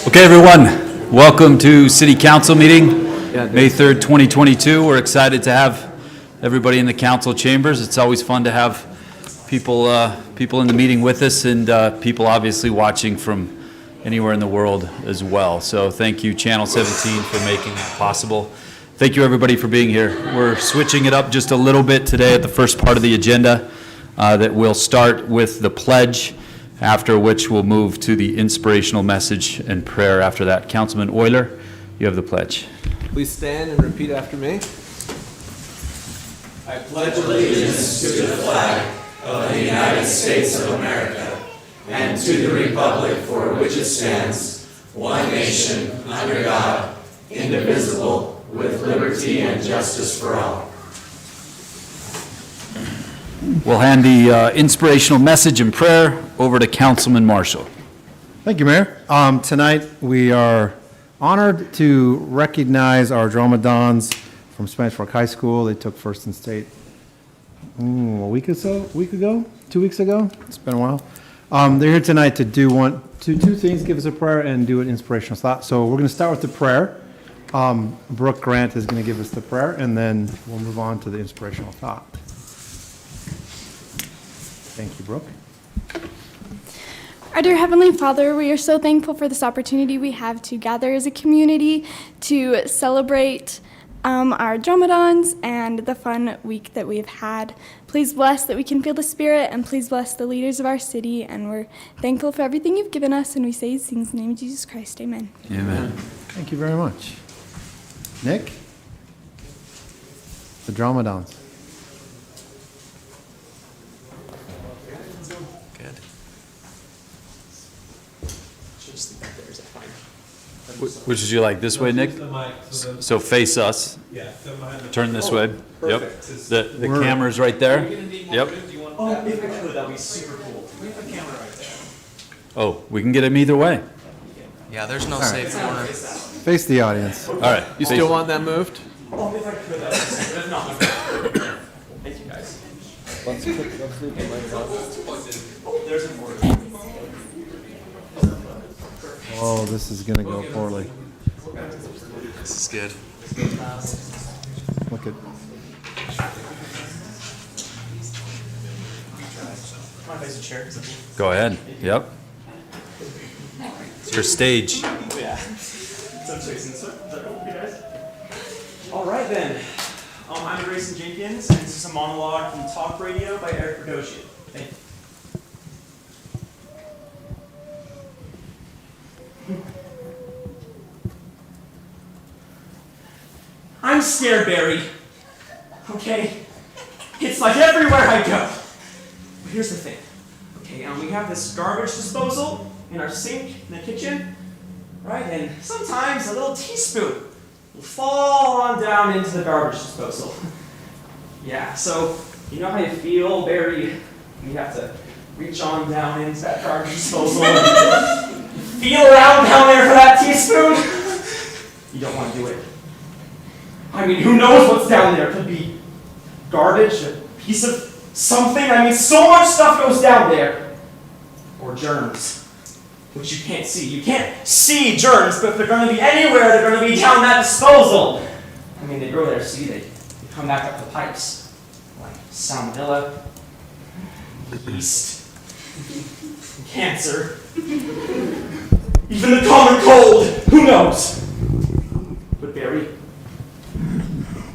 Okay, everyone, welcome to City Council meeting, May 3rd, 2022. We're excited to have everybody in the council chambers. It's always fun to have people in the meeting with us, and people obviously watching from anywhere in the world as well. So thank you, Channel 17, for making that possible. Thank you, everybody, for being here. We're switching it up just a little bit today at the first part of the agenda that we'll start with the pledge, after which we'll move to the inspirational message and prayer after that. Councilman Euler, you have the pledge. Please stand and repeat after me. I pledge allegiance to the flag of the United States of America and to the republic for which it stands, one nation, under God, indivisible, with liberty and justice for all. We'll hand the inspirational message and prayer over to Councilman Marshall. Thank you, Mayor. Tonight we are honored to recognize our drama-dons from Spanish Fork High School. They took first in state a week ago, 2 weeks ago. It's been a while. They're here tonight to do two things: give us a prayer and do an inspirational thought. So we're going to start with the prayer. Brooke Grant is going to give us the prayer, and then we'll move on to the inspirational thought. Thank you, Brooke. Our dear Heavenly Father, we are so thankful for this opportunity we have to gather as a community to celebrate our Dromadons and the fun week that we've had. Please bless that we can feel the Spirit, and please bless the leaders of our city, and we're thankful for everything you've given us, and we say these things in the name of Jesus Christ. Amen. Amen. Thank you very much. Nick? The Dromadons. Which would you like, this way, Nick? So face us. Yeah, Turn this way. Yep. The camera's right there. Yep. Oh, if I could, that'd be super cool. We have a camera right there. Oh, we can get him either way. Yeah, there's no safe corner. Face the audience. All right. You still want that moved? Oh, if I could, that'd be super. If not, thank you guys. Oh, there's an order. Oh, this is going to go poorly. This is good. Look at. Can I face a chair? Go ahead. Yep. It's your stage. Yeah. So I'm Jason. Is that cool for you guys? All right then. I'm Grayson Jenkins, and this is a monologue from Talk Radio by Eric Berdosian. Thank you. I'm scared, Barry. Okay? It's like everywhere I go. But here's the thing. Okay, we have this garbage disposal in our sink in the kitchen, right? And sometimes a little teaspoon will fall on down into the garbage disposal. Yeah, so you know how you feel, Barry? You have to reach on down into that garbage disposal and feel around down there for that teaspoon. You don't want to do it. I mean, who knows what's down there? It could be garbage, a piece of something. I mean, so much stuff goes down there. Or germs, which you can't see. You can't see germs, but if they're going to be anywhere, they're going to be down that disposal. I mean, they go there, see, they come back up the pipes. Like salmonella, yeast, cancer, even the common cold. Who knows? But Barry,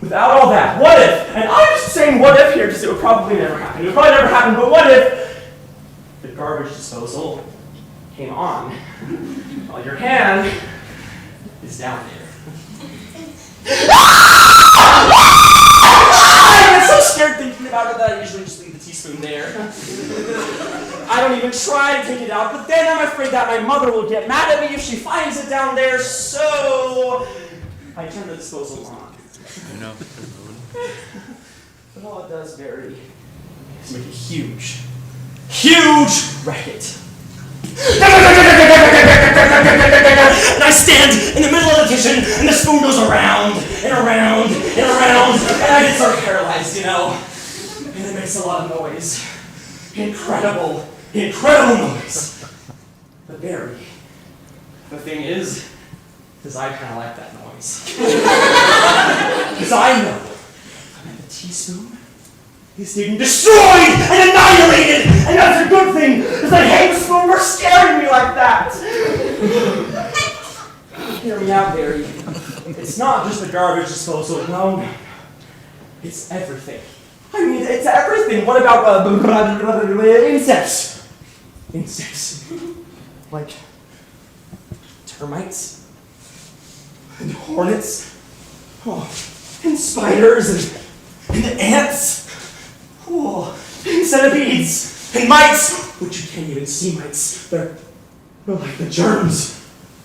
without all that, what if? And I'm just saying what if here because it would probably never happen. It would probably never happen, but what if the garbage disposal came on while your hand is down there? I'm so scared thinking about it that I usually just leave the teaspoon there. I don't even try to take it out, but then I'm afraid that my mother will get mad at me if she finds it down there, so I turn the disposal on. No. But all it does, Barry, is make a huge racket. And I stand in the middle of the kitchen, and the spoon goes around and around and around, and I get sort of paralyzed, you know. And it makes a lot of noise. Incredible noise. But Barry, the thing is I kind of like that noise. Because I know that the teaspoon is being destroyed and annihilated, and that's a good thing, because I hate spoon for scaring me like that. Hear me out, Barry. It's not just a garbage disposal, no. It's everything. I mean, it's everything. What about insects? Insects. Like termites and hornets, and spiders and ants, and centipedes and mites, which you can't even see mites. They're like the germs.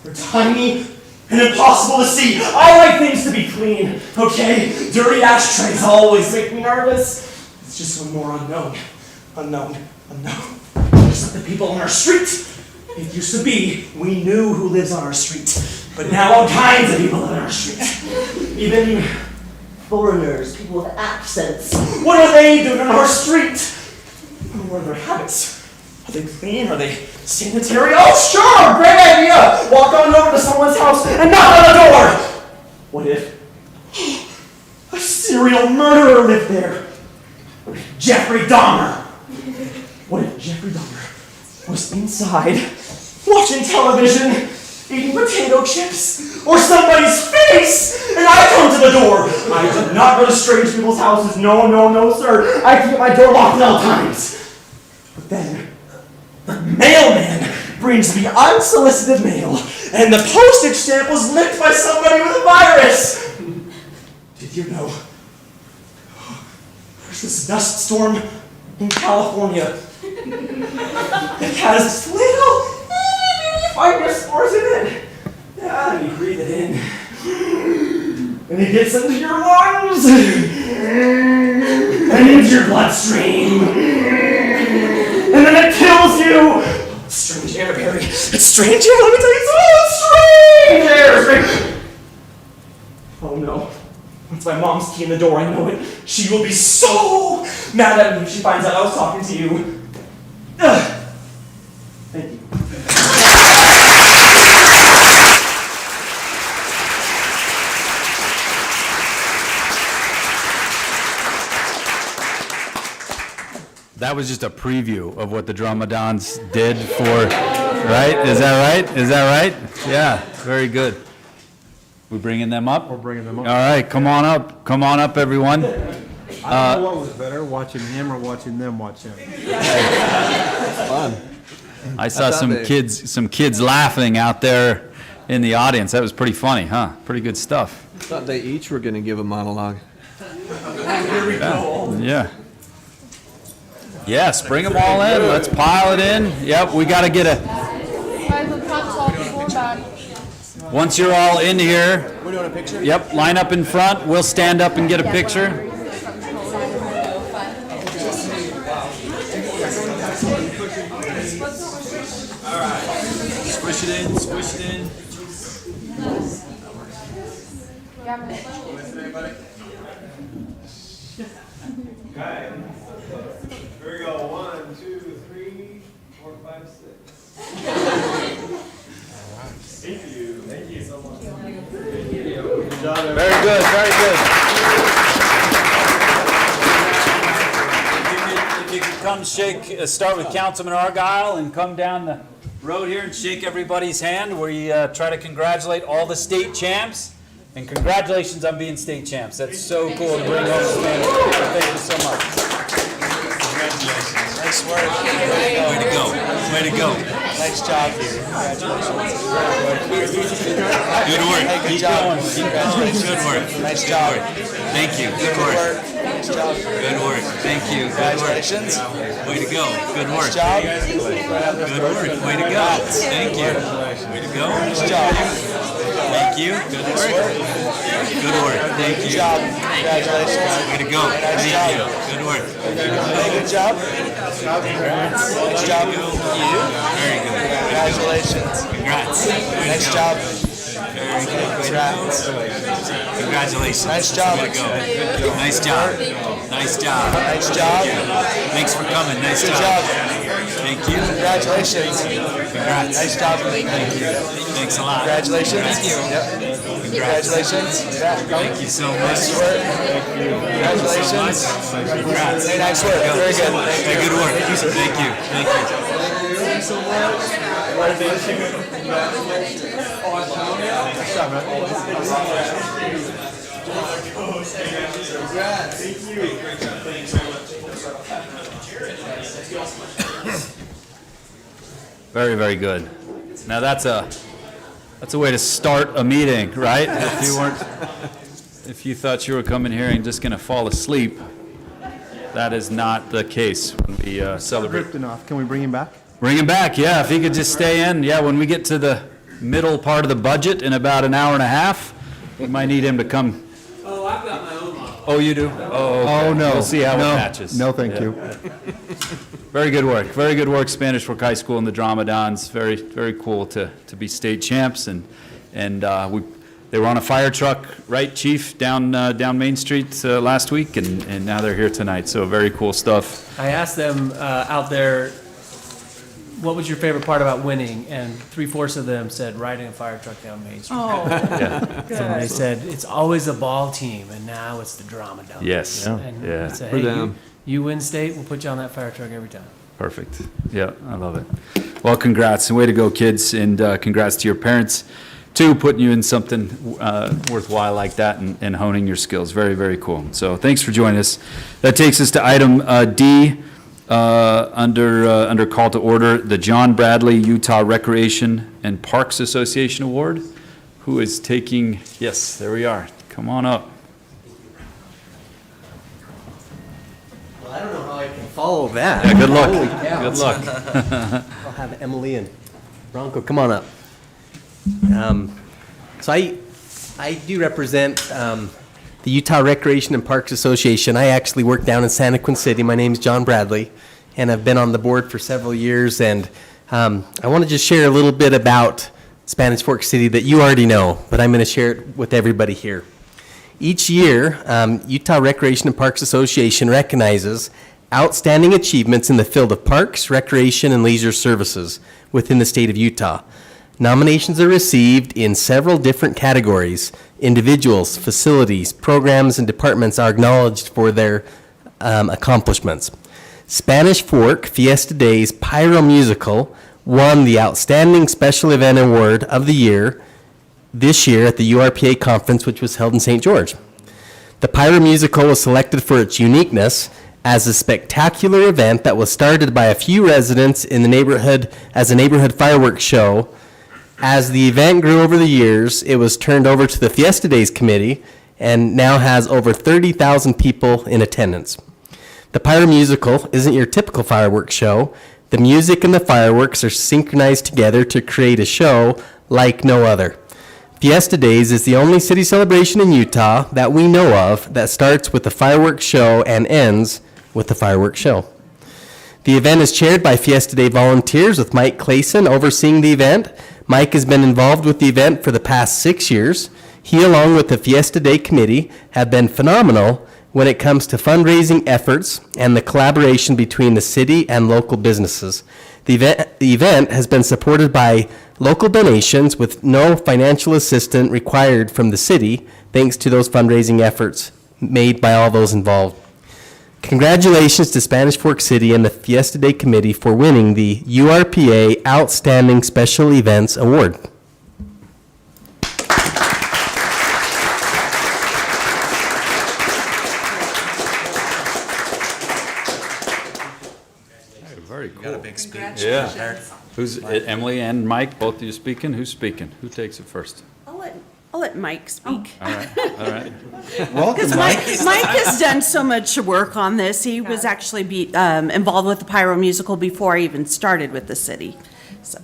They're tiny and impossible to see. I like things to be clean, okay? Dirty ashtrays always make me nervous. It's just one more unknown. Just like the people on our street. It used to be, we knew who lives on our street. But now all kinds of people live on our street. Even foreigners, people with accents. What are they doing on our street? What are their habits? Are they clean? Are they sanitary? Oh, sure! Great idea! Walk on over to someone's house and knock on the door! What if a serial murderer lived there? What if Jeffrey Dahmer? What if Jeffrey Dahmer was inside, watching television, eating potato chips, or somebody's face, and I come to the door? I do not go to strange people's houses. No, sir. I keep my door locked at all times. But then, the mailman brings me unsolicited mail, and the postage stamp was licked by somebody with a virus. Did you know? There's this dust storm in California. It has this little virus spores in it. Yeah, and you breathe it in. And it gets into your lungs. And into your bloodstream. And then it kills you. It's strange air, Barry. It's strange air. Let me tell you something. It's strange air. Oh no. Once my mom's key in the door, I know it. She will be so mad at me if she finds out I was talking to you. Ugh. Thank you. That was just a preview of what the Dromadons did for, right? Is that right? Yeah, very good. We bringing them up? We're bringing them up. All right, come on up, everyone. I don't know what was better, watching him or watching them watch him. Fun. I saw some kids laughing out there in the audience. That was pretty funny, huh? Pretty good stuff. I thought they each were going to give a monologue. Yeah. Yes, bring them all in. Let's pile it in. Yep, we got to get a. Guys, let's not call people back. Once you're all in here. We're doing a picture? Yep, line up in front. We'll stand up and get a picture. Squish it in. Okay. Here we go. 1, 2, 3, 4, 5, 6. Thank you so much. Good job, everyone. Very good. If you could come start with Councilman Argyle and come down the road here and shake everybody's hand. We try to congratulate all the state champs. And congratulations on being state champs. That's so cool to bring home this medal. Thank you so much. Congratulations. Nice work. Way to go. Nice job here. Congratulations. Good work. Hey, good job. Congratulations. Good work. Nice job. Thank you. Good work. Nice job. Good work. Thank you. Congratulations. Way to go. Good work. Nice job. Good work. Way to go. Thank you. Way to go. Nice job. Thank you. Good work. Good work. Thank Good you. job. Congratulations. Way to go. Thank you. Good work. Hey, good job. Nice job. You. Very good. Congratulations. Congrats. Nice job. Very good. Congrats. Congratulations. Nice job. Way to go. Nice job. Nice job. Nice job. Thanks for coming. Nice Good job. job. Thank you. Congratulations. Congrats. Nice job. Thanks a lot. Congratulations. Thank you. Yep. Congratulations. Yeah. Thank you so much. Nice work. Congratulations. Congrats. Very nice work. Very good. Thank you. Good work. Thank you. Thank you. Very, very good. Now that's a way to start a meeting, right? If you thought you were coming here and just going to fall asleep, that is not the case when we celebrate. Ripped enough. Can we bring him back? Bring him back, yeah, if he could just stay in. Yeah, when we get to the middle part of the budget in about an hour and a half, we might need him to come. Oh, I've got my own model. Oh, you do? Oh, okay. Oh, no. We'll see how it No. matches. No, thank Yeah. you. Very good work. Very good work, Spanish Fork High School and the Dromadons. Very, very cool to be state champs. And they were on a fire truck, right, Chief, down Main Street last week, and now they're here tonight. So very cool stuff. I asked them out there, what was your favorite part about winning? And 3/4 of them said riding a fire truck down Main Street. Oh, And they said, it's always a ball team, and now it's the Dromadons. Yes. And Yeah. I said, hey, you win state, we'll put you on that fire truck every time. Perfect. Yeah, I love it. Well, congrats, and way to go, kids, and congrats to your parents, too, putting you in something worthwhile like that and honing your skills. Very, very cool. So thanks for joining us. That takes us to item D, under call to order, the John Bradley Utah Recreation and Parks Association Award. Who is taking, yes, there we are. Come on up. Well, I don't know how I can follow that. Yeah, good luck. Holy cow. Good luck. I'll have Emily and Bronco, come on up. So I do represent the Utah Recreation and Parks Association. I actually work down in Santa Quin City. My name's John Bradley, and I've been on the board for several years. And I want to just share a little bit about Spanish Fork City that you already know, but I'm going to share it with everybody here. Each year, Utah Recreation and Parks Association recognizes outstanding achievements in the field of parks, recreation, and leisure services within the state of Utah. Nominations are received in several different categories. Individuals, facilities, programs, and departments are acknowledged for their accomplishments. Spanish Fork Fiesta Days Pyro Musical won the Outstanding Special Event Award of the Year this year at the URPA conference, which was held in St. George. The Pyro Musical was selected for its uniqueness as a spectacular event that was started by a few residents in the neighborhood as a neighborhood fireworks show. As the event grew over the years, it was turned over to the Fiesta Days Committee and now has over 30,000 people in attendance. The Pyro Musical isn't your typical fireworks show. The music and the fireworks are synchronized together to create a show like no other. Fiesta Days is the only city celebration in Utah that we know of that starts with the fireworks show and ends with the fireworks show. The event is chaired by Fiesta Day volunteers with Mike Clayson overseeing the event. Mike has been involved with the event for the past 6 years. He, along with the Fiesta Day Committee, have been phenomenal when it comes to fundraising efforts and the collaboration between the city and local businesses. The event has been supported by local donations with no financial assistance required from the city, thanks to those fundraising efforts made by all those involved. Congratulations to Spanish Fork City and the Fiesta Day Committee for winning the URPA Outstanding Special Events Award. Very cool. You got a big speech. Yeah. Who's, Emily and Mike, both of you speaking? Who's speaking? Who takes it first? I'll let Mike speak. All right. Because Mike has done so much work on this. He was actually involved with the Pyro Musical before I even started with the city. So,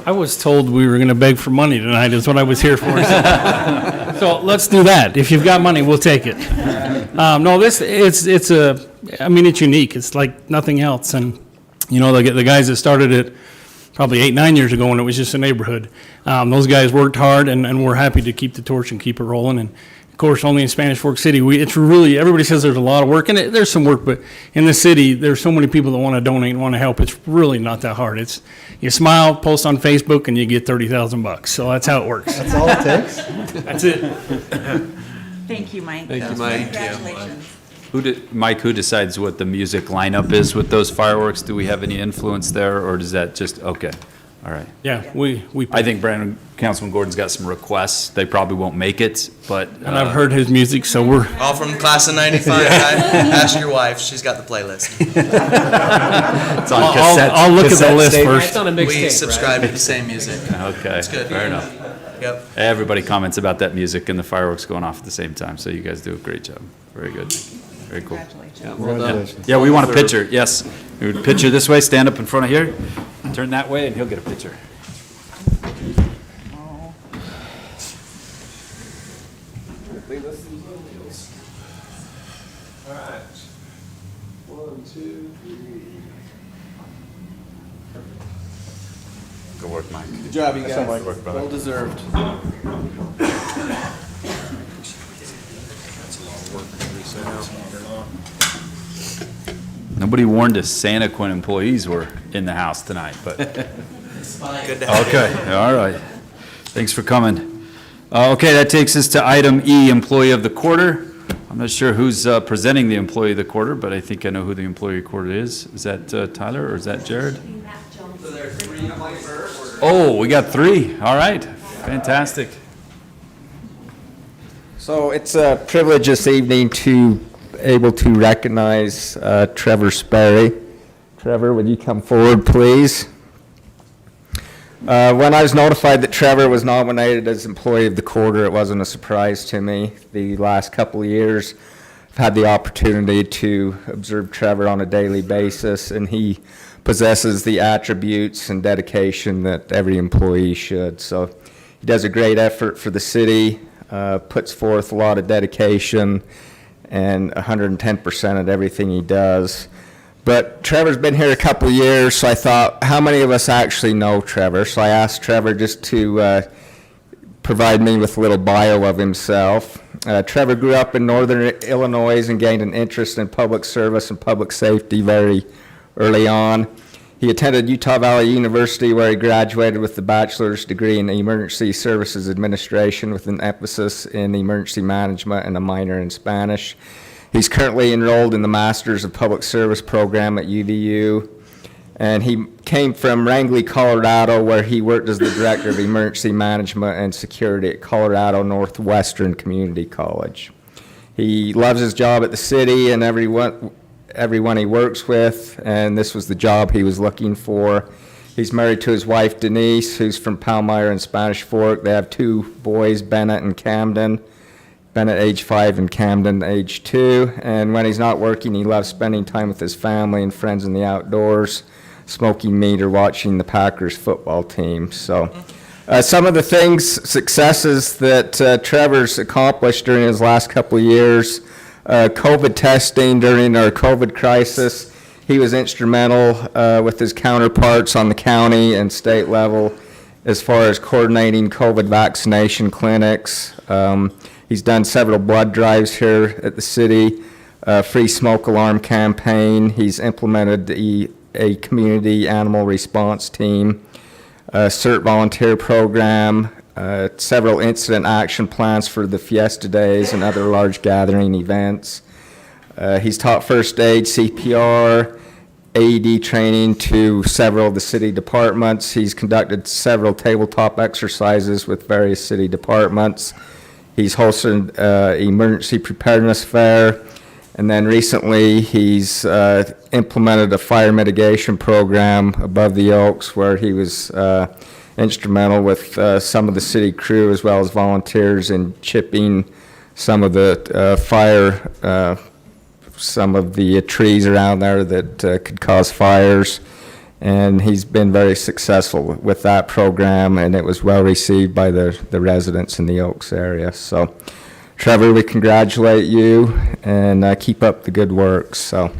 I was told we were going to beg for money tonight, is what I was here for. So let's do that. If you've got money, we'll take it. No, it's unique. It's like nothing else. And, you know, the guys that started it probably 8-9 years ago when it was just a neighborhood, those guys worked hard, and we're happy to keep the torch and keep it rolling. And Of course, only in Spanish Fork City. It's really, everybody says there's a lot of work, and there's some work, but in the city, there's so many people that want to donate and want to help. It's really not that hard. It's, you smile, post on Facebook, and you get $30,000. So that's how it works. That's all it takes? That's it. Thank you, Mike. Thank you, Mike. Congratulations. Mike, who decides what the music lineup is with those fireworks? Do we have any influence there, or does that just, okay, all right. Yeah, we. I think Councilman Gordon's got some requests. They probably won't make it, but. And I've heard his music, so we're. All from class of 95. Ask your wife. She's got the playlist. It's on cassette. I'll look at the cassette list tape. first. It's on a We mixtape, subscribe to the same music. Okay, That's good. fair enough. Yep. Everybody comments about that music and the fireworks going off at the same time, so you guys do a great job. Very good. Very cool. Congratulations. Yeah, we want a picture, yes. We would picture this way, stand up in front of here, turn that way, and he'll get a picture. All right. 1, 2, 3. Good work, Mike. Good job, you guys. Work, brother. Well deserved. Nobody warned us Santa Quinn employees were in the house tonight, but. Good to have you. Okay, all right. Thanks for coming. Okay, that takes us to item E, Employee of the Quarter. I'm not sure who's presenting the Employee of the Quarter, but I think I know who the Employee of the Quarter is. Is that Tyler or is that Jared? Oh, we got 3. All right, fantastic. So it's a privilege this evening to able to recognize Trevor Sperry. Trevor, would you come forward, please? When I was notified that Trevor was nominated as Employee of the Quarter, it wasn't a surprise to me. The last couple of years, I've had the opportunity to observe Trevor on a daily basis, and he possesses the attributes and dedication that every employee should. So he does a great effort for the city, puts forth a lot of dedication, and 110% at everything he does. But Trevor's been here a couple of years, so I thought, how many of us actually know Trevor? So I asked Trevor just to provide me with a little bio of himself. Trevor grew up in northern Illinois and gained an interest in public service and public safety very early on. He attended Utah Valley University, where he graduated with a bachelor's degree in Emergency Services Administration with an emphasis in emergency management and a minor in Spanish. He's currently enrolled in the Masters of Public Service program at UVU, and he came from Wrangell, Colorado, where he worked as the Director of Emergency Management and Security at Colorado Northwestern Community College. He loves his job at the city and everyone he works with, and this was the job he was looking for. He's married to his wife, Denise, who's from Palmyra and Spanish Fork. They have 2 boys, Bennett and Camden. Bennett, age 5, and Camden, age 2. And when he's not working, he loves spending time with his family and friends in the outdoors, smoking meat or watching the Packers football team. So some of the successes that Trevor's accomplished during his last couple of years, COVID testing during our COVID crisis. He was instrumental with his counterparts on the county and state level as far as coordinating COVID vaccination clinics. He's done several blood drives here at the city, free smoke alarm campaign. He's implemented a community animal response team, CERT volunteer program, several incident action plans for the Fiesta days and other large gathering events. He's taught first aid, CPR, AED training to several of the city departments. He's conducted several tabletop exercises with various city departments. He's hosted emergency preparedness fair, and then recently he's implemented a fire mitigation program above the Oaks, where he was instrumental with some of the city crew as well as volunteers in chipping some of the some of the trees around there that could cause fires. And he's been very successful with that program, and it was well received by the residents in the Oaks area. So, Trevor, we congratulate you, and keep up the good work. So.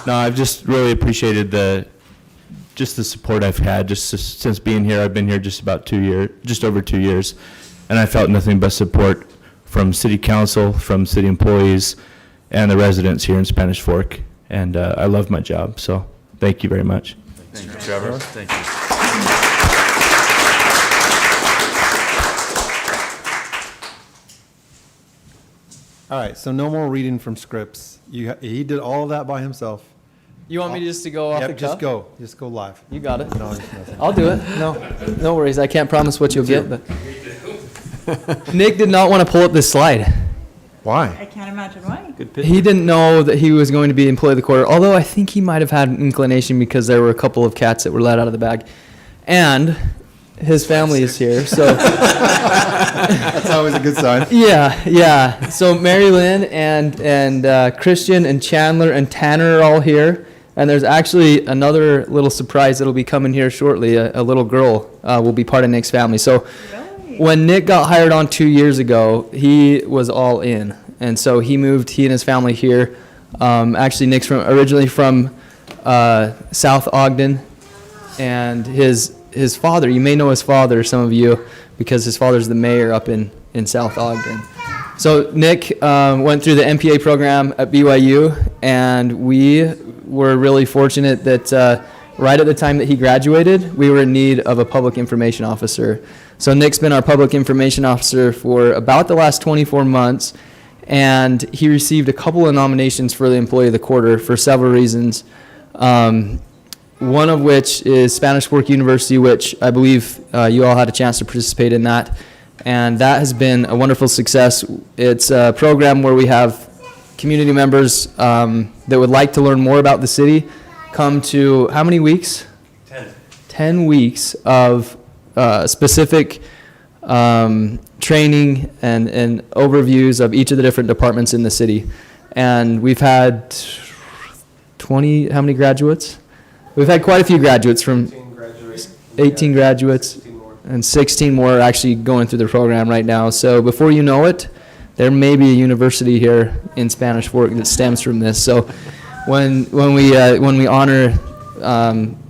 No, I've just really appreciated the just the support I've had since being here. I've been here just over 2 years, and I felt nothing but support from city council, from city employees, and the residents here in Spanish Fork. And I love my job, so thank you very much. Thank you, Trevor. Thank you. All right, so no more reading from scripts. He did all of that by himself. You want me just to go off the cuff? Just go live. You got it. No, just nothing. I'll do it. No worries. I can't promise what you'll get, but Nick did not want to pull up this slide. Why? I can't imagine why. He didn't know that he was going to be employee of the quarter, although I think he might have had an inclination because there were a couple of cats that were let out of the bag. And his family is here, so. That's always a good sign. Yeah. So Mary Lynn and Christian and Chandler and Tanner are all here. And there's actually another little surprise that'll be coming here shortly. A little girl will be part of Nick's family. So when Nick got hired on 2 years ago, he was all in. And so he moved, he and his family here. Actually, Nick's originally from South Ogden. And his father, you may know his father, some of you, because his father's the mayor up in South Ogden. So Nick went through the MPA program at BYU, and we were really fortunate that right at the time that he graduated, we were in need of a public information officer. So Nick's been our public information officer for about the last 24 months, and he received a couple of nominations for the Employee of the Quarter for several reasons. One of which is Spanish Fork University, which I believe you all had a chance to participate in that. And that has been a wonderful success. It's a program where we have community members that would like to learn more about the city come to how many weeks? 10 weeks of specific training and overviews of each of the different departments in the city. And we've had 20, how many graduates? We've had quite a few graduates from 18 graduates and 16 more are actually going through the program right now. So before you know it, there may be a university here in Spanish Fork that stems from this. So when we honor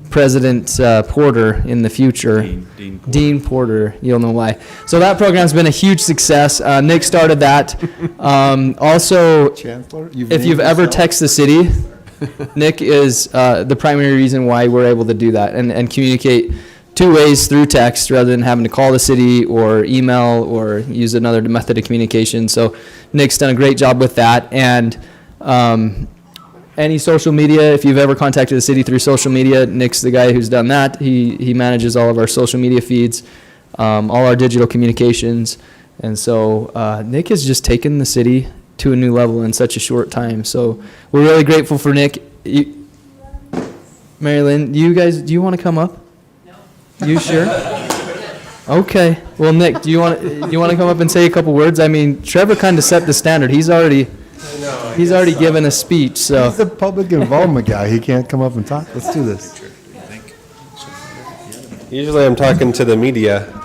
President Porter in the future, Dean Porter, you'll know why. So that program's been a huge success. Nick started that. Also, Chancellor, if you've ever texted the city, Nick is the primary reason why we're able to do that and communicate two ways through text rather than having to call the city or email or use another method of communication. So Nick's done a great job with that. And any social media, if you've ever contacted the city through social media, Nick's the guy who's done that. He manages all of our social media feeds, all our digital communications. And so Nick has just taken the city to a new level in such a short time. So we're really grateful for Nick. Mary Lynn, do you want to come up? No. You sure? Okay. Well, Nick, do you want to come up and say a couple words? I mean, Trevor kind of set the standard. He's already given a speech. So he's the public involvement guy. He can't come up and talk. Let's do this. Usually I'm talking to the media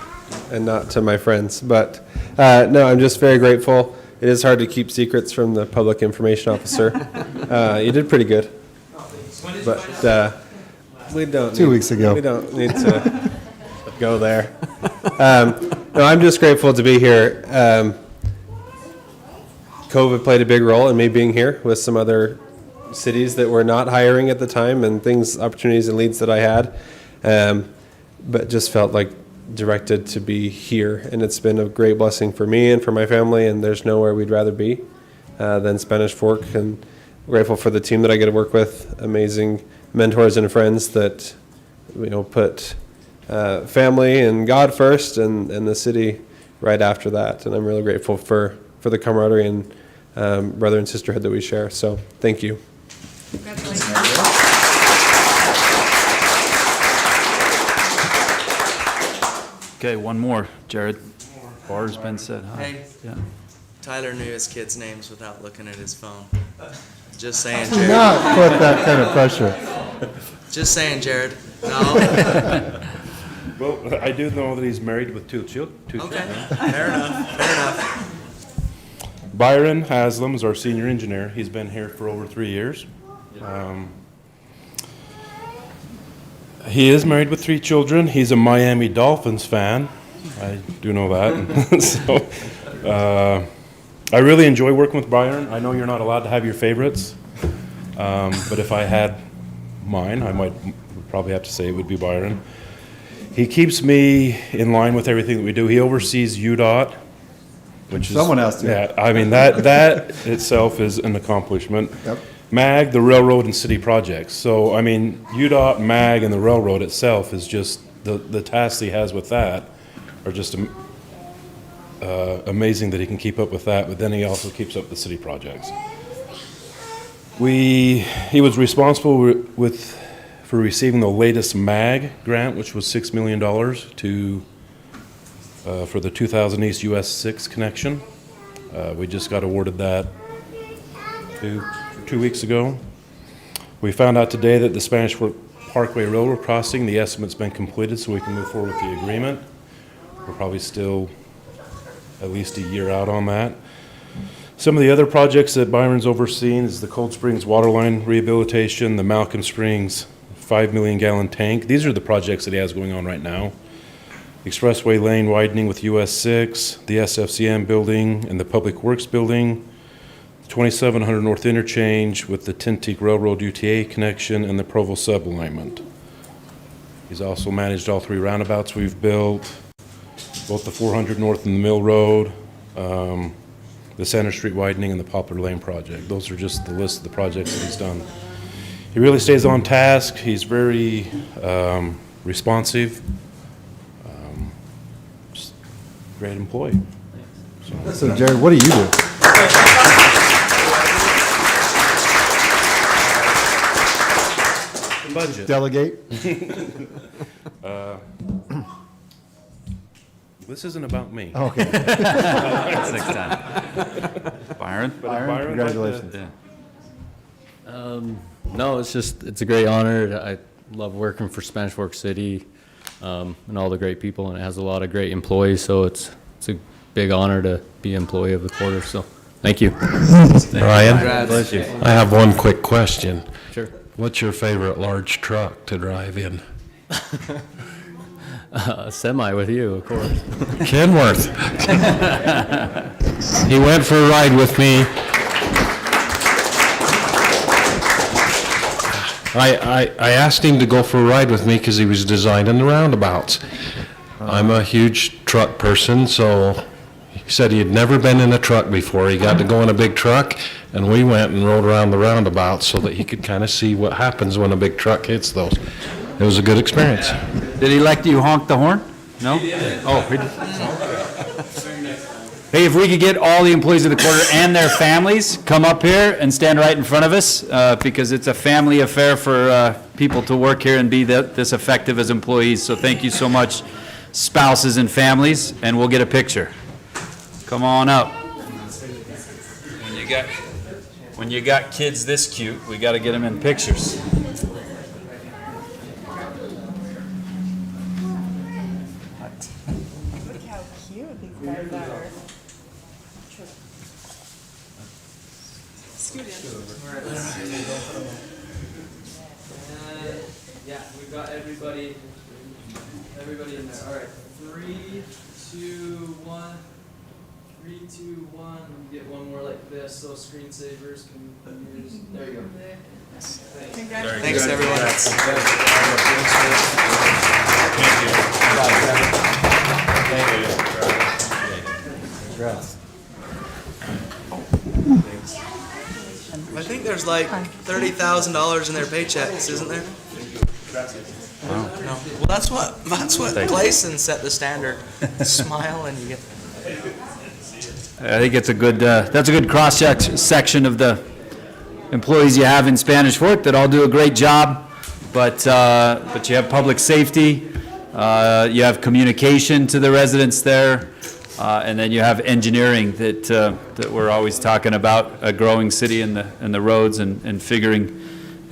and not to my friends, but no, I'm just very grateful. It is hard to keep secrets from the public information officer. You did pretty good. But we don't. 2 weeks ago. We don't need to go there. No, I'm just grateful to be here. COVID played a big role in me being here with some other cities that were not hiring at the time and opportunities and leads that I had. But just felt like directed to be here, and it's been a great blessing for me and for my family, and there's nowhere we'd rather be than Spanish Fork, and grateful for the team that I get to work with, amazing mentors and friends that put family and God first and the city right after that, and I'm really grateful for the camaraderie and brother and sisterhood that we share, so thank you. Okay, one more, Jared. Bar's been said. Hi. Hey. Yeah. Tyler knew his kids' names without looking at his phone. Just saying, Do Jared. not put that kind of pressure. Just saying, Jared. No. Well, I do know that he's married with two children. Okay. Fair enough. Byron Haslam is our senior engineer. He's been here for over 3 years. He is married with 3 children. He's a Miami Dolphins fan. I do know that. So, I really enjoy working with Byron. I know you're not allowed to have your favorites, but if I had mine, I would probably have to say it would be Byron. He keeps me in line with everything that we do. He oversees UDOT, which is... Someone has to. Yeah, I mean, that itself is an accomplishment. Yep. MAG, the railroad and city projects. So, I mean, UDOT, MAG, and the railroad itself is just, the tasks he has with that are just amazing that he can keep up with that, but then he also keeps up the city projects. He was responsible for receiving the latest MAG grant, which was $6 million for the 2000 East US 6 connection. We just got awarded that 2 weeks ago. We found out today that the Spanish Fork Parkway Railroad crossing, the estimate's been completed, so we can move forward with the agreement. We're probably still at least a year out on that. Some of the other projects that Byron's overseen is the Cold Springs Waterline Rehabilitation, the Malcolm Springs 5 million gallon tank. These are the projects that he has going on right now. Expressway lane widening with US 6, the SFCM building and the Public Works building, 2700 North Interchange with the Tintic Railroad UTA connection and the Provo subalignment. He's also managed all 3 roundabouts we've built, both the 400 North and the Mill Road, the Center Street widening and the Poplar Lane project. Those are just the list of the projects that he's done. He really stays on task. He's very responsive. Just great employee. So Jared, what do you do? Budget. Delegate? This isn't about me. Okay. That's next time. Byron? Byron, congratulations. No, it's a great honor. I love working for Spanish Fork City and all the great people, and it has a lot of great employees, so it's a big honor to be employee of the quarter, so thank you. Ryan, Bless you. I have one quick question. Sure. What's your favorite large truck to drive in? A semi with you, of course. Kenworth. He went for a ride with me. I asked him to go for a ride with me because he was designing the roundabouts. I'm a huge truck person, so he said he had never been in a truck before. He got to go in a big truck, and we went and rode around the roundabouts so that he could kind of see what happens when a big truck hits those. It was a good experience. Did he let you honk the horn? No? Oh, he did. Hey, if we could get all the employees of the quarter and their families come up here and stand right in front of us, because it's a family affair for people to work here and be this effective as employees. So thank you so much, spouses and families, and we'll get a picture. Come on up. When you got kids this cute, we got to get them in pictures. Look how cute these guys are. Yeah, we've got everybody in there. All right, 3, 2, 1. 3, 2, 1. Get one more like this, so screensavers can use. There you go. Thanks, everyone. I think there's like $30,000 in their paychecks, isn't there? No. Well, that's what Clayson set the standard. Smile and you get. I think it's a good, that's a good cross-section of the employees you have in Spanish Fork that all do a great job, but you have public safety, you have communication to the residents there, and then you have engineering that we're always talking about, a growing city and the roads and figuring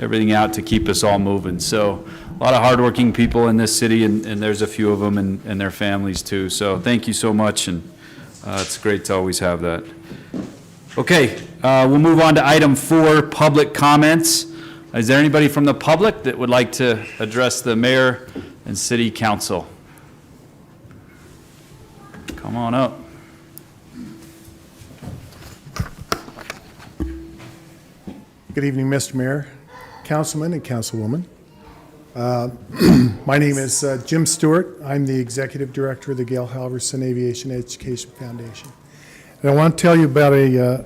everything out to keep us all moving. So a lot of hardworking people in this city, and there's a few of them and their families too. So thank you so much, and it's great to always have that. Okay, we'll move on to item 4, public comments. Is there anybody from the public that would like to address the mayor and city council? Come on up. Good evening, Mr. Mayor, Councilman, and Councilwoman. My name is Jim Stewart. I'm the Executive Director of the Gail Halverson Aviation Education Foundation. And I want to tell you about a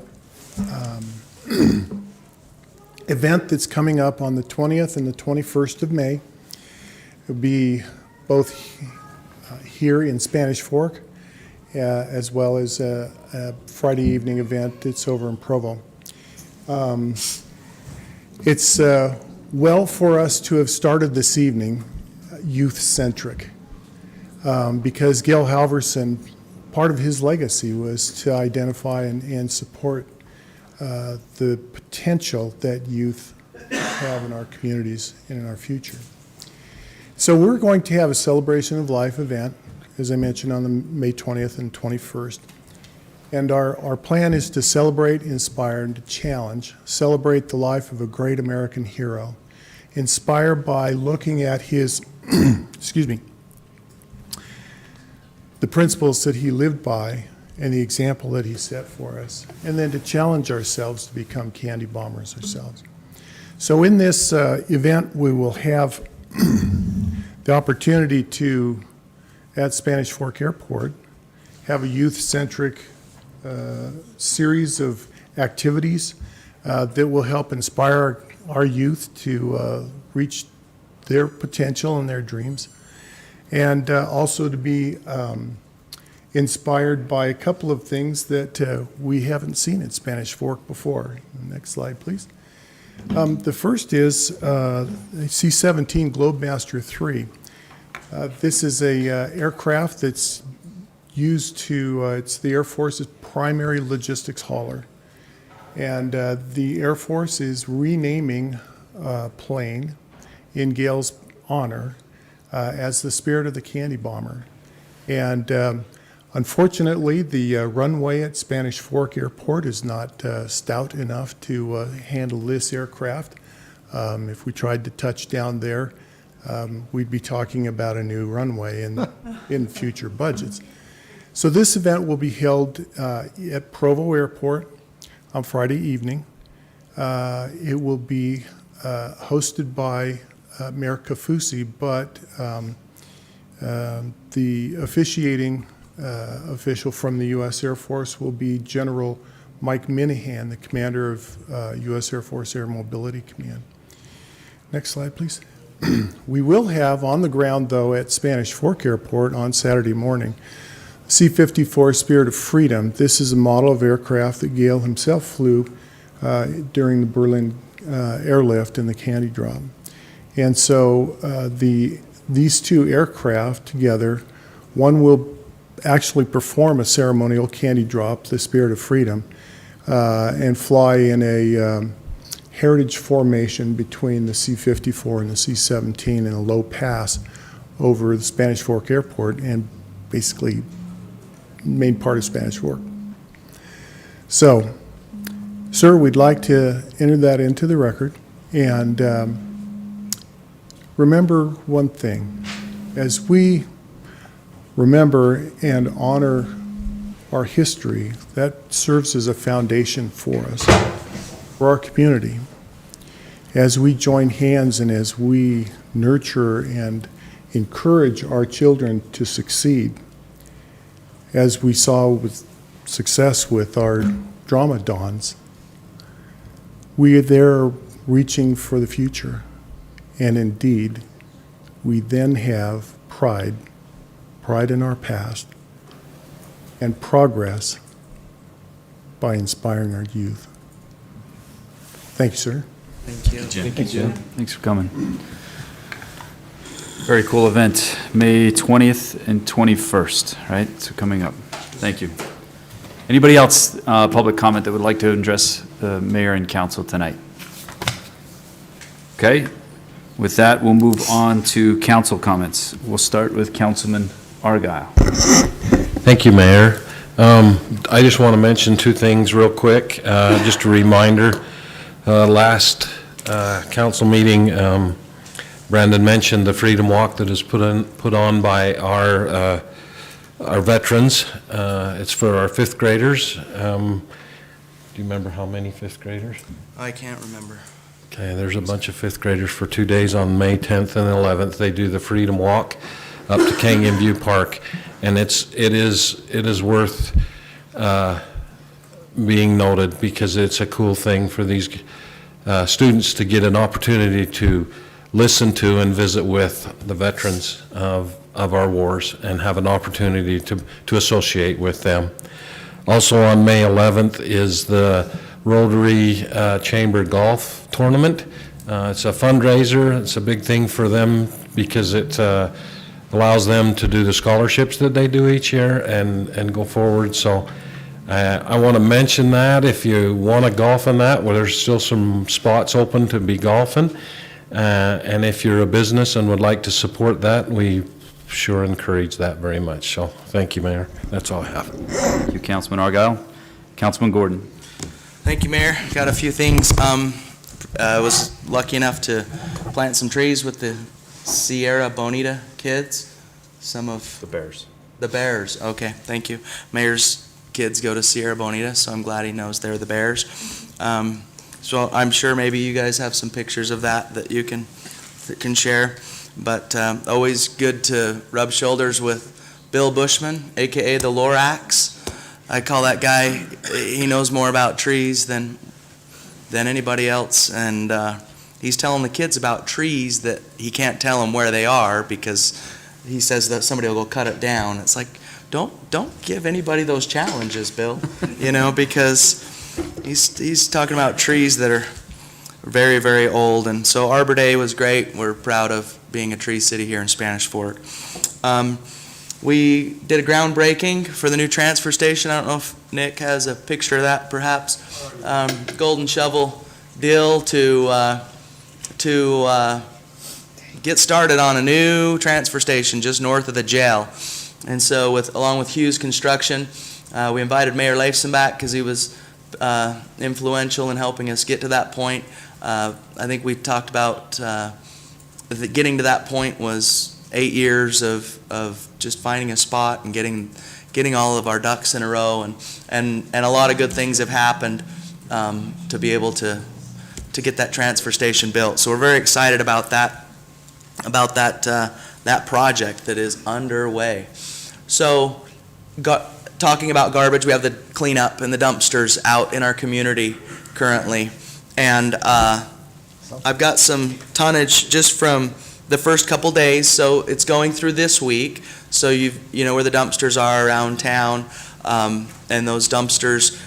event that's coming up on the 20th and the 21st of May. It'll be both here in Spanish Fork, as well as a Friday evening event that's over in Provo. It's well for us to have started this evening youth-centric, because Gail Halverson, part of his legacy was to identify and support the potential that youth have in our communities and in our future. So we're going to have a Celebration of Life event, as I mentioned, on the May 20th and 21st. And our plan is to celebrate, inspire, and to challenge, celebrate the life of a great American hero, inspire by looking at his, excuse me, the principles that he lived by and the example that he set for us, and then to challenge ourselves to become candy bombers ourselves. So in this event, we will have the opportunity to, at Spanish Fork Airport, have a youth-centric series of activities that will help inspire our youth to reach their potential and their dreams, and also to be inspired by a couple of things that we haven't seen in Spanish Fork before. Next slide, please. The first is C-17 Globemaster III. This is a aircraft that's used to, it's the Air Force's primary logistics hauler. And the Air Force is renaming a plane in Gail's honor as the Spirit of the Candy Bomber. And unfortunately, the runway at Spanish Fork Airport is not stout enough to handle this aircraft. If we tried to touch down there, we'd be talking about a new runway in future budgets. So this event will be held at Provo Airport on Friday evening. It will be hosted by Mayor Kafusi, but the officiating official from the U.S. Air Force will be General Mike Minahan, the commander of U.S. Air Force Air Mobility Command. Next slide, please. We will have on the ground, though, at Spanish Fork Airport on Saturday morning, C-54 Spirit of Freedom. This is a model of aircraft that Gail himself flew during the Berlin airlift and the candy drop. And so these two aircraft together, one will actually perform a ceremonial candy drop, the Spirit of Freedom, and fly in a heritage formation between the C-54 and the C-17 in a low pass over the Spanish Fork Airport and basically main part of Spanish Fork. So, sir, we'd like to enter that into the record, and remember one thing. As we remember and honor our history, that serves as a foundation for us, for our community. As we join hands and as we nurture and encourage our children to succeed, as we saw with success with our drama dons, we are there reaching for the future. And indeed, we then have pride in our past, and progress by inspiring our youth. Thank you, sir. Thank you. Thank you, Jim. Thanks for coming. Very cool event, May 20th and 21st, right? So coming up. Thank you. Anybody else, public comment that would like to address the mayor and council tonight? Okay. With that, we'll move on to council comments. We'll start with Councilman Argyle. Thank you, Mayor. I just want to mention two things real quick. Just a reminder, last council meeting, Brandon mentioned the Freedom Walk that is put on by our veterans. It's for our fifth graders. Do you remember how many fifth graders? I can't remember. Okay, there's a bunch of fifth graders for 2 days on May 10th and 11th. They do the Freedom Walk up to Canyon View Park, and it is worth being noted because it's a cool thing for these students to get an opportunity to listen to and visit with the veterans of our wars and have an opportunity to associate with them. Also on May 11th is the Rotary Chamber Golf Tournament. It's a fundraiser. It's a big thing for them because it allows them to do the scholarships that they do each year and go forward. So I want to mention that if you want to golf in that, well, there's still some spots open to be golfing. And if you're a business and would like to support that, we sure encourage that very much. So thank you, Mayor. That's all I have. Thank you, Councilman Argyle. Councilman Gordon. Thank you, Mayor. Got a few things. I was lucky enough to plant some trees with the Sierra Bonita kids. Some of the Bears. The Bears. Okay, thank you. Mayor's kids go to Sierra Bonita, so I'm glad he knows they're the Bears. So I'm sure maybe you guys have some pictures of that you can share. But always good to rub shoulders with Bill Bushman, aka the Lorax. I call that guy. He knows more about trees than anybody else, and he's telling the kids about trees that he can't tell them where they are because he says that somebody will go cut it down. It's like, don't give anybody those challenges, Bill. Because he's talking about trees that are very, very old. And so Arbor Day was great. We're proud of being a tree city here in Spanish Fork. We did a groundbreaking for the new transfer station. I don't know if Nick has a picture of that, perhaps. Golden shovel deal to get started on a new transfer station just north of the jail. And so along with Hughes Construction, we invited Mayor Leifson back because he was influential in helping us get to that point. I think we talked about getting to that point was 8 years of just finding a spot and getting all of our ducks in a row, and a lot of good things have happened to be able to get that transfer station built. So we're very excited about that project that is underway. So talking about garbage, we have the cleanup and the dumpsters out in our community currently, and I've got some tonnage just from the first couple days, so it's going through this week. So you know where the dumpsters are around town, and those dumpsters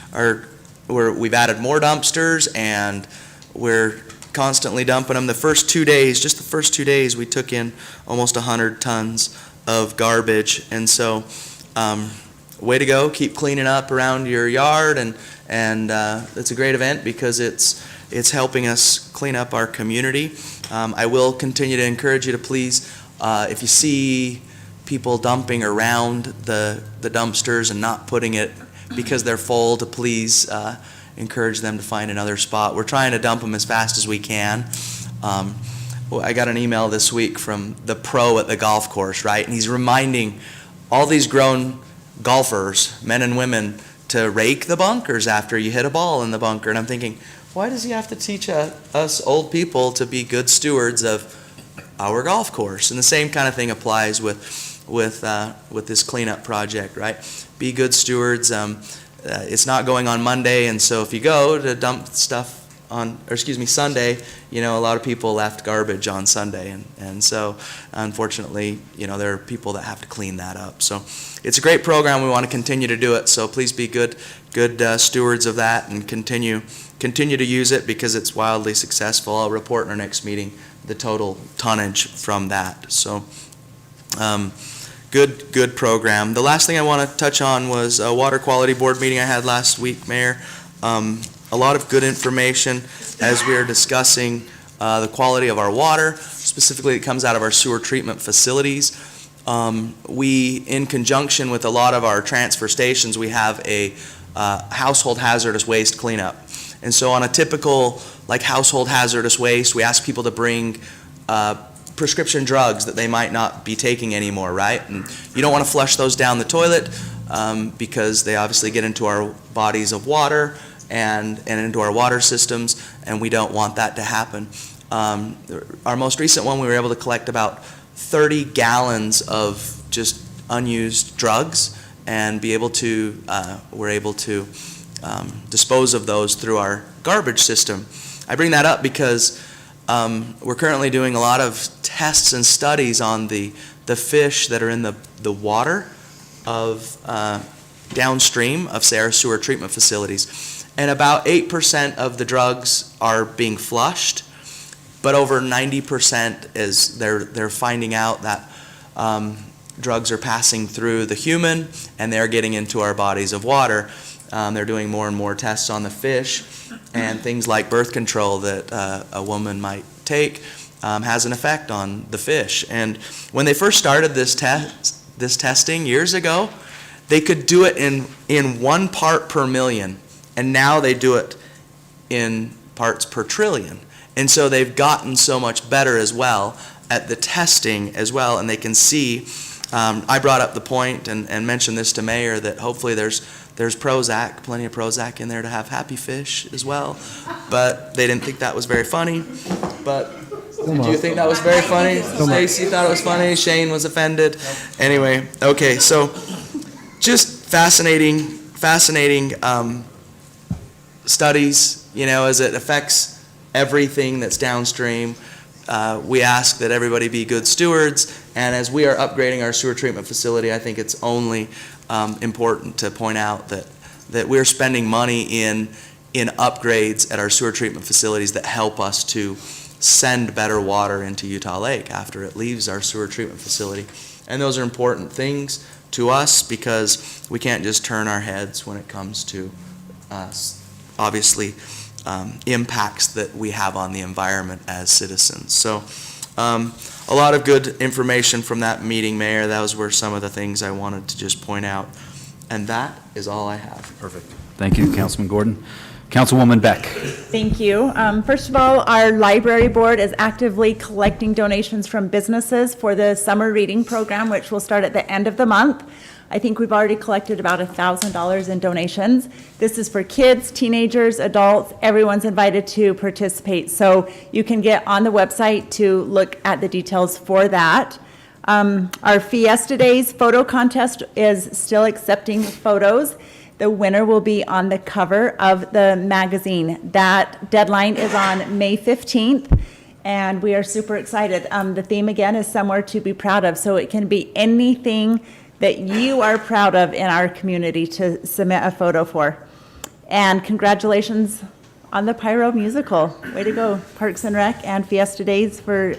we've added more dumpsters, and we're constantly dumping them. The first 2 days, we took in almost 100 tons of garbage, and so way to go. Keep cleaning up around your yard, and it's a great event because it's helping us clean up our community. I will continue to encourage you to please, if you see people dumping around the dumpsters and not putting it because they're full, to please encourage them to find another spot. We're trying to dump them as fast as we can. I got an email this week from the pro at the golf course, right? And he's reminding all these grown golfers, men and women, to rake the bunkers after you hit a ball in the bunker. And I'm thinking, why does he have to teach us old people to be good stewards of our golf course? And the same kind of thing applies with this cleanup project, right? Be good stewards. It's not going on Monday, and so if you go to dump stuff Sunday, a lot of people left garbage on Sunday, and so unfortunately, there are people that have to clean that up. So it's a great program. We want to continue to do it. So please be good stewards of that and continue to use it because it's wildly successful. I'll report in our next meeting the total tonnage from that. So good program. The last thing I want to touch on was a water quality board meeting I had last week, Mayor. A lot of good information as we are discussing the quality of our water. Specifically, it comes out of our sewer treatment facilities. We, in conjunction with a lot of our transfer stations, we have a household hazardous waste cleanup. And so on a typical like household hazardous waste, we ask people to bring prescription drugs that they might not be taking anymore, right? And you don't want to flush those down the toilet because they obviously get into our bodies of water and into our water systems, and we don't want that to happen. Our most recent one, we were able to collect about 30 gallons of just unused drugs and we're able to dispose of those through our garbage system. I bring that up because we're currently doing a lot of tests and studies on the fish that are in the water of downstream of, say, our sewer treatment facilities. And about 8% of the drugs are being flushed, but over 90% is they're finding out that drugs are passing through the human and they're getting into our bodies of water. They're doing more and more tests on the fish, and things like birth control that a woman might take has an effect on the fish. And when they first started this testing years ago, they could do it in 1 part per million, and now they do it in parts per trillion. And so they've gotten so much better as well at the testing as well, and they can see. I brought up the point and mentioned this to Mayor that hopefully there's Prozac, plenty of Prozac in there to have happy fish as well, but they didn't think that was very funny. But did you think that was very funny? Stacy thought it was funny. Shane was offended. Anyway, okay, so just fascinating studies, as it affects everything that's downstream. We ask that everybody be good stewards, and as we are upgrading our sewer treatment facility, I think it's only important to point out that we're spending money in upgrades at our sewer treatment facilities that help us to send better water into Utah Lake after it leaves our sewer treatment facility. And those are important things to us because we can't just turn our heads when it comes to obviously impacts that we have on the environment as citizens. So a lot of good information from that meeting, Mayor. Those were some of the things I wanted to just point out. And that is all I have. Perfect. Thank you, Councilman Gordon. Councilwoman Beck. Thank you. First of all, our library board is actively collecting donations from businesses for the summer reading program, which will start at the end of the month. I think we've already collected about $1,000 in donations. This is for kids, teenagers, adults. Everyone's invited to participate. So you can get on the website to look at the details for that. Our Fiesta Days photo contest is still accepting photos. The winner will be on the cover of the magazine. That deadline is on May 15th, and we are super excited. The theme, again, is somewhere to be proud of, so it can be anything that you are proud of in our community to submit a photo for. And congratulations on the Pyro musical. Way to go, Parks and Rec and Fiesta Days, for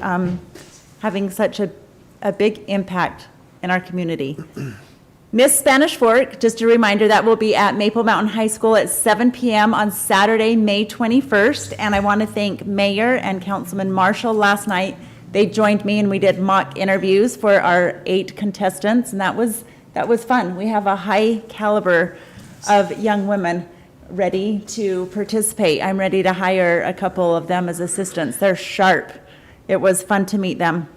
having such a big impact in our community. Miss Spanish Fork, just a reminder, that will be at Maple Mountain High School at 7 p.m. on Saturday, May 21st. And I want to thank Mayor and Councilman Marshall last night. They joined me and we did mock interviews for our 8 contestants, and that was fun. We have a high caliber of young women ready to participate. I'm ready to hire a couple of them as assistants. They're sharp. It was fun to meet them.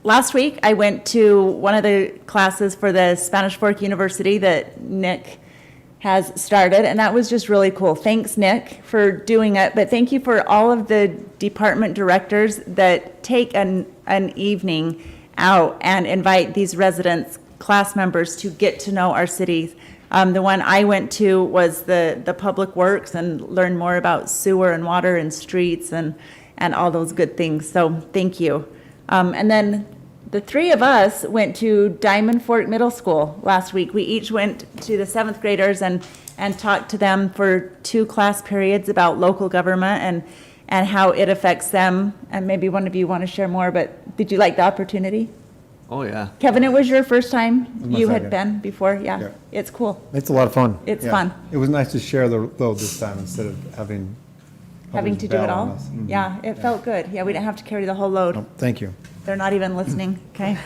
Last week, I went to one of the classes for the Spanish Fork University that Nick has started, and that was just really cool. Thanks, Nick, for doing it, but thank you for all of the department directors that take an evening out and invite these residents, class members, to get to know our cities. The one I went to was the Public Works, and learn more about sewer and water and streets and all those good things, so thank you. And then the 3 of us went to Diamond Fork Middle School last week. We each went to the 7th graders and talked to them for 2 class periods about local government and how it affects them. And maybe one of you want to share more, but did you like the opportunity? Oh, yeah. Kevin, it was your first time my you had second. been before? Yeah. Yeah. It's cool. It's a lot of fun. It's Yeah. fun. It was nice to share the load this time instead of having Having others to do it bail on all? us. Mhm. Yeah, it felt good. Yeah, we didn't have to carry the whole load. Oh, thank you. They're not even listening, okay?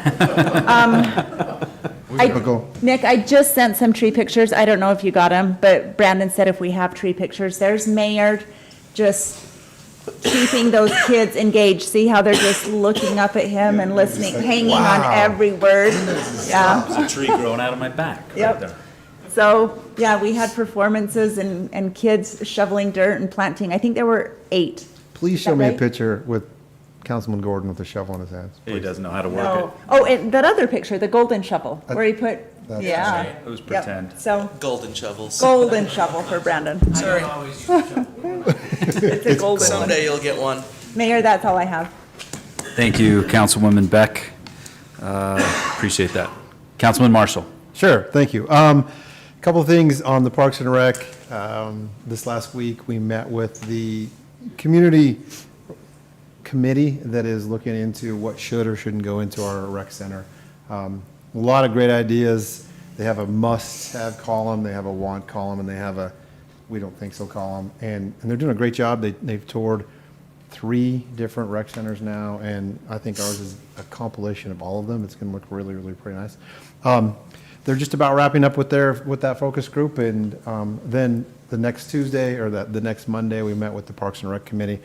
Nick, I just sent some tree pictures. I don't know if you got them, but Brandon said if we have tree pictures, there's Mayor just keeping those kids engaged. See how they're just looking up at him and listening, hanging on every word. Yeah. There's a tree growing out of my back right Yep. there. So, yeah, we had performances and kids shoveling dirt and planting. I think there were 8. Please Is show that me a right? picture with Councilman Gordon with a shovel in his hands. He doesn't know how to work No. Oh, and that other picture, the golden shovel, where he put, That's yeah. right. It was Yep. pretend. So, Golden shovels. golden shovel for Brandon. Sorry. It's a golden one. Someday you'll get one. Mayor, that's all I have. Thank you, Councilwoman Beck. Appreciate that. Councilman Marshall. Sure, thank you. Couple of things on the Parks and Rec. This last week, we met with the community committee that is looking into what should or shouldn't go into our rec center. A lot of great ideas. They have a must-have column, they have a want column, and they have a we don't think so column. And they're doing a great job. They've toured 3 different rec centers now, and I think ours is a compilation of all of them. It's going to look really, really pretty nice. They're just about wrapping up with that focus group, and then the next Tuesday or the next Monday, we met with the Parks and Rec Committee,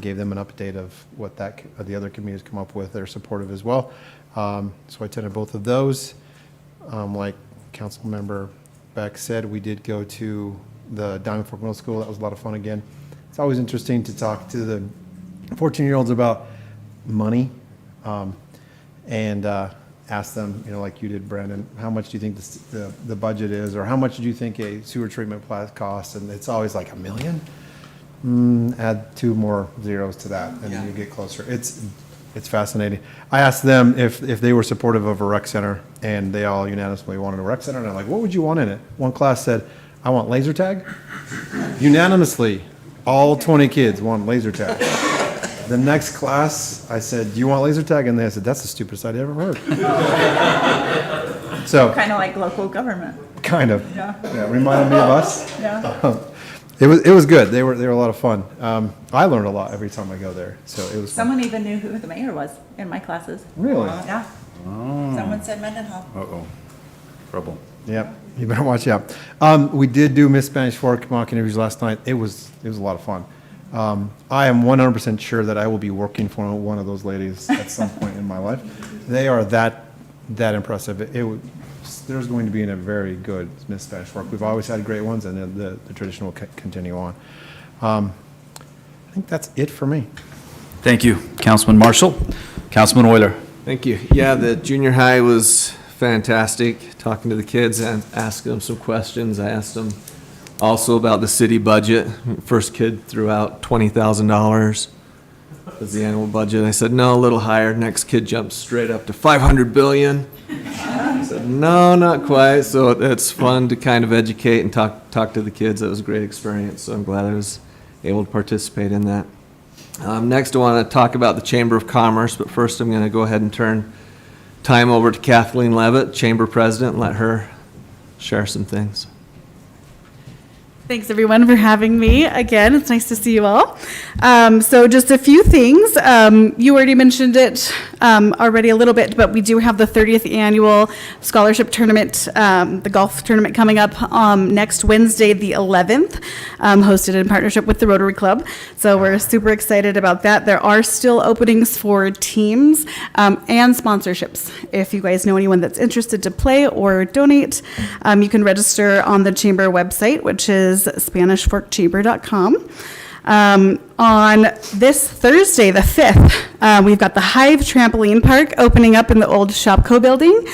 gave them an update of what the other committees come up with. They're supportive as well. So I attended both of those. Like Councilmember Beck said, we did go to the Diamond Fork Middle School. That was a lot of fun again. It's always interesting to talk to the 14-year-olds about money, and ask them, like you did, Brandon, how much do you think the budget is, or how much do you think a sewer treatment plant costs? And it's always like $1 million. Add 2 more zeros to that, and you get closer. It's fascinating. I asked them if they were supportive of a rec center, and they all unanimously wanted a rec center. And I'm like, what would you want in it? One class said, I want laser tag. Unanimously, all 20 kids want laser tag. The next class, I said, do you want laser tag? And they said, that's the stupidest idea I've ever heard. So Kind of like local government. kind of. Yeah. Reminded me of us. Yeah. It was good. They were a lot of fun. I learned a lot every time I go there, so it was fun. Someone even knew who the mayor was in my classes. Really? Yeah. Someone said Mendenhall. Uh-oh. Trouble. Yep, you better watch out. We did do Miss Spanish Fork mock interviews last night. It was a lot of fun. I am 100% sure that I will be working for one of those ladies at some point in my life. They are that impressive. There's going to be a very good Miss Spanish Fork. We've always had great ones, and the tradition will continue on. I think that's it for me. Thank you, Councilman Marshall. Councilman Euler. Thank you. Yeah, the junior high was fantastic, talking to the kids and asking them some questions. I asked them also about the city budget. First kid threw out $20,000 as the annual budget. I said, no, a little higher. Next kid jumped straight up to $500 billion. I said, no, not quite. So it's fun to kind of educate and talk to the kids. It was a great experience, so I'm glad I was able to participate in that. Next, I want to talk about the Chamber of Commerce, but first I'm going to go ahead and turn time over to Kathleen Levitt, Chamber President, and let her share some things. Thanks, everyone, for having me again. It's nice to see you all. So just a few things. You already mentioned it already a little bit, but we do have the 30th annual scholarship tournament, the golf tournament coming up next Wednesday, the 11th, hosted in partnership with the Rotary Club. So we're super excited about that. There are still openings for teams and sponsorships. If you guys know anyone that's interested to play or donate, you can register on the Chamber website, which is SpanishForkChamber.com. On this Thursday, the 5th, we've got the Hive Trampoline Park opening up in the old Shopco building.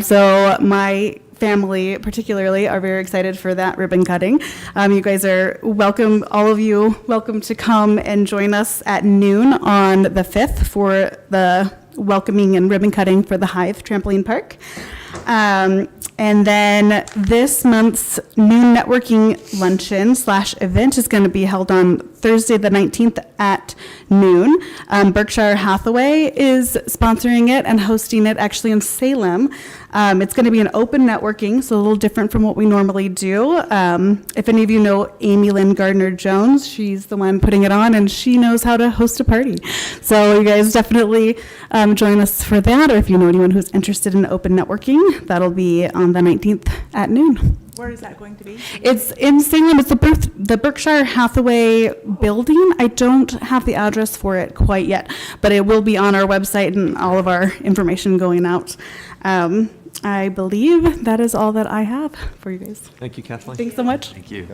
So my family particularly are very excited for that ribbon cutting. You guys are welcome, all of you, welcome to come and join us at noon on the 5th for the welcoming and ribbon cutting for the Hive Trampoline Park. And then this month's noon networking luncheon / event is going to be held on Thursday the 19th at noon. Berkshire Hathaway is sponsoring it and hosting it actually in Salem. It's going to be an open networking, so a little different from what we normally do. If any of you know Amy Lynn Gardner-Jones, she's the one putting it on, and she knows how to host a party. So you guys definitely join us for that, or if you know anyone who's interested in open networking, that'll be on the 19th at noon. Where is that going to be? It's in Salem. It's the Berkshire Hathaway building. I don't have the address for it quite yet, but it will be on our website and all of our information going out. I believe that is all that I have for you guys. Thank you, Kathleen. Thanks so much. Thank you.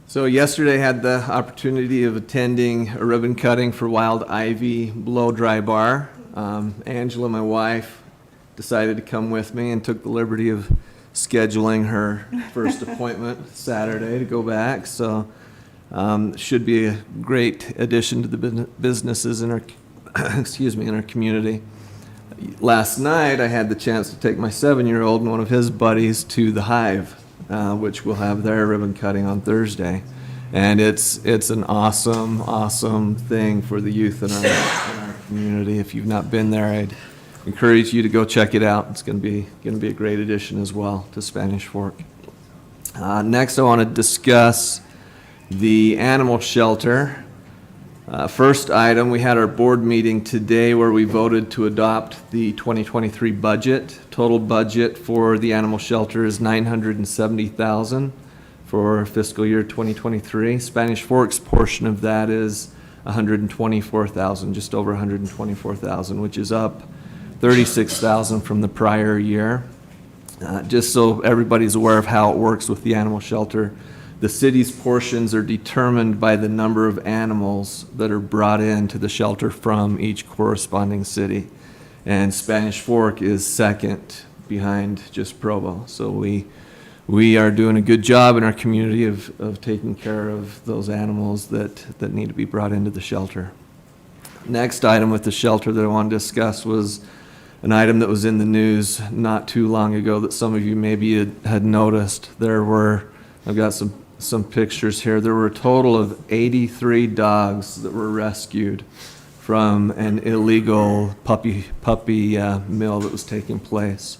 So yesterday I had the opportunity of attending a ribbon cutting for Wild Ivy Blow Dry Bar. Angela, my wife, decided to come with me and took the liberty of scheduling her first appointment Saturday to go back. So should be a great addition to the businesses in our in our community. Last night I had the chance to take my 7-year-old and one of his buddies to the Hive, which will have their ribbon cutting on Thursday. And it's an awesome thing for the youth in our community. If you've not been there, I'd encourage you to go check it out. It's going to be a great addition as well to Spanish Fork. Next, I want to discuss the animal shelter. First item, we had our board meeting today where we voted to adopt the 2023 budget. Total budget for the animal shelter is $970,000 for fiscal year 2023. Spanish Fork's portion of that is $124,000, just over $124,000, which is up $36,000 from the prior year. Just so everybody's aware of how it works with the animal shelter, the city's portions are determined by the number of animals that are brought into the shelter from each corresponding city. And Spanish Fork is second behind just Provo. So we are doing a good job in our community of taking care of those animals that need to be brought into the shelter. Next item with the shelter that I want to discuss was an item that was in the news not too long ago that some of you maybe had noticed. I've got some pictures here. There were a total of 83 dogs that were rescued from an illegal puppy mill that was taking place.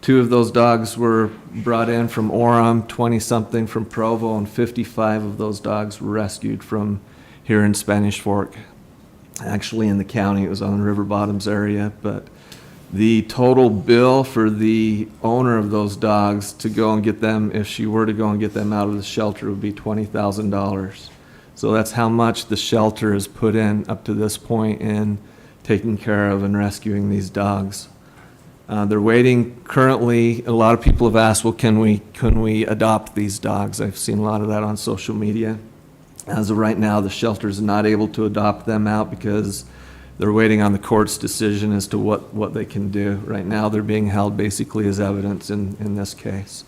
2 of those dogs were brought in from Orem, 20-something from Provo, and 55 of those dogs were rescued from here in Spanish Fork. Actually in the county, it was on the River Bottoms area, but the total bill for the owner of those dogs to go and get them, if she were to go and get them out of the shelter, would be $20,000. So that's how much the shelter has put in up to this point in taking care of and rescuing these dogs. They're waiting currently. A lot of people have asked, well, can we adopt these dogs? I've seen a lot of that on social media. As of right now, the shelter is not able to adopt them out because they're waiting on the court's decision as to what they can do. Right now, they're being held basically as evidence in this case.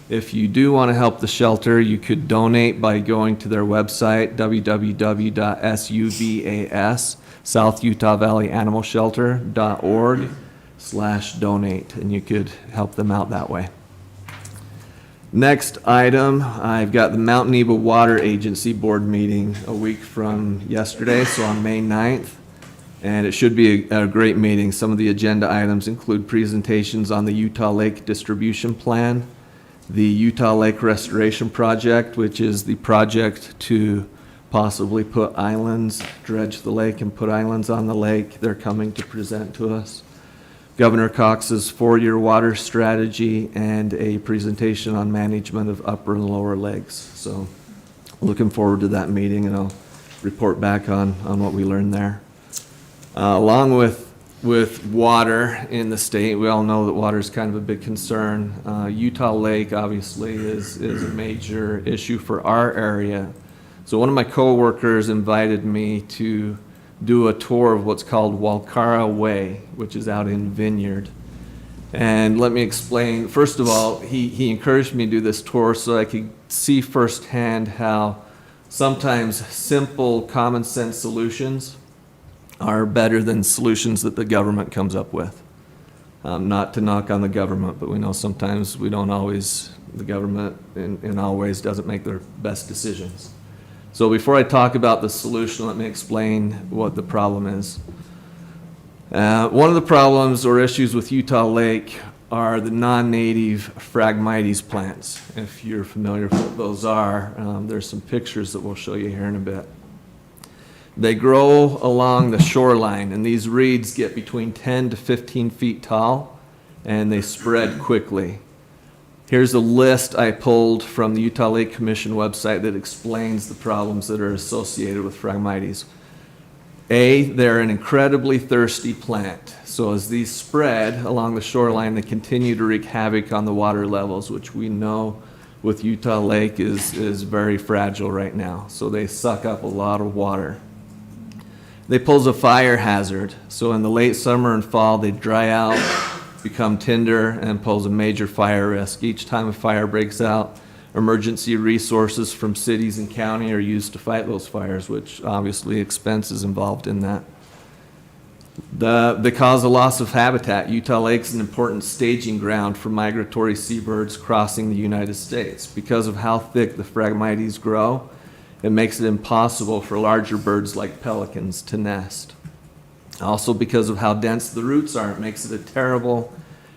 If you do want to help the shelter, you could donate by going to their website, www.SUVAS, South Utah Valley Animal Shelter.org/donate, and you could help them out that way. Next item, I've got the Mount Neba Water Agency Board meeting a week from yesterday, so on May 9th. And it should be a great meeting. Some of the agenda items include presentations on the Utah Lake Distribution Plan, the Utah Lake Restoration Project, which is the project to possibly put islands, dredge the lake and put islands on the lake. They're coming to present to us. Governor Cox's 4-year water strategy and a presentation on management of upper and lower lakes. So looking forward to that meeting, and I'll report back on what we learned there. Along with water in the state, we all know that water is kind of a big concern. Utah Lake obviously is a major issue for our area. So one of my coworkers invited me to do a tour of what's called Walcara Way, which is out in Vineyard. And let me explain. First of all, he encouraged me to do this tour so I could see firsthand how sometimes simple, common sense solutions are better than solutions that the government comes up with. Not to knock on the government, but we know sometimes the government in all ways doesn't make their best decisions. So before I talk about the solution, let me explain what the problem is. One of the problems or issues with Utah Lake are the non-native Phragmites plants. If you're familiar with what those are, there's some pictures that we'll show you here in a bit. They grow along the shoreline, and these reeds get between 10 to 15 feet tall, and they spread quickly. Here's a list I pulled from the Utah Lake Commission website that explains the problems that are associated with Phragmites. A, they're an incredibly thirsty plant. So as these spread along the shoreline, they continue to wreak havoc on the water levels, which we know with Utah Lake is very fragile right now. So they suck up a lot of water. They pose a fire hazard. So in the late summer and fall, they dry out, become tinder, and pose a major fire risk. Each time a fire breaks out, emergency resources from cities and county are used to fight those fires, which obviously expense is involved in that. They cause a loss of habitat. Utah Lake's an important staging ground for migratory seabirds crossing the United States. Because of how thick the Phragmites grow, it makes it impossible for larger birds like pelicans to nest. Also, because of how dense the roots are, it makes it a terrible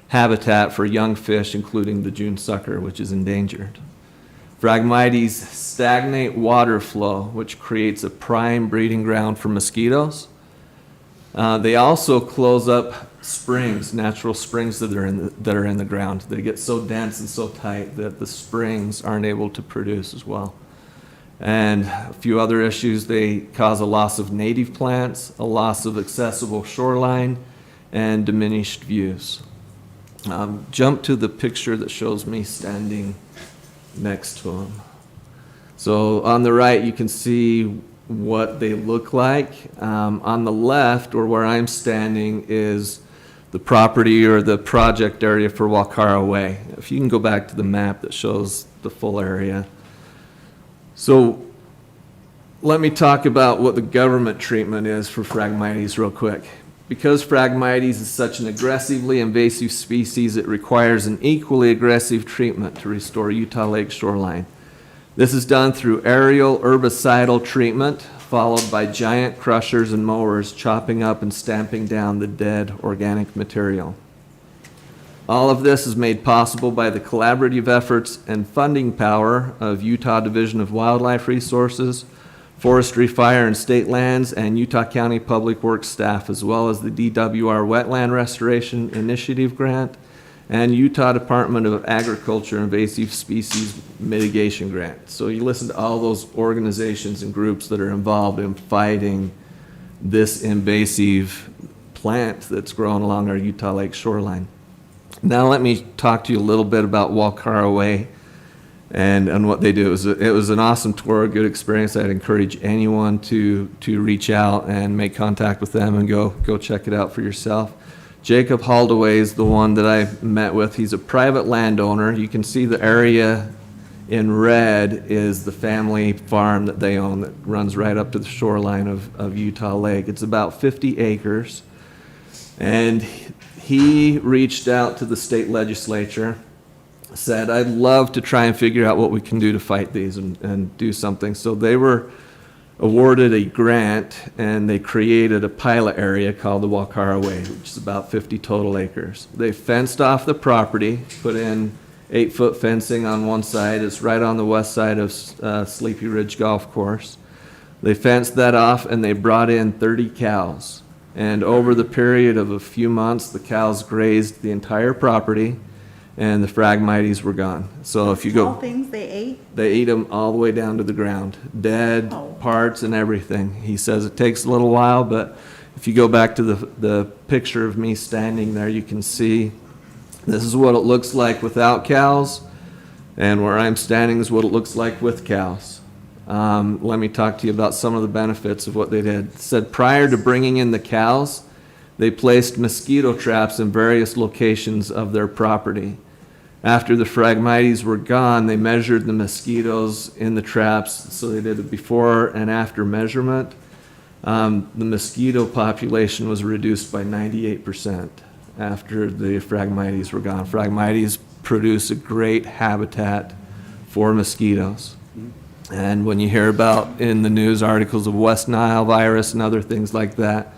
habitat for young fish, including the June sucker, which is endangered. Phragmites stagnate water flow, which creates a prime breeding ground for mosquitoes. They also close up springs, natural springs that are in the ground. They get so dense and so tight that the springs aren't able to produce as well. And a few other issues, they cause a loss of native plants, a loss of accessible shoreline, and diminished views. Jump to the picture that shows me standing next to them. So on the right, you can see what they look like. On the left, or where I'm standing, is the property or the project area for Walcara Way. If you can go back to the map that shows the full area. So let me talk about what the government treatment is for Phragmites real quick. Because Phragmites is such an aggressively invasive species, it requires an equally aggressive treatment to restore Utah Lake shoreline. This is done through aerial herbicidal treatment, followed by giant crushers and mowers chopping up and stamping down the dead organic material. All of this is made possible by the collaborative efforts and funding power of Utah Division of Wildlife Resources, Forestry, Fire, and State Lands, and Utah County Public Works staff, as well as the DWR Wetland Restoration Initiative Grant and Utah Department of Agriculture Invasive Species Mitigation Grant. So you listen to all those organizations and groups that are involved in fighting this invasive plant that's growing along our Utah Lake shoreline. Now let me talk to you a little bit about Walcara Way and what they do. It was an awesome tour, a good experience. I'd encourage anyone to reach out and make contact with them and go check it out for yourself. Jacob Haldaway is the one that I met with. He's a private landowner. You can see the area in red is the family farm that they own that runs right up to the shoreline of Utah Lake. It's about 50 acres. And he reached out to the state legislature, said, I'd love to try and figure out what we can do to fight these and do something. So they were awarded a grant, and they created a pilot area called the Walcara Way, which is about 50 total acres. They fenced off the property, put in 8-foot fencing on one side. It's right on the west side of Sleepy Ridge Golf Course. They fenced that off, and they brought in 30 cows. And over the period of a few months, the cows grazed the entire property, and the Phragmites were gone. So if you go, All things they ate? they eat them all the way down to the ground, dead parts and everything. He says it takes a little while, but if you go back to the picture of me standing there, you can see this is what it looks like without cows, and where I'm standing is what it looks like with cows. Let me talk to you about some of the benefits of what they did. It said prior to bringing in the cows, they placed mosquito traps in various locations of their property. After the Phragmites were gone, they measured the mosquitoes in the traps, so they did a before and after measurement. The mosquito population was reduced by 98% after the Phragmites were gone. Phragmites produce a great habitat for mosquitoes. And when you hear about in the news articles of West Nile virus and other things like that,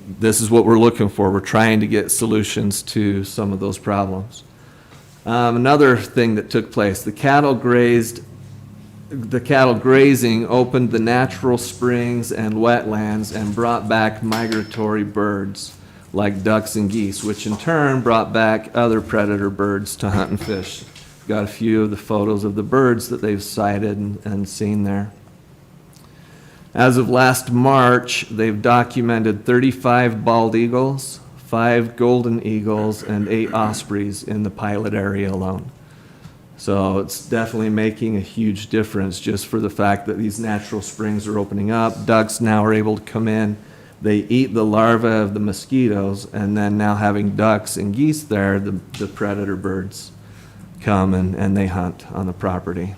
this is what we're looking for. We're trying to get solutions to some of those problems. Another thing that took place, the cattle grazing opened the natural springs and wetlands and brought back migratory birds like ducks and geese, which in turn brought back other predator birds to hunt and fish. Got a few of the photos of the birds that they've sighted and seen there. As of last March, they've documented 35 bald eagles, 5 golden eagles, and 8 ospreys in the pilot area alone. So it's definitely making a huge difference just for the fact that these natural springs are opening up. Ducks now are able to come in. They eat the larvae of the mosquitoes, and then now having ducks and geese there, the predator birds come and they hunt on the property.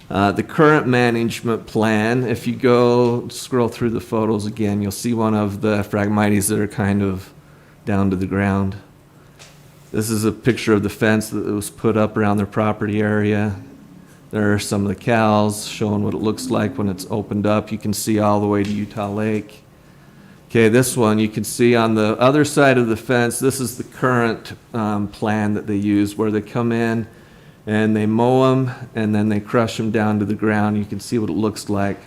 The current management plan, if you go scroll through the photos again, you'll see one of the Phragmites that are kind of down to the ground. This is a picture of the fence that was put up around their property area. There are some of the cows showing what it looks like when it's opened up. You can see all the way to Utah Lake. Okay, this one you can see on the other side of the fence. This is the current plan that they use, where they come in and they mow them and then they crush them down to the ground. You can see what it looks like.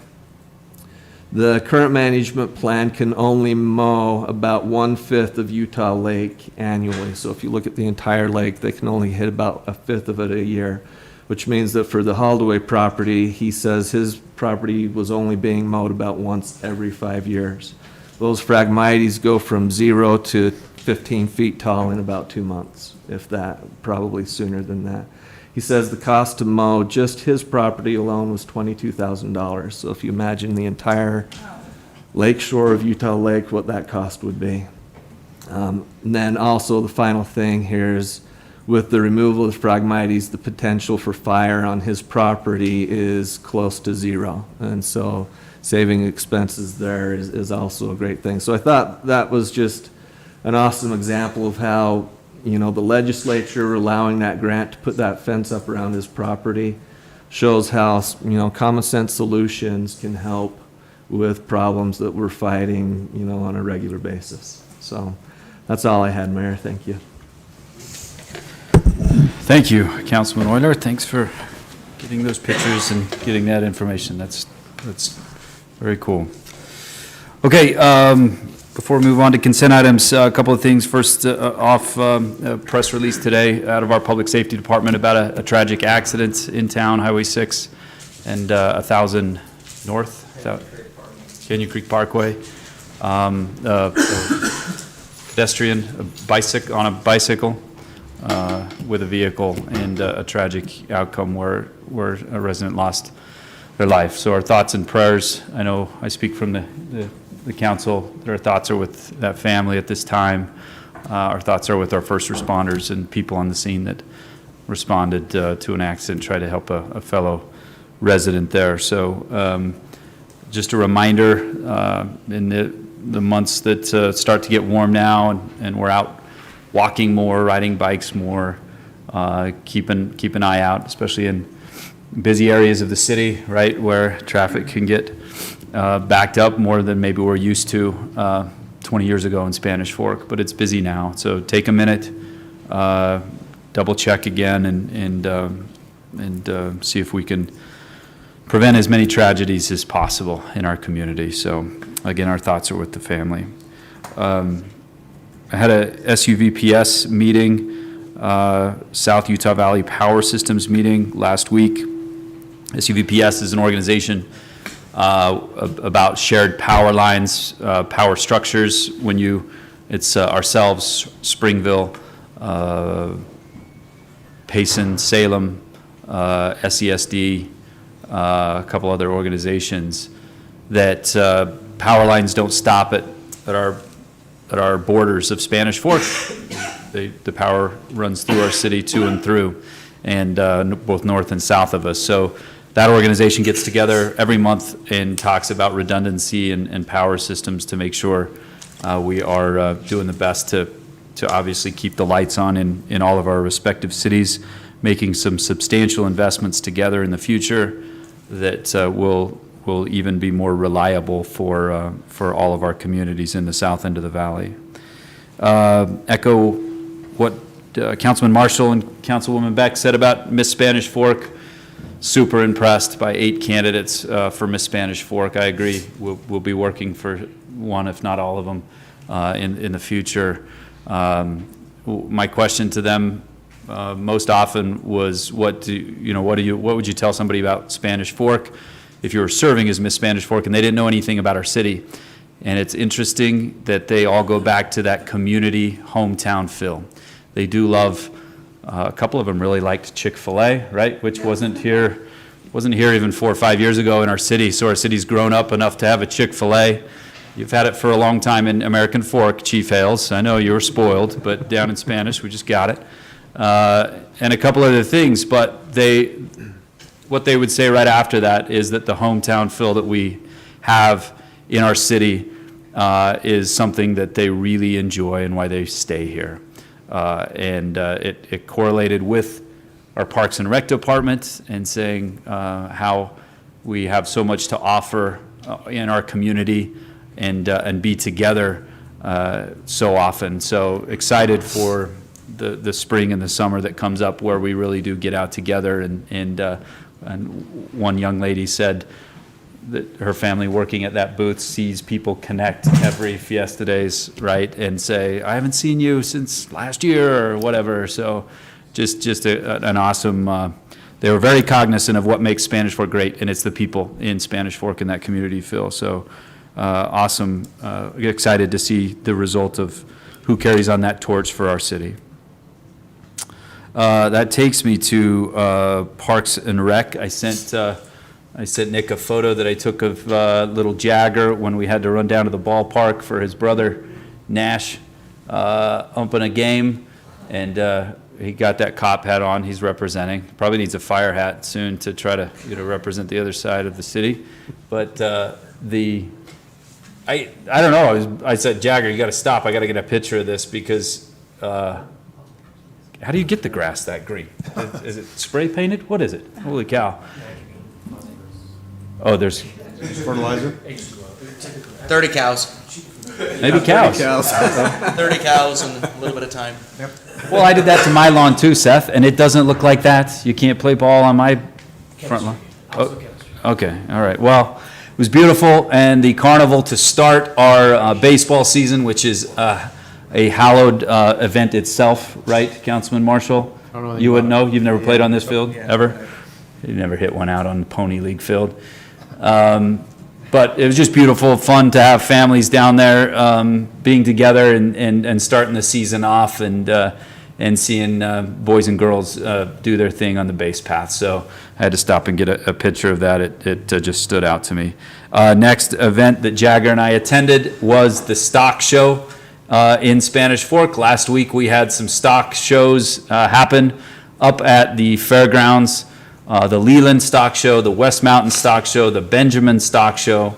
The current management plan can only mow about 1/5 of Utah Lake annually. So if you look at the entire lake, they can only hit about 1/5 of it a year, which means that for the Holdaway property, he says his property was only being mowed about once every 5 years. Those Phragmites go from 0 to 15 feet tall in about 2 months, if that, probably sooner than that. He says the cost to mow just his property alone was $22,000. So if you imagine the entire lake shore of Utah Lake, what that cost would be. And then also the final thing here is with the removal of the Phragmites, the potential for fire on his property is close to 0. And so saving expenses there is also a great thing. So I thought that was just an awesome example of how, you know, the legislature allowing that grant to put that fence up around his property shows how, you know, common sense solutions can help with problems that we're fighting, you know, on a regular basis. So that's all I had, Mayor. Thank you. Thank you, Councilman Euler. Thanks for getting those pictures and getting that information. That's very cool. Okay, before we move on to consent items, a couple of things. First, a press release today out of our Public Safety Department about a tragic accident in town, Highway 6 and 1000 North, Canyon Creek Parkway. A pedestrian on a bicycle with a vehicle, and a tragic outcome where a resident lost their life. So our thoughts and prayers, I know I speak from the council, our thoughts are with that family at this time. Our thoughts are with our first responders and people on the scene that responded to an accident, try to help a fellow resident there. So just a reminder, in the months that start to get warm now, and we're out walking more, riding bikes more, keep an eye out, especially in busy areas of the city, right, where traffic can get backed up more than maybe we're used to 20 years ago in Spanish Fork, but it's busy now. So take a minute, double check again, and see if we can prevent as many tragedies as possible in our community. So again, our thoughts are with the family. I had a SUVPS meeting, South Utah Valley Power Systems meeting last week. SUVPS is an organization about shared power lines, power structures. It's ourselves, Springville, Payson, Salem, SESD, a couple other organizations, that power lines don't stop at our borders of Spanish Fork. The power runs through our city to and through, and both north and south of us. So that organization gets together every month and talks about redundancy and power systems to make sure we are doing the best to obviously keep the lights on in all of our respective cities, making some substantial investments together in the future that will will even be more reliable for all of our communities in the south end of the valley. Echo what Councilman Marshall and Councilwoman Beck said about Miss Spanish Fork. Super impressed by 8 candidates for Miss Spanish Fork. I agree. We'll be working for one, if not all of them, in the future. My question to them most often was, what would you tell somebody about Spanish Fork if you were serving as Miss Spanish Fork and they didn't know anything about our city? And it's interesting that they all go back to that community hometown feel. They do love. A couple of them really liked Chick-fil-A, right? Which wasn't here even 4 or 5 years ago in our city. So our city's grown up enough to have a Chick-fil-A. You've had it for a long time in American Fork, Chief Hales. I know you were spoiled, but down in Spanish, we just got it. And a couple other things, but what they would say right after that is that the hometown feel that we have in our city is something that they really enjoy and why they stay here. It correlated with our Parks and Rec department and saying how we have so much to offer in our community and be together so often. So excited for the spring and the summer that comes up where we really do get out together. And one young lady said that her family working at that booth sees people connect every Fiesta days, right, and say, I haven't seen you since last year or whatever. So just an awesome, they were very cognizant of what makes Spanish Fork great, and it's the people in Spanish Fork in that community feel. So awesome, excited to see the result of who carries on that torch for our city. That takes me to Parks and Rec. I sent Nick a photo that I took of little Jagger when we had to run down to the ballpark for his brother Nash umping a game, and he got that cop hat on. He's representing. Probably needs a fire hat soon to try to represent the other side of the city. But I don't know. I said, Jagger, you got to stop. I got to get a picture of this because. How do you get the grass that green? Is it spray painted? What is it? Holy cow. Oh, there's fertilizer? 30 cows. Maybe cows. 30 cows in a little bit of time. Yep. Well, I did that to my lawn too, Seth, and it doesn't look like that. You can't play ball on my front lawn. Oh, okay, all right. Well, it was beautiful, and the carnival to start our baseball season, which is a hallowed event itself, right, Councilman Marshall? I don't know. You wouldn't know? You've never played on this field, ever? You never hit one out on the Pony League field. But it was just beautiful, fun to have families down there being together and starting the season off and seeing boys and girls do their thing on the base path. So I had to stop and get a picture of that. It just stood out to me. Next event that Jagger and I attended was the stock show in Spanish Fork. Last week we had some stock shows happen up at the fairgrounds. The Leland Stock Show, the West Mountain Stock Show, the Benjamin Stock Show,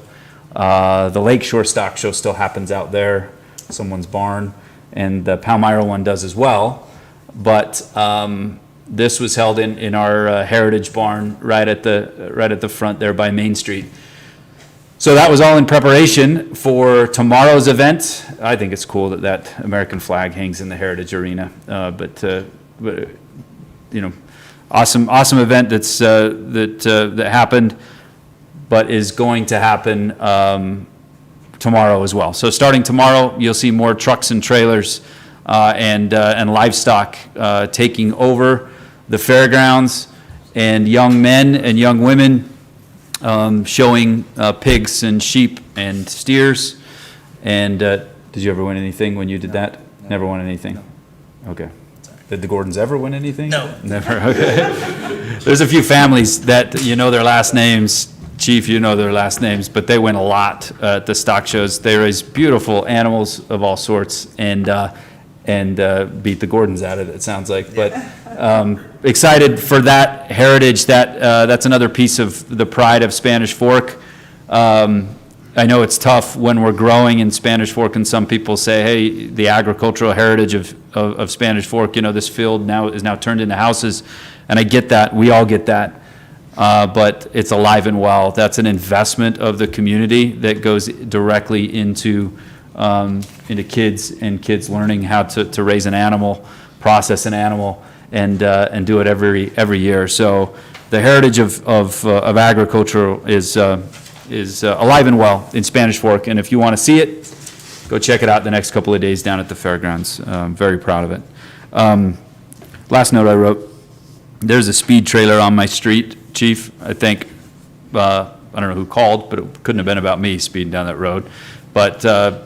the Lakeshore Stock Show still happens out there, someone's barn, and the Palmyra one does as well. But this was held in our Heritage Barn right at the front there by Main Street. So that was all in preparation for tomorrow's event. I think it's cool that American flag hangs in the Heritage Arena, but awesome event that happened, but is going to happen tomorrow as well. So starting tomorrow, you'll see more trucks and trailers and livestock taking over the fairgrounds, and young men and young women showing pigs and sheep and steers. And did you ever win anything when you did that? Never won anything? Okay. Did the Gordons ever win anything? No. Never, okay. There's a few families that their last names. Chief, their last names, but they win a lot at the stock shows. They raise beautiful animals of all sorts and beat the Gordons out of it, sounds like. But excited for that heritage. That's another piece of the pride of Spanish Fork. I know it's tough when we're growing in Spanish Fork, and some people say, hey, the agricultural heritage of Spanish Fork, this field is now turned into houses, and I get that. We all get that. but it's alive and well. That's an investment of the community that goes directly into kids and kids learning how to raise an animal, process an animal, and do it every year. So the heritage of agriculture is alive and well in Spanish Fork, and if you want to see it, go check it out the next couple of days down at the fairgrounds. I'm very proud of it. Last note I wrote, there's a speed trailer on my street, Chief. I think, I don't know who called, but it couldn't have been about me speeding down that road. But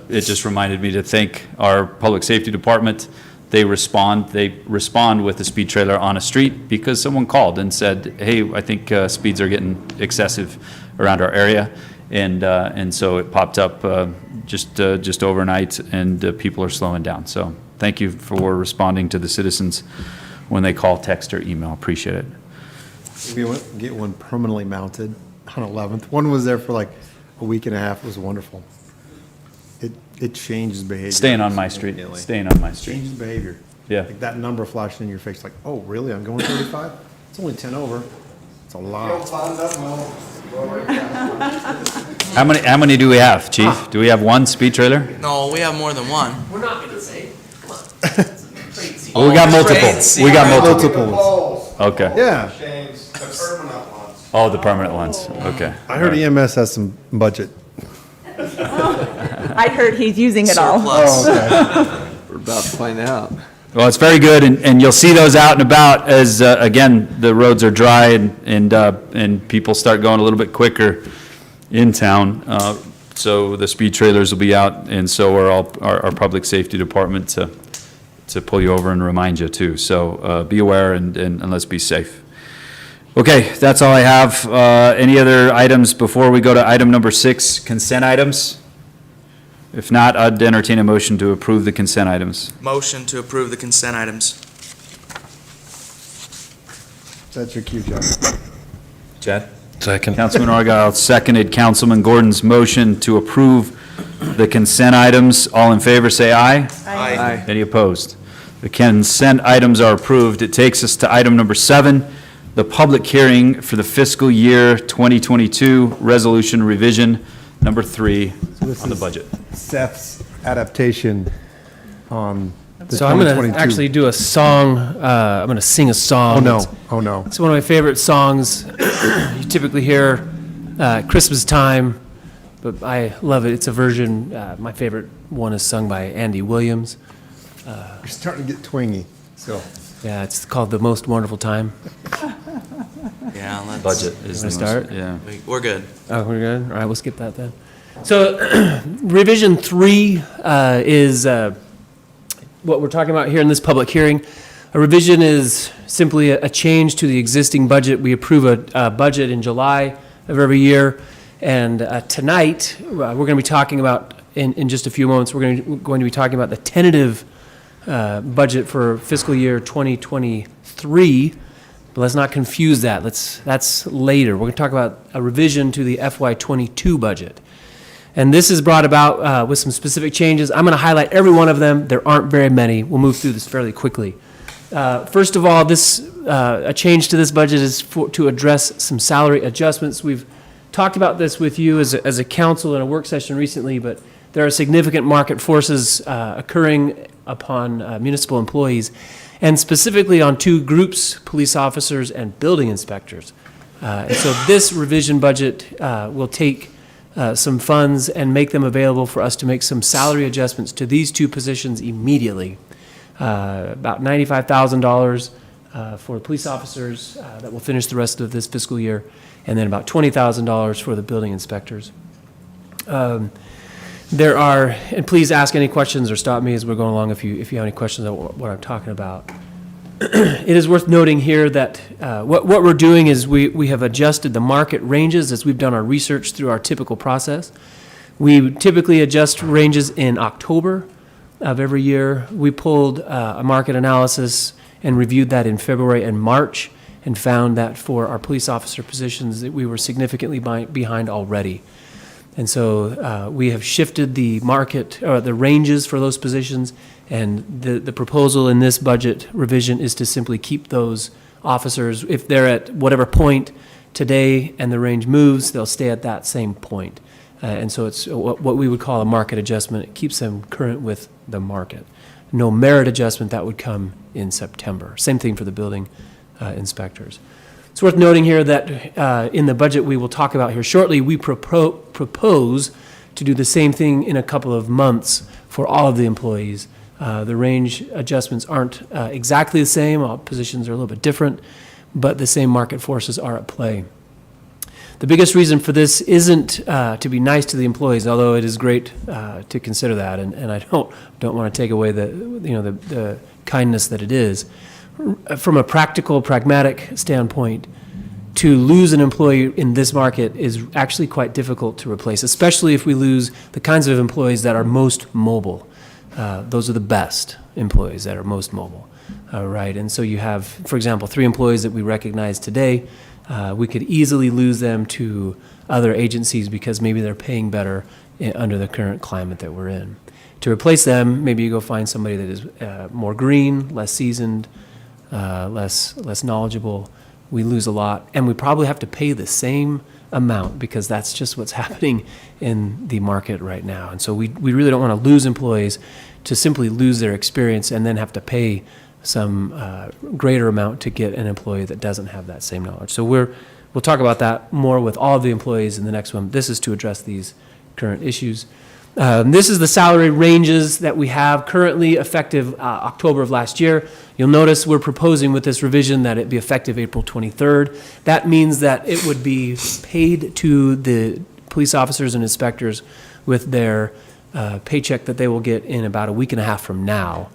it just reminded me to thank our public safety department. They respond with a speed trailer on a street because someone called and said, hey, I think speeds are getting excessive around our area. And so it popped up just overnight, and people are slowing down. So thank you for responding to the citizens when they call, text, or email. Appreciate it. We get one permanently mounted on 11th. One was there for like a week and a half. It was wonderful. It changes behavior. Staying on my street. Staying on my street. Changes behavior. Yeah. Like that number flashing in your face, like, oh, really? I'm going 35? It's only 10 over. It's a lot. How many do we have, Chief? Do we have one speed trailer? No, we have more than one. We're not gonna say. Come on. Well, we got multiple. Trades. We got Multiple multiple. Okay. Yeah. Oh, the permanent ones. Okay. I heard EMS has some budget. I heard he's using it all. Surplus. We're about to find out. Well, it's very good, and you'll see those out and about as, again, the roads are dry and people start going a little bit quicker in town. So the speed trailers will be out, and so are all our public safety department to pull you over and remind you too. So be aware and let's be safe. Okay, that's all I have. Any other items before we go to item number 6, consent items? If not, I'd entertain a motion to approve the consent items. Motion to approve the consent items. That's your cue, John. Chad? Second. Councilman Argyle seconded Councilman Gordon's motion to approve the consent items. All in favor, say aye. Aye. Any opposed? The consent items are approved. It takes us to item number 7, the public hearing for the fiscal year 2022 resolution revision number 3 on the budget. Seth's adaptation on the So I'm going to 2022. actually do a song, I'm going to sing a song. Oh, no. Oh, no. It's one of my favorite songs. You typically hear Christmas time, but I love it. It's a version, my favorite one is sung by Andy Williams. You're starting to get twingy, so. Yeah, it's called The Most Wonderful Time. Yeah, let's. Budget is the Wanna most- start? Yeah. We're good. Oh, we're good? All right, we'll skip that then. So revision 3 is what we're talking about here in this public hearing. A revision is simply a change to the existing budget. We approve a budget in July of every year. And tonight, we're going to be talking about, in just a few moments, we're going to be talking about the tentative budget for fiscal year 2023. But let's not confuse that. That's later. We're going to talk about a revision to the FY22 budget. And this is brought about with some specific changes. I'm going to highlight every one of them. There aren't very many. We'll move through this fairly quickly. First of all, a change to this budget is to address some salary adjustments. We've talked about this with you as a council in a work session recently, but there are significant market forces occurring upon municipal employees, and specifically on 2 groups, police officers and building inspectors. And so this revision budget will take some funds and make them available for us to make some salary adjustments to these 2 positions immediately. About $95,000 for the police officers that will finish the rest of this fiscal year, and then about $20,000 for the building inspectors. There are, and please ask any questions or stop me as we're going along if you have any questions about what I'm talking about. It is worth noting here that what we're doing is we have adjusted the market ranges as we've done our research through our typical process. We typically adjust ranges in October of every year. We pulled a market analysis and reviewed that in February and March and found that for our police officer positions that we were significantly behind already. And so we have shifted the market, or the ranges for those positions, and the proposal in this budget revision is to simply keep those officers, if they're at whatever point, today and the range moves, they'll stay at that same point. And so it's what we would call a market adjustment. It keeps them current with the market. No merit adjustment, that would come in September. Same thing for the building inspectors. It's worth noting here that in the budget we will talk about here shortly, we propose to do the same thing in a couple of months for all of the employees. The range adjustments aren't exactly the same. All positions are a little bit different, but the same market forces are at play. The biggest reason for this isn't to be nice to the employees, although it is great to consider that, and I don't want to take away the kindness that it is. From a practical, pragmatic standpoint, to lose an employee in this market is actually quite difficult to replace, especially if we lose the kinds of employees that are most mobile. Those are the best employees that are most mobile, right? And so you have, for example, 3 employees that we recognize today. We could easily lose them to other agencies because maybe they're paying better under the current climate that we're in. To replace them, maybe you go find somebody that is more green, less seasoned, less knowledgeable. We lose a lot, and we probably have to pay the same amount because that's just what's happening in the market right now. And so we really don't want to lose employees to simply lose their experience and then have to pay some greater amount to get an employee that doesn't have that same knowledge. So we'll talk about that more with all of the employees in the next one. This is to address these current issues. This is the salary ranges that we have currently effective October of last year. You'll notice we're proposing with this revision that it be effective April 23rd. That means that it would be paid to the police officers and inspectors with their paycheck that they will get in about a week and a half from now.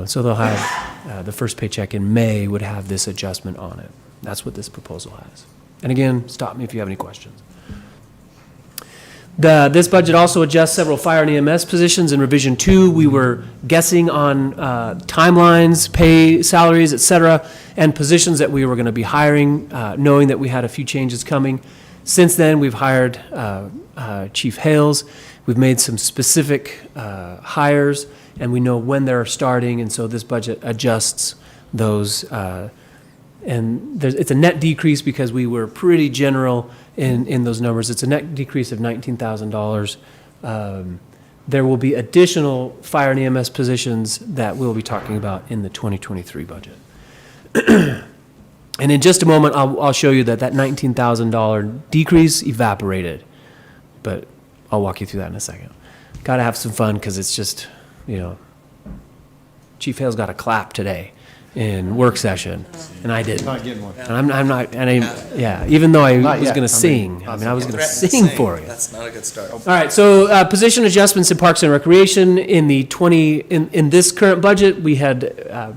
So they'll have the first paycheck in May would have this adjustment on it. That's what this proposal has. And again, stop me if you have any questions. This budget also adjusts several fire and EMS positions. In revision 2, we were guessing on timelines, pay, salaries, et cetera, and positions that we were going to be hiring, knowing that we had a few changes coming. Since then, we've hired Chief Hales. We've made some specific hires, and we know when they're starting, and so this budget adjusts those. And it's a net decrease because we were pretty general in those numbers. It's a net decrease of $19,000. There will be additional fire and EMS positions that we'll be talking about in the 2023 budget. And in just a moment, I'll show you that $19,000 decrease evaporated. But I'll walk you through that in a second. Got to have some fun because it's just, Chief Hale's got a clap today in work session, and I didn't. Not getting one. And I'm not, even though I was going to sing. I was going to sing for you. That's not a good start. All right, so position adjustments in Parks and Recreation in this current budget, we had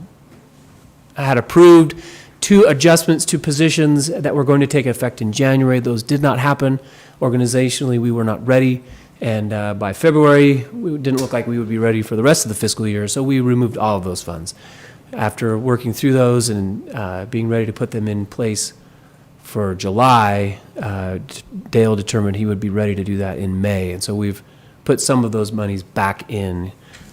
approved 2 adjustments to positions that were going to take effect in January. Those did not happen. Organizationally, we were not ready, and by February, it didn't look like we would be ready for the rest of the fiscal year, so we removed all of those funds. After working through those and being ready to put them in place for July, Dale determined he would be ready to do that in May. And so we've put some of those monies back in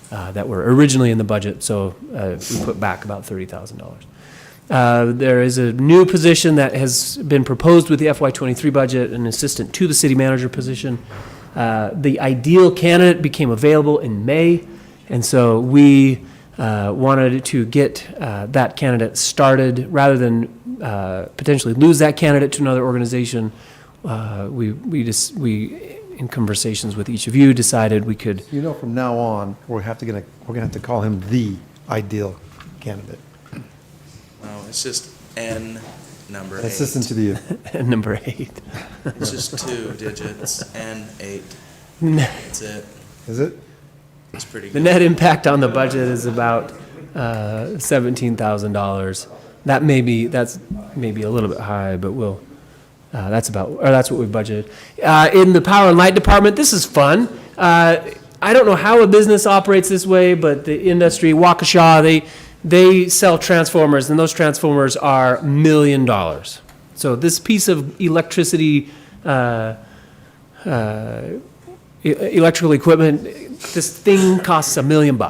that were originally in the budget. So we put back about $30,000. There is a new position that has been proposed with the FY23 budget, an assistant to the city manager position. The ideal candidate became available in May. And so we wanted to get that candidate started rather than potentially lose that candidate to another organization. We in conversations with each of you decided we could. From now on, we're gonna have to call him the ideal candidate. No, it's just N number 8. Assistant to the N number 8. It's just 2 digits, N8. That's it. Is it? It's pretty good. The net impact on the budget is about $17,000. That's maybe a little bit high, but that's what we budgeted. In the power and light department, this is fun. I don't know how a business operates this way, but the industry, Waukesha, they sell transformers, and those transformers are $1 million. So this piece of electricity, electrical equipment, this thing costs $1 million,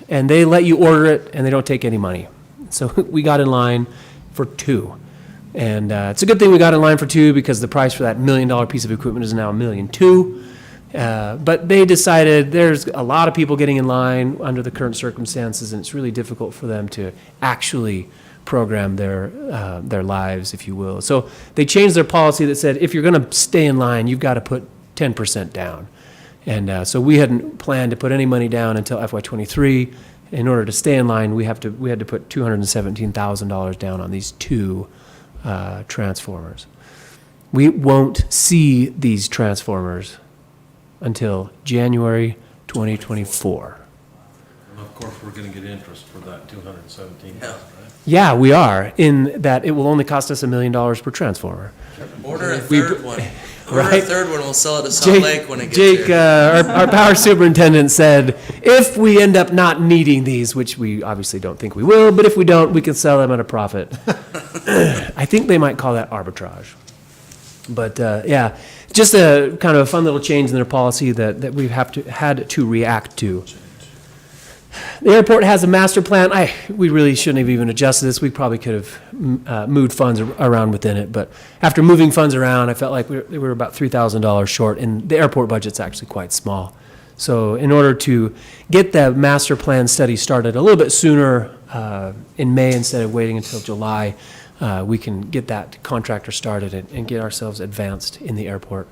and they let you order it, and they don't take any money. So we got in line for 2. And it's a good thing we got in line for 2 because the price for that $1 million piece of equipment is now $1.2 million. But they decided there's a lot of people getting in line under the current circumstances, and it's really difficult for them to actually program their lives, if you will. So they changed their policy that said if you're going to stay in line, you've got to put 10% down. And so we hadn't planned to put any money down until FY23. In order to stay in line, we had to put $217,000 down on these 2 transformers. We won't see these transformers until January 2024. And of course, we're going to get interest for that 217, right? Yeah, we are, in that it will only cost us $1 million per transformer. Order a third one. Order a Right? third one, we'll sell it to Salt Lake when it gets Jake, here. our power superintendent said, if we end up not needing these, which we obviously don't think we will, but if we don't, we can sell them at a profit. I think they might call that arbitrage. But yeah, just a kind of a fun little change in their policy that we've had to react to. The airport has a master plan. We really shouldn't have even adjusted this. We probably could have moved funds around within it. But after moving funds around, I felt like we were about $3,000 short, and the airport budget's actually quite small. So in order to get the master plan study started a little bit sooner in May instead of waiting until July, we can get that contractor started and get ourselves advanced in the airport.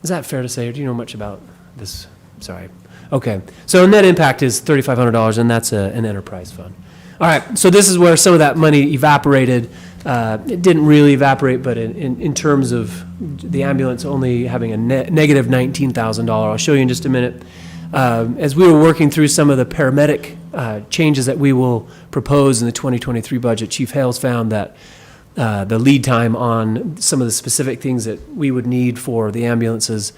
Is that fair to say, or do you know much about this? Sorry. Okay, so net impact is $3,500, and that's an enterprise fund. All right, so this is where some of that money evaporated. It didn't really evaporate, but in terms of the ambulance only having a negative $19,000, I'll show you in just a minute. As we were working through some of the paramedic changes that we will propose in the 2023 budget, Chief Hales found that the lead time on some of the specific things that we would need for the ambulances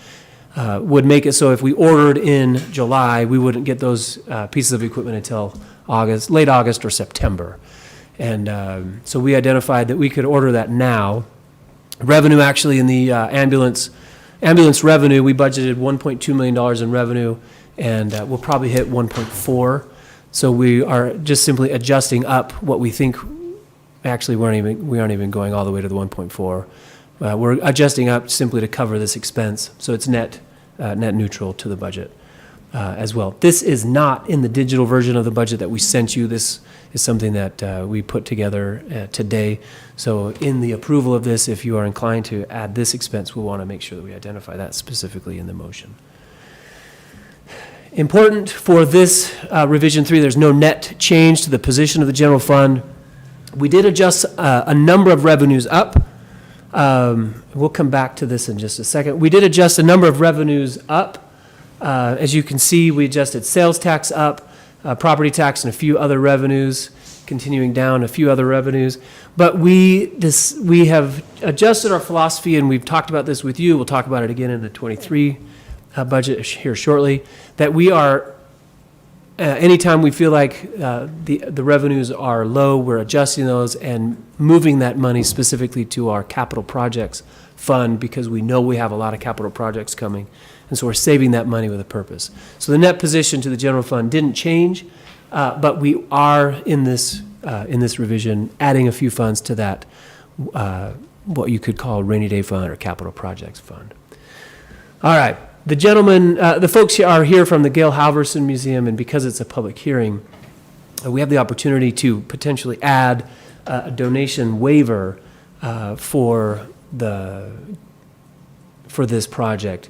would make it so if we ordered in July, we wouldn't get those pieces of equipment until late August or September. And so we identified that we could order that now. Revenue actually in the ambulance revenue, we budgeted $1.2 million in revenue, and we'll probably hit 1.4. So we are just simply adjusting up what we think. Actually, we aren't even going all the way to the 1.4. We're adjusting up simply to cover this expense, so it's net neutral to the budget as well. This is not in the digital version of the budget that we sent you. This is something that we put together today. So in the approval of this, if you are inclined to add this expense, we'll want to make sure that we identify that specifically in the motion. Important for this revision 3, there's no net change to the position of the general fund. We did adjust a number of revenues up. We'll come back to this in just a second. We did adjust a number of revenues up. As you can see, we adjusted sales tax up, property tax, and a few other revenues, continuing down a few other revenues. But we have adjusted our philosophy, and we've talked about this with you. We'll talk about it again in the 23 budget here shortly, that we are, anytime we feel like the revenues are low, we're adjusting those and moving that money specifically to our capital projects fund, because we know we have a lot of capital projects coming. And so we're saving that money with a purpose. So the net position to the general fund didn't change, but we are in this revision adding a few funds to that, what you could call rainy day fund or capital projects fund. All right. The gentlemen, the folks are here from the Gail Halverson Museum, and because it's a public hearing, we have the opportunity to potentially add a donation waiver for this project.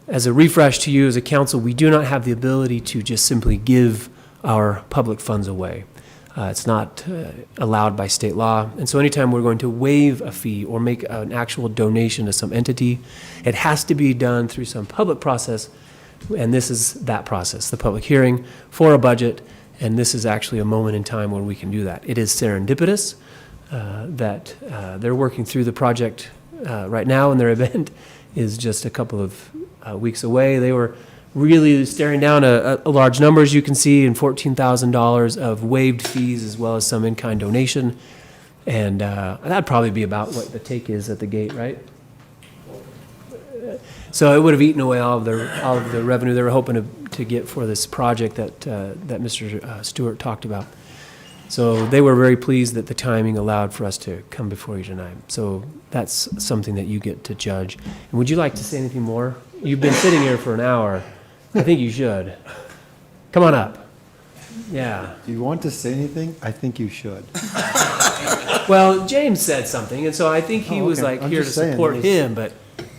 As a refresh to you as a council, we do not have the ability to just simply give our public funds away. It's not allowed by state law. And so anytime we're going to waive a fee or make an actual donation to some entity, it has to be done through some public process. And this is that process, the public hearing for a budget. And this is actually a moment in time when we can do that. It is serendipitous that they're working through the project right now, and their event is just a couple of weeks away. They were really staring down a large number, as you can see, and $14,000 of waived fees as well as some in-kind donation. And that'd probably be about what the take is at the gate, right? So it would have eaten away all of the revenue they were hoping to get for this project that Mr. Stewart talked about. So they were very pleased that the timing allowed for us to come before you tonight. So that's something that you get to judge. And would you like to say anything more? You've been sitting here for an hour. I think you should. Come on up. Yeah. Do you want to say anything? I think you should. Well, James said something, and so I think he Oh, was okay. like I'm here to just saying, support it was- him, but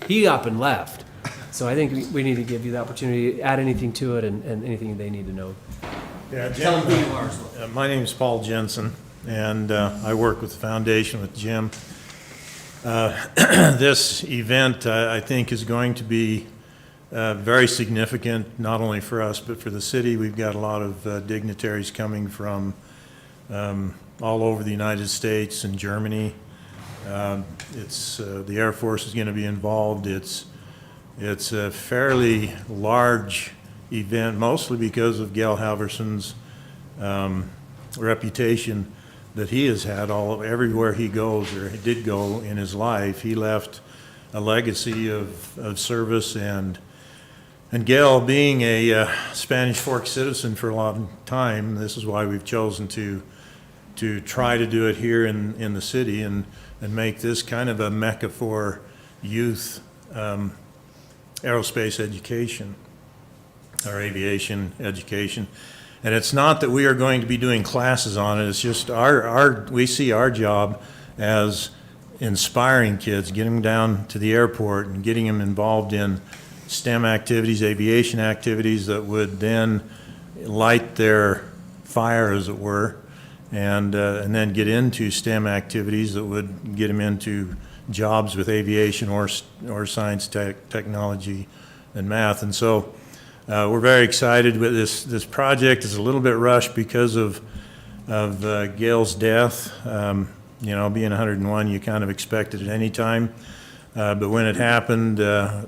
he up and left. So I think we need to give you the opportunity, add anything to it and anything they need to know. Yeah, Tell them who you are. My name's Paul Jensen, and I work with the foundation with Jim. This event, I think, is going to be very significant, not only for us, but for the city. We've got a lot of dignitaries coming from all over the United States and Germany. The Air Force is going to be involved. It's a fairly large event, mostly because of Gail Halverson's reputation that he has had everywhere he goes, or he did go in his life. He left a legacy of service, and Gail, being a Spanish Fork citizen for a long time, this is why we've chosen to try to do it here in the city and make this kind of a mecca for youth aerospace education or aviation education. And it's not that we are going to be doing classes on it, it's just we see our job as inspiring kids, getting them down to the airport and getting them involved in STEM activities, aviation activities that would then light their fire, as it were, and then get into STEM activities that would get them into jobs with aviation or science, technology, and math. And so we're very excited with this project. Is a little bit rushed because of Gail's death. Being 101, you kind of expect it at any time. But when it happened, a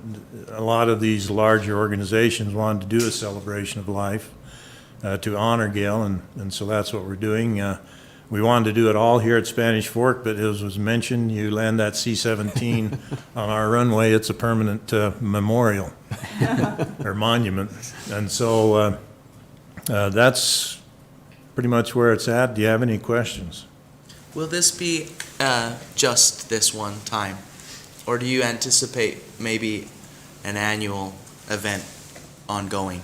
lot of these larger organizations wanted to do a celebration of life to honor Gail, and so that's what we're doing. We wanted to do it all here at Spanish Fork, but as was mentioned, you land that C-17 on our runway, it's a permanent memorial or monument. And so that's pretty much where it's at. Do you have any questions? Will this be just this one time? Or do you anticipate maybe an annual event ongoing?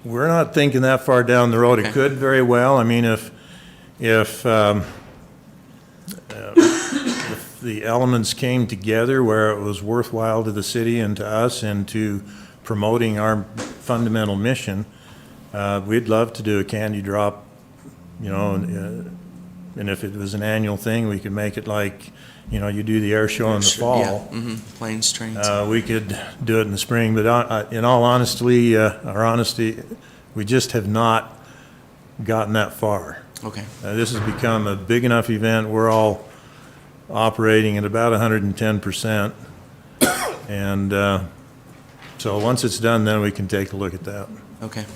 We're not thinking that far down the road. It could very well. I mean, if the elements came together where it was worthwhile to the city and to us and to promoting our fundamental mission, we'd love to do a candy drop, and if it was an annual thing, we could make it like, you do the air show in the fall. Yeah, planes, trains. We could do it in the spring, but in all honesty, we just have not gotten that far. Okay. This has become a big enough event. We're all operating at about 110%. And so once it's done, then we can take a look at that. Okay.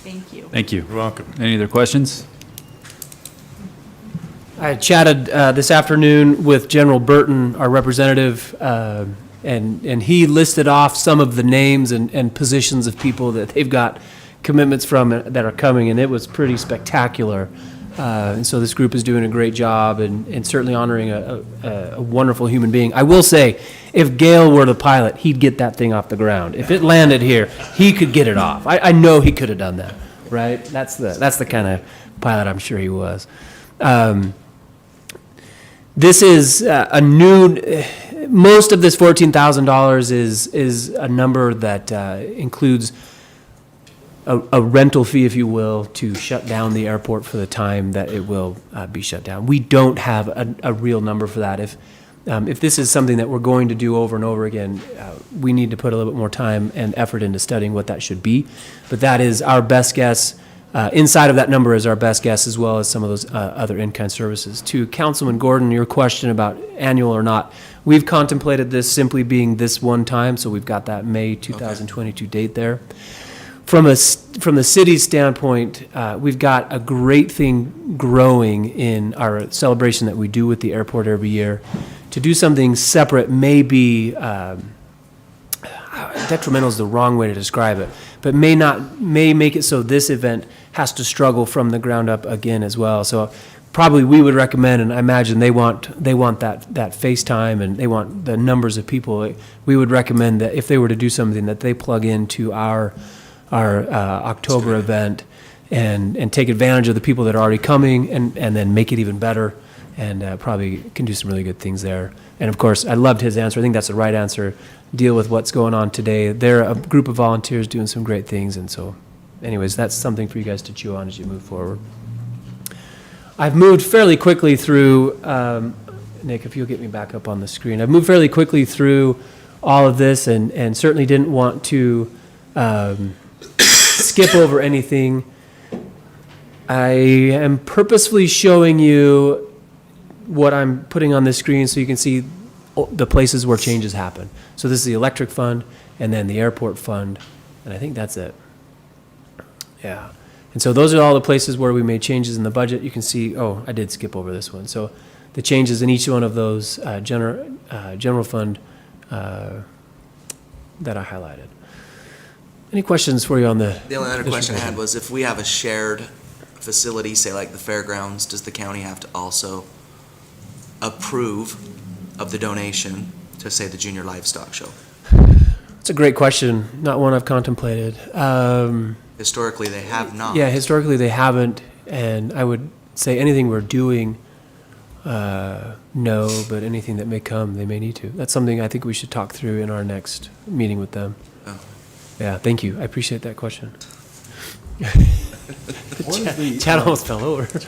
Thank you. Thank you. You're welcome. Any other questions? I chatted this afternoon with General Burton, our representative, and he listed off some of the names and positions of people that they've got commitments from that are coming, and it was pretty spectacular. And so this group is doing a great job and certainly honoring a wonderful human being. I will say, if Gail were the pilot, he'd get that thing off the ground. If it landed here, he could get it off. I know he could have done that, right? That's the kind of pilot I'm sure he was. This is a new, most of this $14,000 is a number that includes a rental fee, if you will, to shut down the airport for the time that it will be shut down. We don't have a real number for that. If this is something that we're going to do over and over again, we need to put a little bit more time and effort into studying what that should be. But that is our best guess. Inside of that number is our best guess, as well as some of those other in-kind services. To Councilman Gordon, your question about annual or not, we've contemplated this simply being this one time, so we've got that May 2022 date there. From the city's standpoint, we've got a great thing growing in our celebration that we do with the airport every year. To do something separate may be detrimental is the wrong way to describe it, but may make it so this event has to struggle from the ground up again as well. So probably we would recommend, and I imagine they want that FaceTime and they want the numbers of people. We would recommend that if they were to do something, that they plug into our October event and take advantage of the people that are already coming and then make it even better, and probably can do some really good things there. And of course, I loved his answer. I think that's the right answer. Deal with what's going on today. They're a group of volunteers doing some great things, and so anyways, that's something for you guys to chew on as you move forward. I've moved fairly quickly through, Nick, if you'll get me back up on the screen. I've moved fairly quickly through all of this and certainly didn't want to skip over anything. I am purposefully showing you what I'm putting on this screen so you can see the places where changes happen. So this is the electric fund and then the airport fund, and I think that's it. Yeah. And so those are all the places where we made changes in the budget. You can see, I did skip over this one. So the changes in each one of those general fund that I highlighted. Any questions for you on the? The only other question I had was, if we have a shared facility, say like the fairgrounds, does the county have to also approve of the donation to, say, the Junior Livestock Show? That's a great question. Not one I've contemplated. Historically, they have not. Yeah, historically they haven't, and I would say anything we're doing, no, but anything that may come, they may need to. That's something I think we should talk through in our next meeting with them. Oh. Yeah, thank you. I appreciate that question. What is Chad almost fell over. Where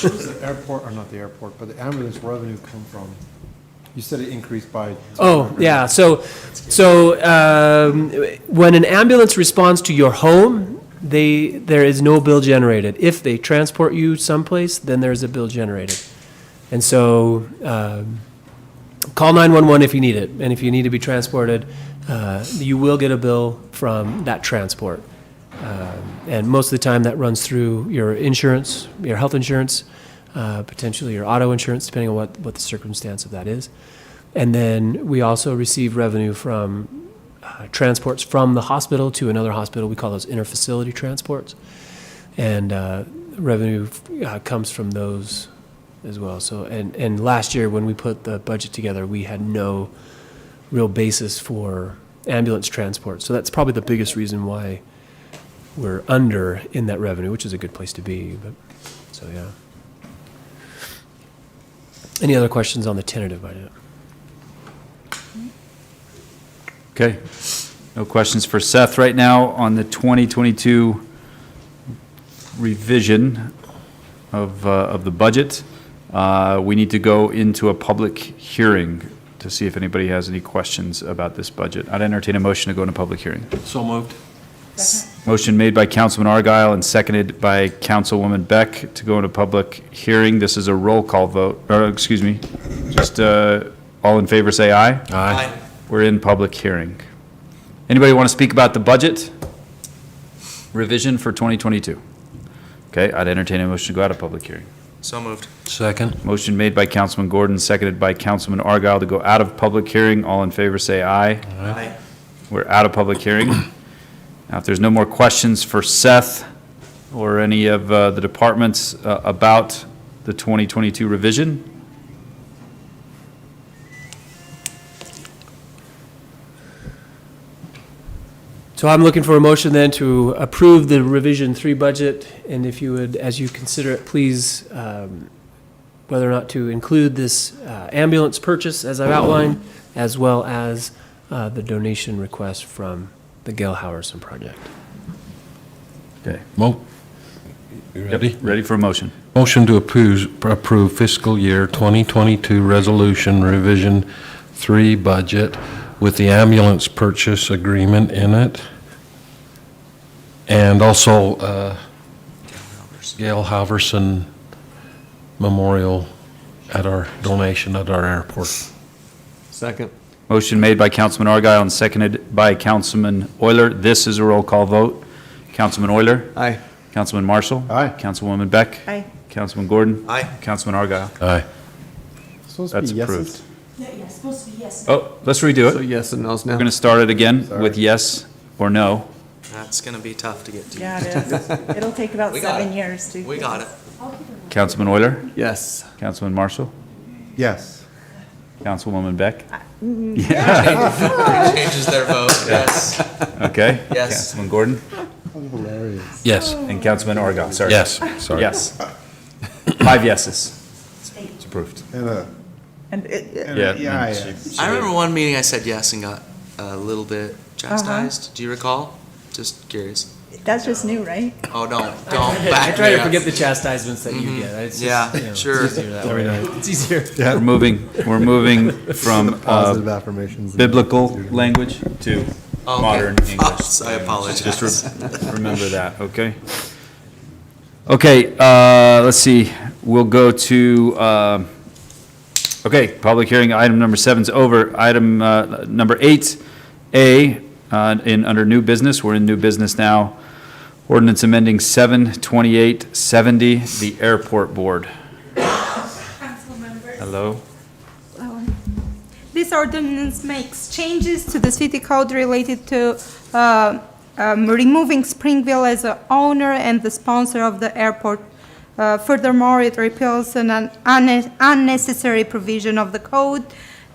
does the airport, or not the airport, but the ambulance revenue come from? You said it increased by. Oh, yeah. So when an ambulance responds to your home, there is no bill generated. If they transport you someplace, then there's a bill generated. And so call 911 if you need it. And if you need to be transported, you will get a bill from that transport. And most of the time that runs through your insurance, your health insurance, potentially your auto insurance, depending on what the circumstance of that is. And then we also receive revenue from transports from the hospital to another hospital. We call those interfacility transports. And revenue comes from those as well. So, and last year when we put the budget together, we had no real basis for ambulance transport. So that's probably the biggest reason why we're under in that revenue, which is a good place to be. But so, yeah. Any other questions on the tentative budget? Okay. No questions for Seth right now on the 2022 revision of the budget. We need to go into a public hearing to see if anybody has any questions about this budget. I'd entertain a motion to go into public hearing. So moved. Motion made by Councilman Argyle and seconded by Councilwoman Beck to go into public hearing. This is a roll call vote, or excuse me, just all in favor say aye. Aye. We're in public hearing. Anybody want to speak about the budget revision for 2022? Okay, I'd entertain a motion to go out of public hearing. So moved. Second. Motion made by Councilman Gordon, seconded by Councilman Argyle to go out of public hearing. All in favor say aye. Aye. We're out of public hearing. Now, if there's no more questions for Seth or any of the departments about the 2022 revision, So I'm looking for a motion then to approve the revision 3 budget, and if you would, as you consider it, please, whether or not to include this ambulance purchase as I've outlined, as well as the donation request from the Gail Howerson project. okay. You ready? Yep, ready for a motion. Motion to approve fiscal year 2022 resolution revision 3 budget with the ambulance purchase agreement in it. And also Gail Halverson Memorial at our donation at our airport. Second. Motion made by Councilman Argyle and seconded by Councilman Euler. This is a roll call vote. Councilman Euler? Aye. Councilman Marshall? Aye. Councilwoman Beck? Aye. Councilman Gordon? Aye. Councilman Argyle? Aye. Supposed to That's be yeses? approved. Yeah, it's supposed to be yes. Oh, let's redo So it. yes and no's now. We're going to start it again with yes or no. That's gonna be tough to get to. Yeah, it is. It'll take about We got 7 it. years to. We got it. Councilman Euler? Yes. Councilman Marshall? Yes. Councilwoman Beck? Changes their vote, yes. Okay. Yes. Councilman Gordon? Yes. And Councilman Orga, sorry. Yes, sorry. Yes. 5 yeses. It's approved. And it, Yeah. I remember one meeting I said yes and got a little bit chastised. Do you recall? Just curious. that's just new, right? Oh, don't I back try me to up. forget the chastisements that you get. It's just, Yeah, you know, sure. It's easier that way. It's easier. We're moving from Positive affirmations. biblical language to Okay. modern English. I apologize. Just remember that, okay? Okay, let's see, we'll go to, okay, public hearing, item number 7's over. Item number 8A, under new business, we're in new business now. Ordinance amending 72870, the airport board. Hello? This ordinance makes changes to the city code related to removing Springville as an owner and the sponsor of the airport. Furthermore, it repeals an unnecessary provision of the code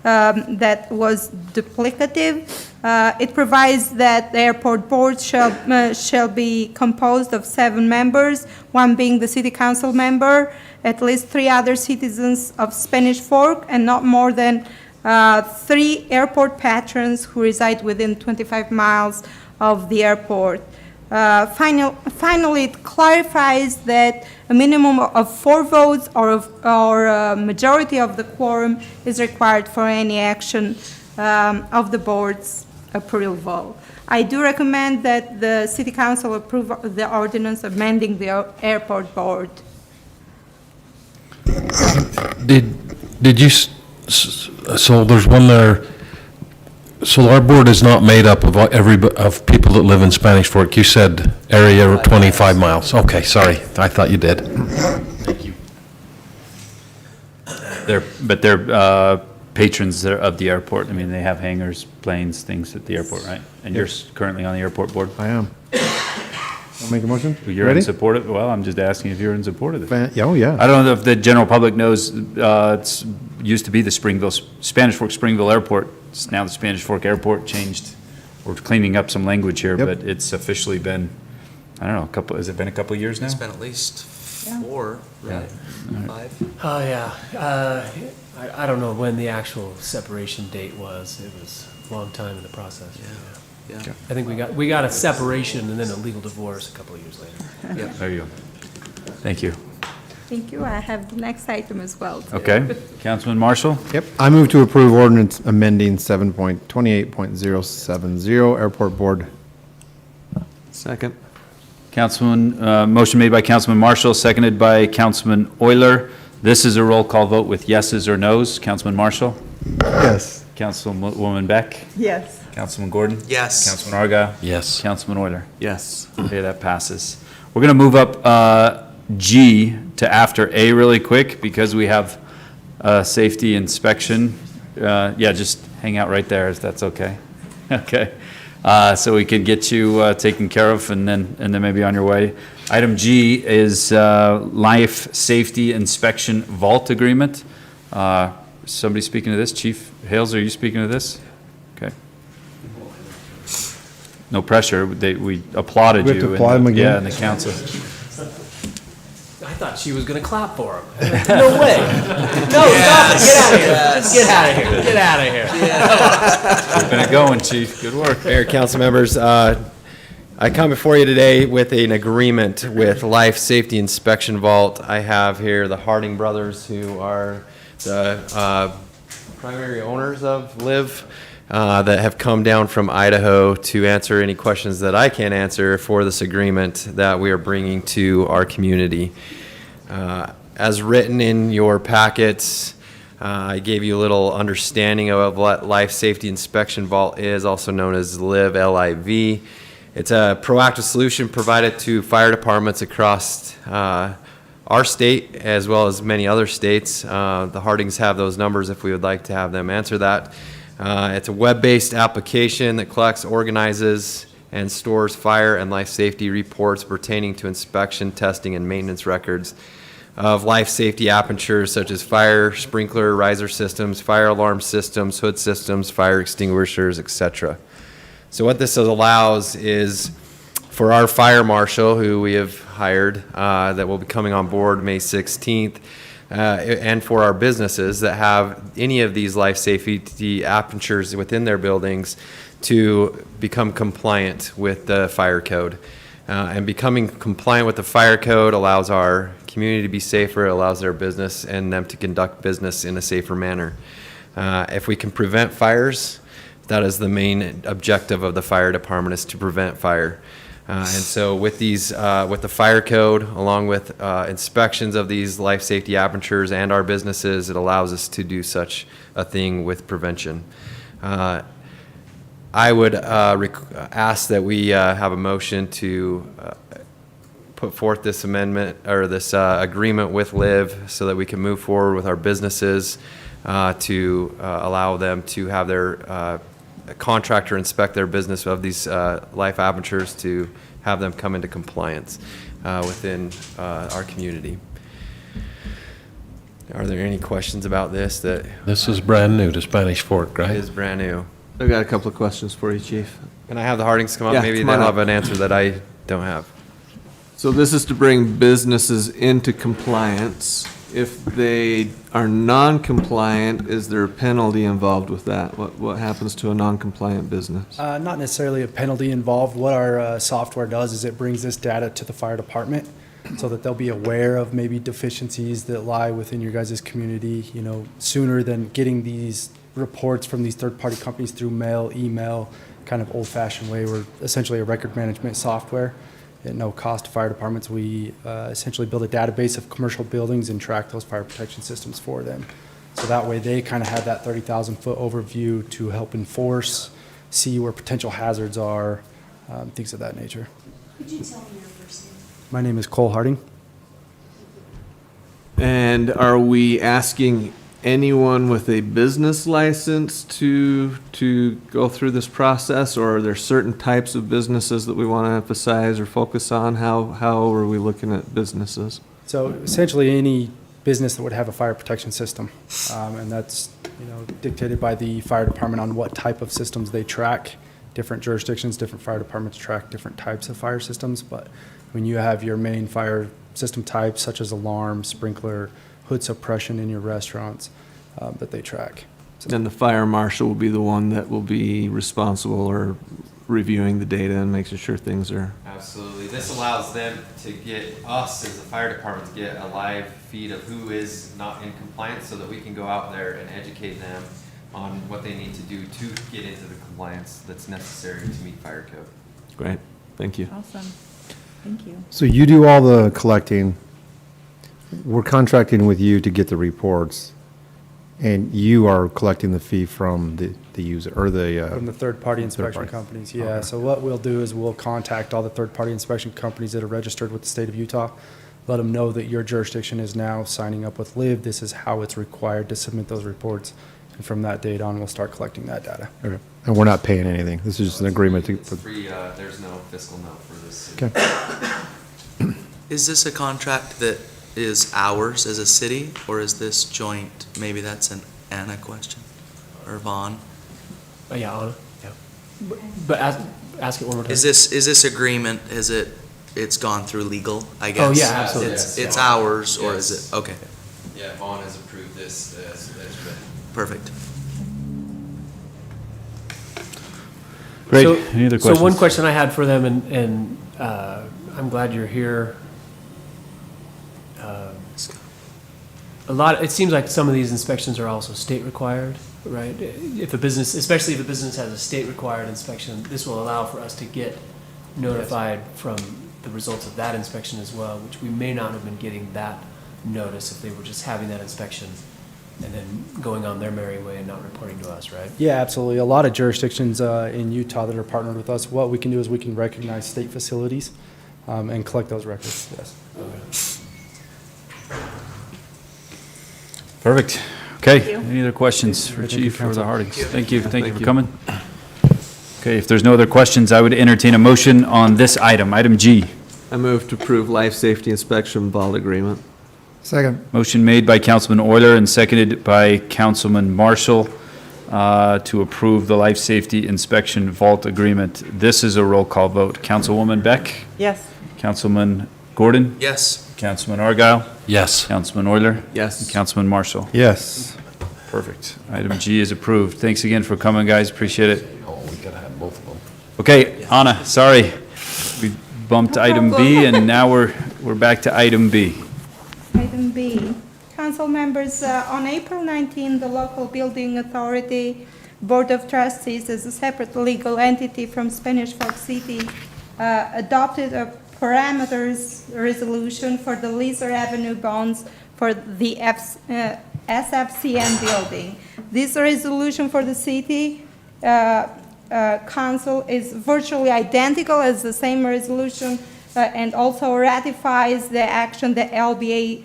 that was duplicative. It provides that the airport board shall be composed of 7 members, 1 being the city council member, at least 3 other citizens of Spanish Fork, and not more than 3 airport patrons who reside within 25 miles of the airport. Finally, it clarifies that a minimum of 4 votes or a majority of the quorum is required for any action of the board's approval. I do recommend that the city council approve the ordinance amending the airport board. Did you, so there's one there, so our board is not made up of of people that live in Spanish Fork. You said area 25 miles. Okay, sorry, I thought you did. Thank you. They're patrons of the airport. I mean, they have hangars, planes, things at the airport, right? And you're currently on the airport board? I am. I'll make a motion. You're Ready? in support of, well, I'm just asking if you're in support of it. Oh, yeah. I don't know if the general public knows, it's used to be the Spanish Fork Springville Airport. It's now the Spanish Fork Airport, changed. We're cleaning up some language here, but it's officially been, I don't know, has it been a couple of years now? It's been at least 4, right? 5? Oh, yeah. I don't know when the actual separation date was. It was a long time in the process. Yeah. I think we got a separation and then a legal divorce a couple of years later. Yeah. There you go. Thank you. Thank you. I have the next item as well. Okay. Councilman Marshall? Yep. I move to approve ordinance amending 7.28.070 airport board. Second. Councilman, motion made by Councilman Marshall, seconded by Councilman Euler. This is a roll call vote with yeses or nos. Councilman Marshall? Yes. Councilwoman Beck? Yes. Councilman Gordon? Yes. Councilman Arga? Yes. Councilman Euler? Yes. Okay, that passes. We're going to move up G to after A really quick because we have safety inspection. Yeah, just hang out right there if that's okay. Okay. So we can get you taken care of and then maybe on your way. Item G is life safety inspection vault agreement. Somebody speaking to this? Chief Hales, are you speaking to this? Okay. No pressure. We applauded We you. have to applaud him again? Yeah, in the council. I thought she was going to clap for him. No way. No, stop it. Get out of here. Just get out of here. Get out of here. Keeping it going, Chief. Good work. Mayor, council members, I come before you today with an agreement with Life Safety Inspection Vault. I have here the Harding brothers, who are the primary owners of LIV, that have come down from Idaho to answer any questions that I can't answer for this agreement that we are bringing to our community. As written in your packets, I gave you a little understanding of what Life Safety Inspection Vault is, also known as LIV, L-I-V. It's a proactive solution provided to fire departments across our state as well as many other states. The Hardings have those numbers if we would like to have them answer that. It's a web-based application that collects, organizes, and stores fire and life safety reports pertaining to inspection, testing, and maintenance records of life safety apertures such as fire, sprinkler, riser systems, fire alarm systems, hood systems, fire extinguishers, etc. So what this allows is for our fire marshal, who we have hired, that will be coming on board May 16th, and for our businesses that have any of these life safety apertures within their buildings, to become compliant with the fire code. And becoming compliant with the fire code allows our community to be safer, allows their business and them to conduct business in a safer manner. If we can prevent fires, that is the main objective of the fire department, is to prevent fire. And so with these, with the fire code, along with inspections of these life safety apertures and our businesses, it allows us to do such a thing with prevention. I would ask that we have a motion to put forth this amendment or this agreement with LIV so that we can move forward with our businesses to allow them to have their contractor inspect their business of these life apertures to have them come into compliance within our community. Are there any questions about this? This is brand new to Spanish Fork, right? It is brand new. I've got a couple of questions for you, Chief. Can I have the Hardings come up? Yeah, Maybe come they'll on up. have an answer that I don't have. So this is to bring businesses into compliance. If they are non-compliant, is there a penalty involved with that? What happens to a non-compliant business? Not necessarily a penalty involved. What our software does is it brings this data to the fire department so that they'll be aware of maybe deficiencies that lie within your guys' community, you know, sooner than getting these reports from these third-party companies through mail, email, kind of old-fashioned way. We're essentially a record management software at no cost to fire departments. We essentially build a database of commercial buildings and track those fire protection systems for them. So that way they kind of have that 30,000-foot overview to help enforce, see where potential hazards are, things of that nature. Could you tell me your first name? My name is Cole Harding. And are we asking anyone with a business license to go through this process, or are there certain types of businesses that we want to emphasize or focus on? How are we looking at businesses? So essentially any business that would have a fire protection system, and that's, you know, dictated by the fire department on what type of systems they track. Different jurisdictions, different fire departments track different types of fire systems, but when you have your main fire system types such as alarm, sprinkler, hood suppression in your restaurants, that they track. And the fire marshal will be the one that will be responsible or reviewing the data and making sure things are... Absolutely. This allows them to get us as a fire department to get a live feed of who is not in compliance so that we can go out there and educate them on what they need to do to get into the compliance that's necessary to meet fire code. Great. Thank you. Awesome. Thank you. So you do all the collecting. We're contracting with you to get the reports, and you are collecting the fee from the user or the From the third-party inspection third-party. companies, yeah. Okay. So what we'll do is we'll contact all the third-party inspection companies that are registered with the state of Utah, let them know that your jurisdiction is now signing up with LIV. This is how it's required to submit those reports. And from that date on, we'll start collecting that data. Okay. And we're not paying anything. This is just an agreement to. It's free, there's no fiscal note for this. Okay. Is this a contract that is ours as a city, or is this joint? Maybe that's an Anna question, or Vaughn. Yeah, Anna, yeah. But ask it one more time. Is this agreement, it's gone through legal, I guess? Oh, yeah, absolutely. It's ours, or is it, okay, Yeah, Vaughn has approved this as written. perfect. Great. So- Any other questions? So one question I had for them, and I'm glad you're here. It seems like some of these inspections are also state required, right? If a business, especially if a business has a state required inspection, this will allow for us to get notified from the results of that inspection as well, which we may not have been getting that notice if they were just having that inspection and then going on their merry way and not reporting to us, right? Yeah, absolutely. A lot of jurisdictions in Utah that are partnered with us, what we can do is we can recognize state facilities and collect those records, yes. Perfect. Okay. Thank you. Any other questions for Thank you, Chief or the Council. Hardings? Thank you. Thank you for coming. Okay, if there's no other questions, I would entertain a motion on this item, item G. I move to approve life safety inspection vault agreement. Second. Motion made by Councilman Euler and seconded by Councilman Marshall to approve the life safety inspection vault agreement. This is a roll call vote. Councilwoman Beck? Yes. Councilman Gordon? Yes. Councilman Argyle? Yes. Councilman Euler? Yes. And Councilman Marshall? Yes. Perfect. Item G is approved. Thanks again for coming, guys. Appreciate it. Oh, we could have both of them. Okay, Anna, sorry. We bumped item B, and now we're back to item B. Item B. Council members, on April 19, the local building authority Board of Trustees, as a separate legal entity from Spanish Fork City, adopted a parameters resolution for the Leaser Avenue bonds for the SFCN building. This resolution for the city council is virtually identical as the same resolution and also ratifies the action that LBA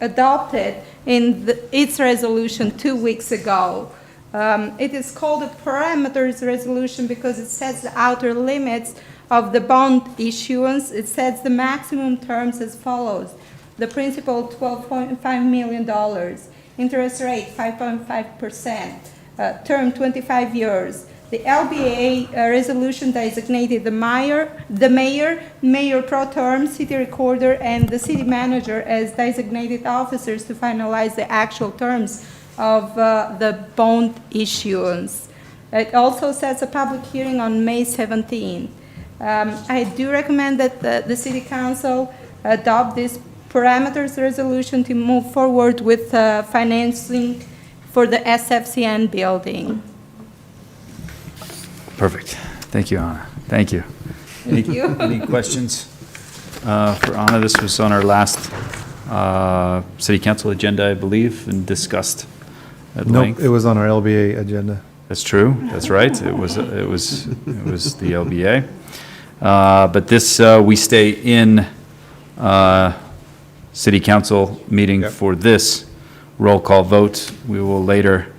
adopted in its resolution 2 weeks ago. It is called a parameters resolution because it sets the outer limits of the bond issuance. It sets the maximum terms as follows. The principal, $12.5 million. Interest rate, 5.5%. Term, 25 years. The LBA resolution designated the mayor pro tem, city recorder, and the city manager as designated officers to finalize the actual terms of the bond issuance. It also sets a public hearing on May 17th. I do recommend that the city council adopt this parameters resolution to move forward with financing for the SFCN building. Perfect. Thank you, Anna. Thank you. Thank you. Any questions for Anna? This was on our last city council agenda, I believe, and discussed at length. Nope, it was on our LBA agenda. That's true. That's right. It was the LBA. But this, we stay in city council meeting for this roll call vote. We will later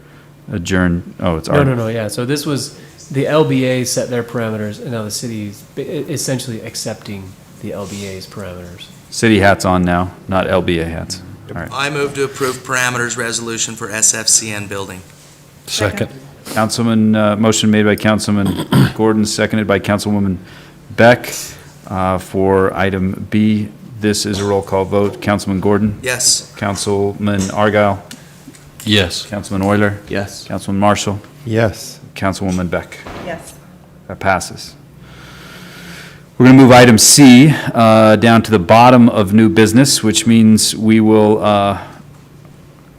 adjourn. Oh, it's already. No, yeah. So this was, the LBA set their parameters, and now the city's essentially accepting the LBA's parameters. City hats on now, not LBA hats. All right. I move to approve parameters resolution for SFCN building. Second. Councilman, motion made by Councilman Gordon, seconded by Councilwoman Beck for item B. This is a roll call vote. Councilman Gordon? Yes. Councilman Argyle? Yes. Councilman Euler? Yes. Councilman Marshall? Yes. Councilwoman Beck? Yes. That passes. We're going to move item C down to the bottom of new business, which means we will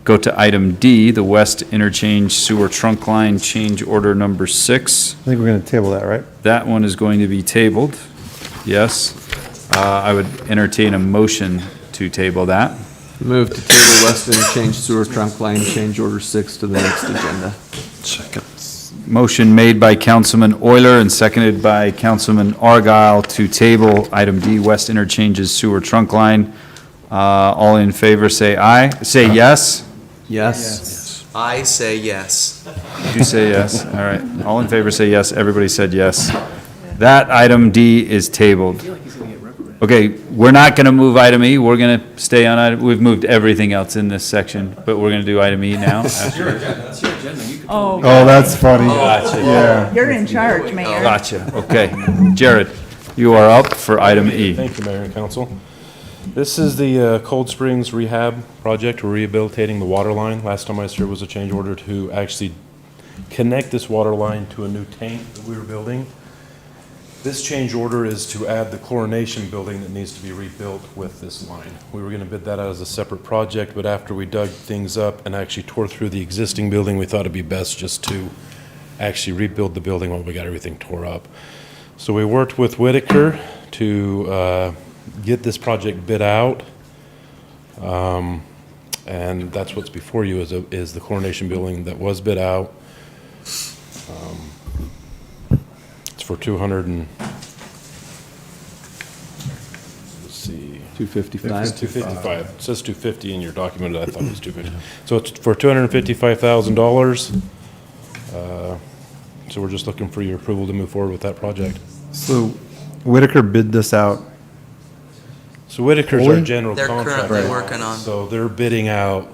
go to item D, the West Interchange Sewer Trunk Line Change Order Number 6. I think we're going to table that, right? That one is going to be tabled. Yes. I would entertain a motion to table that. Move to table West Interchange Sewer Trunk Line Change Order 6 to the next agenda. Second. Motion made by Councilman Euler and seconded by Councilman Argyle to table item D, West Interchanges Sewer Trunk Line. All in favor, say aye. Say yes. Yes. I say yes. You say yes. All right. All in favor, say yes. Everybody said yes. That item D is tabled. Okay, we're not going to move item E. We're going to stay on item. We've moved everything else in this section, but we're going to do item E now. That's your agenda. You can Oh, Oh, that's funny. Gotcha. Yeah. you're in charge, Mayor. Gotcha. Okay. Jared, you are up for item E. Thank you, Mayor and Council. This is the Cold Springs Rehab project. We're rehabilitating the water line. Last time I was here was a change order to actually connect this water line to a new tank that we were building. This change order is to add the chlorination building that needs to be rebuilt with this line. We were going to bid that out as a separate project, but after we dug things up and actually tore through the existing building, we thought it'd be best just to actually rebuild the building while we got everything tore up. So we worked with Whitaker to get this project bid out. And that's what's before you is the chlorination building that was bid out. It's for 200 and, let's see. 255. It's 255. It says 250 in your document. I thought it was 250. So it's for $255,000. So we're just looking for your approval to move forward with that project. So Whitaker bid this out. So Whitaker's our Fully? general They're contractor. currently working on. So they're bidding out,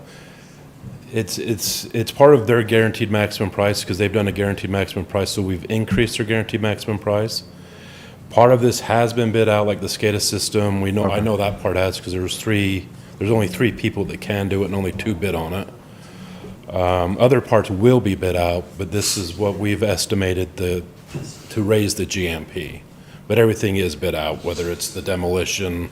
it's part of their guaranteed maximum price, because they've done a guaranteed maximum price, so we've increased their guaranteed maximum price. Part of this has been bid out, like the SCADA system, I know that part has, because there's only 3 people that can do it and only 2 bid on it. Other parts will be bid out, but this is what we've estimated to raise the GMP. But everything is bid out, whether it's the demolition,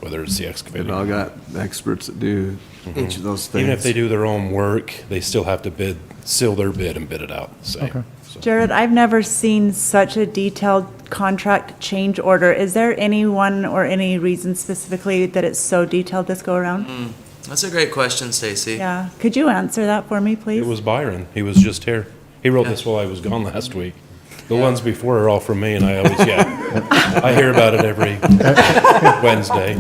whether it's the excavating. They've all got experts that do each of those things. Even if they do their own work, they still have to seal their bid and bid it out the same. So. Jared, I've never seen such a detailed contract change order. Is there anyone or any reason specifically that it's so detailed this go around? That's a great question, Stacy. Yeah. Could you answer that for me, please? It was Byron. He was just here. He wrote this while I was gone last week. The ones before are all from me, and I always, I hear about it every Wednesday.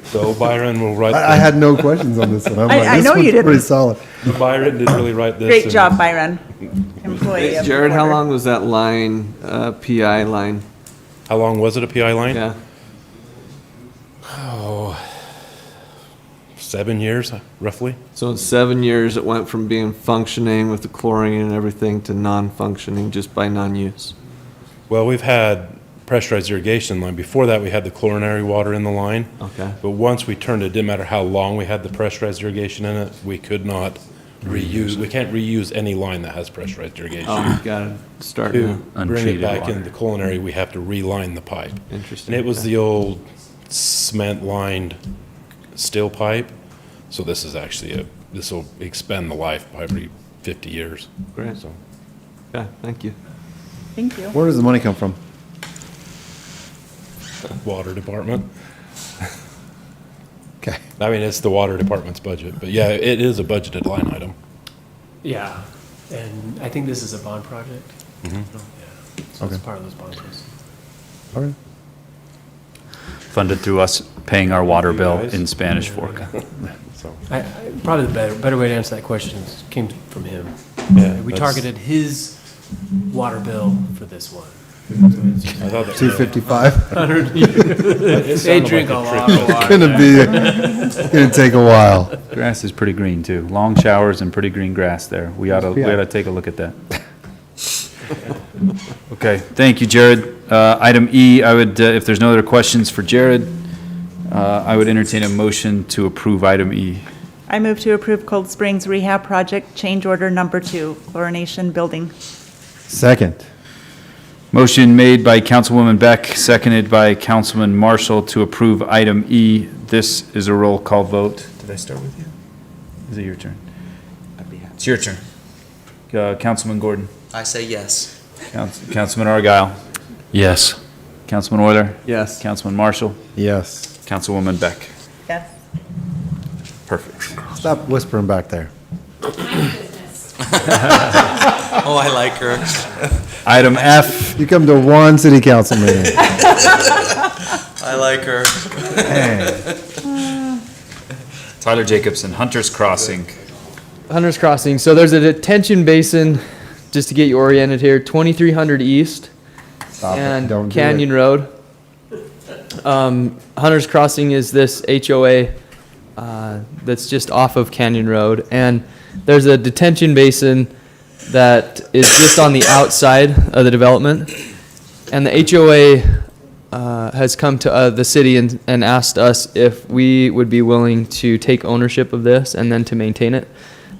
So Byron will write. I had no questions on this one. I'm I like, this know you one's didn't. pretty solid. Byron did really write this. Great job, Byron. Employee of the Jared, how quarter. long was that line, PI line? How long was it, a PI line? Yeah. Oh, 7 years, roughly. So in 7 years, it went from being functioning with the chlorine and everything to non-functioning just by non-use. Well, we've had pressurized irrigation line. Before that, we had the chlorinary water in the line. Okay. But once we turned it, didn't matter how long we had the pressurized irrigation in it, we could not reuse. We can't reuse any line that has pressurized irrigation. Oh, you gotta start To now. bring it Untreated back water. in the culinary, we have to reline the pipe. Interesting. And it was the old cement lined steel pipe. So this is actually this will expend the life by every 50 years. Great. So Yeah, thank you. Thank you. Where does the money come from? water department. Okay. I mean, it's the water department's budget, but yeah, it is a budgeted line item. Yeah, and I think this is a bond project. Mhm. Yeah, so it's Okay. part of those bond proceeds. All right. Funded through us paying our water You bill guys. in Spanish Fork. So, Probably the better way to answer that question came from him. Yeah, We that's- targeted his water bill for this one. I thought that. 255. They drink a lot of water. It's gonna take a while. Grass is pretty green too. Long showers and pretty green grass there. We ought to take a look at that. Okay, thank you, Jared. Item E, I would, if there's no other questions for Jared, I would entertain a motion to approve item E. I move to approve Cold Springs Rehab Project Change Order Number 2, Chlorination Building. Second. Motion made by Councilwoman Beck, seconded by Councilman Marshall to approve item E. This is a roll call vote. Did I start with you? Is it your turn? It's your turn. Councilman Gordon. I say yes. Councilman Argyle. Yes. Councilman Euler. Yes. Councilman Marshall. Yes. Councilwoman Beck. Yes. Perfect. Stop whispering back there. Oh, I like her. Item F. You come to one city council meeting. I like her. Tyler Jacobson, Hunter's Crossing. Hunter's Crossing. So there's a detention basin, just to get you oriented here, 2300 East Stop it. and Don't do Canyon it. Road. Hunter's Crossing is this HOA that's just off of Canyon Road. And there's a detention basin that is just on the outside of the development. And the HOA has come to the city and asked us if we would be willing to take ownership of this and then to maintain it.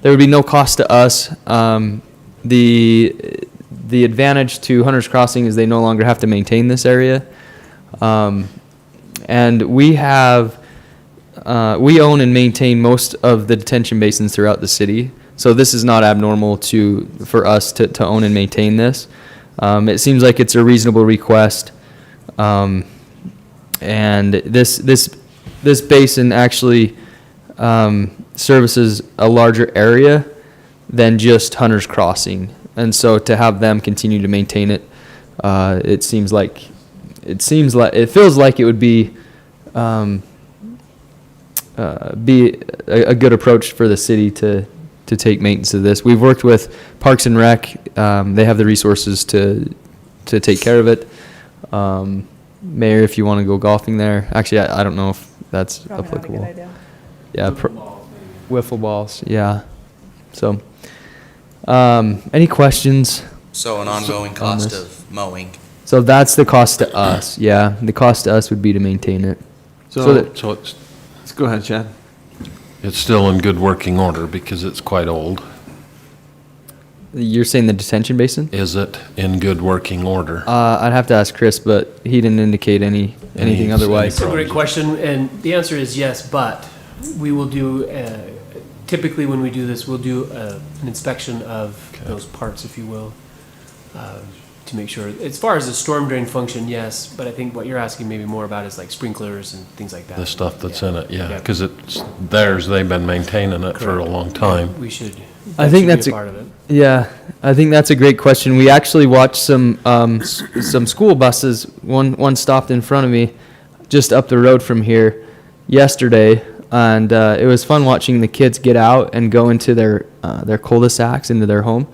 There would be no cost to us. The advantage to Hunter's Crossing is they no longer have to maintain this area. And we own and maintain most of the detention basins throughout the city. So this is not abnormal for us to own and maintain this. It seems like it's a reasonable request. And this basin actually services a larger area than just Hunter's Crossing. And so to have them continue to maintain it, it feels like it would be a good approach for the city to to take maintenance of this. We've worked with Parks and Rec. They have the resources to take care of it. Mayor, if you want to go golfing there. Actually, I don't know if that's applicable. Yeah, wiffle balls. Yeah. So, any questions? So an ongoing cost this? of mowing. So that's the cost to us. Yeah, the cost to us would be to maintain it. So that- it's, go ahead, Chad. It's still in good working order because it's quite old. You're saying the detention basin? Is it in good working order? I'd have to ask Chris, but he didn't indicate anything otherwise. It's a great question, and the answer is yes, but we will do, typically when we do this, we'll do an inspection of those parts, if you will, to make sure. As far as the storm drain function, yes, but I think what you're asking maybe more about is like sprinklers and things like that. The stuff that's in it, yeah, because it's theirs, they've been maintaining it for a long time. We should, I that think should that's be a part of it. Yeah, I think that's a great question. We actually watched some school buses. One stopped in front of me, just up the road from here, yesterday, and it was fun watching the kids get out and go into their cul-de-sacs into their home,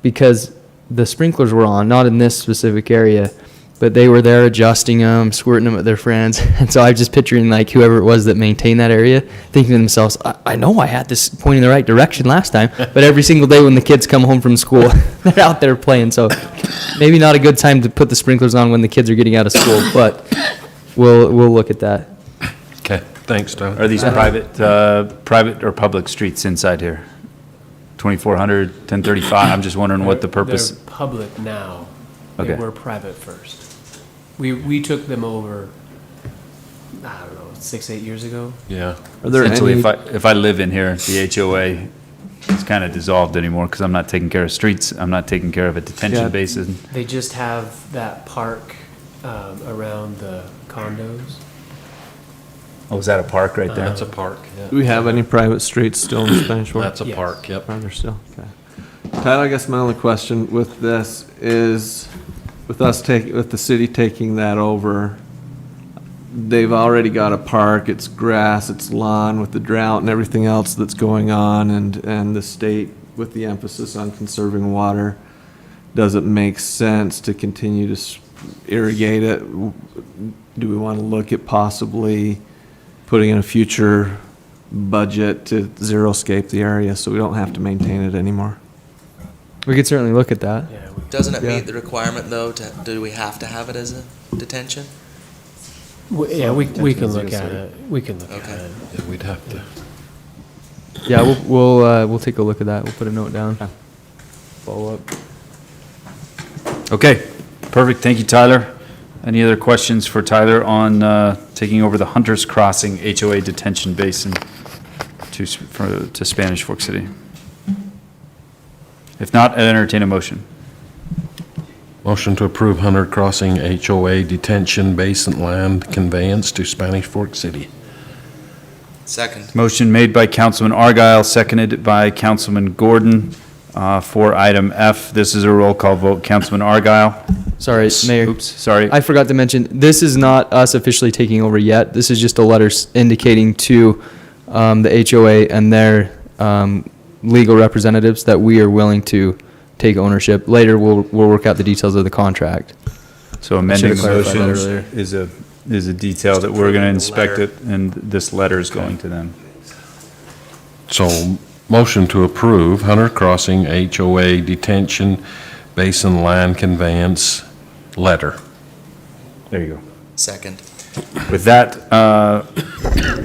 because the sprinklers were on, not in this specific area, but they were there adjusting them, squirting them at their friends. And so I'm just picturing like whoever it was that maintained that area, thinking to themselves, I know I had this pointing the right direction last time, but every single day when the kids come home from school, they're out there playing. So maybe not a good time to put the sprinklers on when the kids are getting out of school, but we'll look at that. Okay, thanks, Tyler. Are these private or public streets inside here? 2400, 1035, I'm just wondering what the purpose. They're public now. Okay. They were private first. We took them over, I don't know, 6-8 years ago. Yeah. Are there Essentially, any, if I live in here, the HOA is kind of dissolved anymore because I'm not taking care of streets. I'm not taking care of a detention Yeah. basin. They just have that park around the condos. Oh, is that a park right there? That's a park, yeah. do we have any private streets still in Spanish Fork? That's a Yes. park, yep. Are there still? Okay. Tyler, I guess my only question with this is, with the city taking that over, they've already got a park, it's grass, it's lawn with the drought and everything else that's going on, and the state with the emphasis on conserving water, does it make sense to continue to irrigate it? Do we want to look at possibly putting in a future budget to zero-scape the area so we don't have to maintain it anymore? We could certainly look at that. Doesn't it meet the requirement though, do we have to have it as a detention? Yeah, we can look at it. We can look at Okay. it. Yeah, we'd have to. Yeah, we'll take a look at that. We'll put a note down. Follow up. Okay, perfect. Thank you, Tyler. Any other questions for Tyler on taking over the Hunters Crossing HOA detention basin to Spanish Fork City? If not, I'd entertain a motion. Motion to approve Hunter Crossing HOA detention basin land conveyance to Spanish Fork City. Second. Motion made by Councilman Argyle, seconded by Councilman Gordon for item F. This is a roll call vote. Councilman Argyle? Sorry, Mayor. Oops, sorry. I forgot to mention, this is not us officially taking over yet. This is just a letter indicating to the HOA and their legal representatives that we are willing to take ownership. Later, we'll work out the details of the contract. So amending the clarified that motion earlier. is a detail that we're going to inspect it, and this letter is going to them. So, motion to approve Hunter Crossing HOA detention basin land conveyance letter. There you go. Second. With that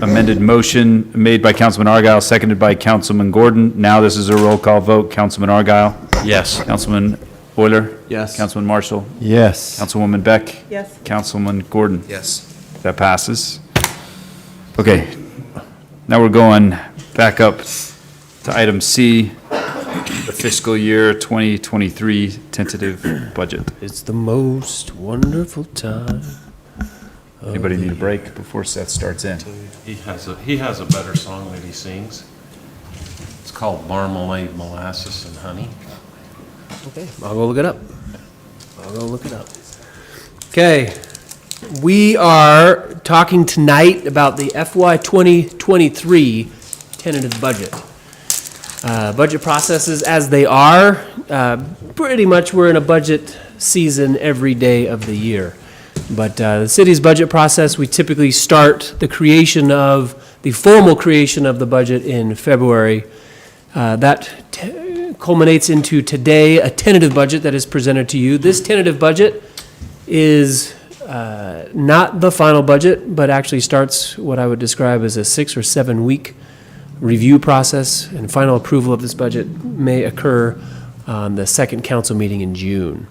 amended motion made by Councilman Argyle, seconded by Councilman Gordon. Now this is a roll call vote. Councilman Argyle? Yes. Councilman Euler? Yes. Councilman Marshall? Yes. Councilwoman Beck? Yes. Councilman Gordon? Yes. That passes. Okay, now we're going back up to item C, the fiscal year 2023 tentative budget. It's the most wonderful time. Anybody need a break before Seth starts in? He has a better song that he sings. It's called Marmalade, Molasses, and Honey. Okay, I'll go look it up. Okay, we are talking tonight about the FY 2023 tentative budget. Budget processes as they are, pretty much we're in a budget season every day of the year. But the city's budget process, we typically start the formal creation of the budget in February. That culminates into today, a tentative budget that is presented to you. This tentative budget is not the final budget, but actually starts what I would describe as a 6 or 7 week review process, and final approval of this budget may occur on the second council meeting in June.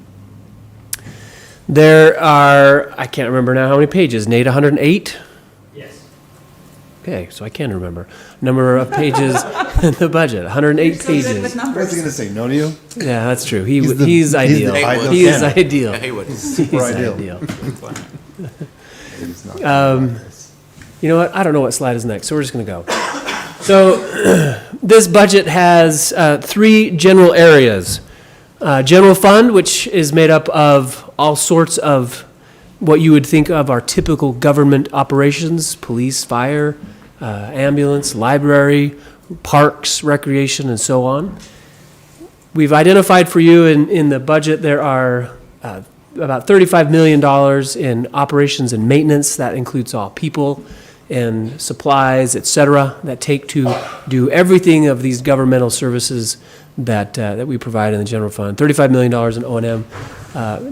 There are, I can't remember now how many pages, Nate, 108? Yes. Okay, so I can remember. Number of pages in the budget, 108 pages. What's he gonna say, no to you? Yeah, that's true. He's the- He's ideal. the ideal He is candidate. ideal. Yeah, he would. Super ideal. You know what? I don't know what slide is next, so we're just going to go. So this budget has 3 general areas. General fund, which is made up of all sorts of what you would think of our typical government operations: police, fire, ambulance, library, parks, recreation, and so on. We've identified for you in the budget, there are about $35 million in operations and maintenance. That includes all people and supplies, et cetera, that take to do everything of these governmental services that we provide in the general fund. $35 million in O&M,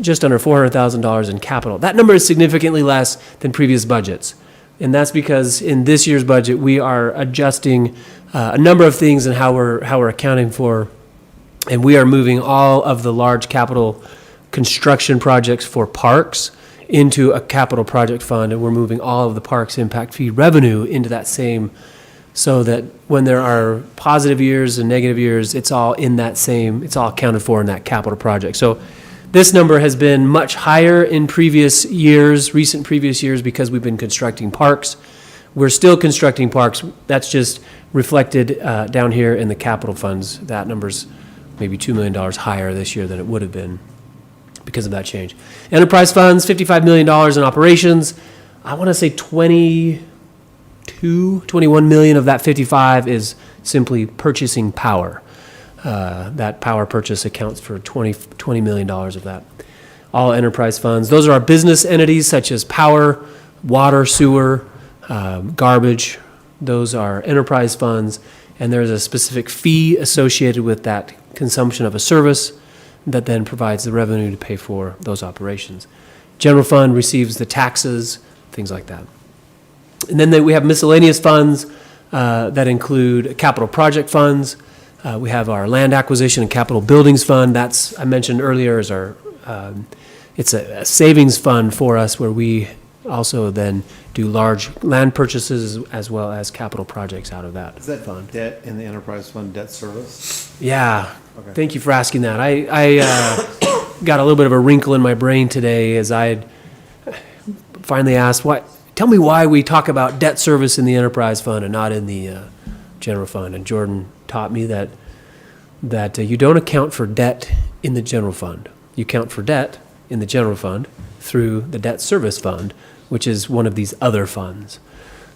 just under $400,000 in capital. That number is significantly less than previous budgets. And that's because in this year's budget, we are adjusting a number of things in how we're accounting for, and we are moving all of the large capital construction projects for parks into a capital project fund, and we're moving all of the parks impact fee revenue into that same, so that when there are positive years and negative years, it's all in that same, it's all accounted for in that capital project. So this number has been much higher in previous years, recent previous years, because we've been constructing parks. We're still constructing parks. That's just reflected down here in the capital funds. That number's maybe $2 million higher this year than it would have been because of that change. Enterprise funds, $55 million in operations. I want to say 21 million of that 55 is simply purchasing power. That power purchase accounts for $20 million of that. All enterprise funds. Those are our business entities such as power, water, sewer, garbage. Those are enterprise funds, and there's a specific fee associated with that consumption of a service that then provides the revenue to pay for those operations. General fund receives the taxes, things like that. And then we have miscellaneous funds that include capital project funds. We have our land acquisition and capital buildings fund. That's, I mentioned earlier, is our, it's a savings fund for us where we also then do large land purchases as well as capital projects out of that. Is that fund debt in the enterprise fund, debt service? Yeah. Okay. Thank you for asking that. I got a little bit of a wrinkle in my brain today as I finally asked, tell me why we talk about debt service in the enterprise fund and not in the general fund. And Jordan taught me that you don't account for debt in the general fund. You account for debt in the general fund through the debt service fund, which is one of these other funds.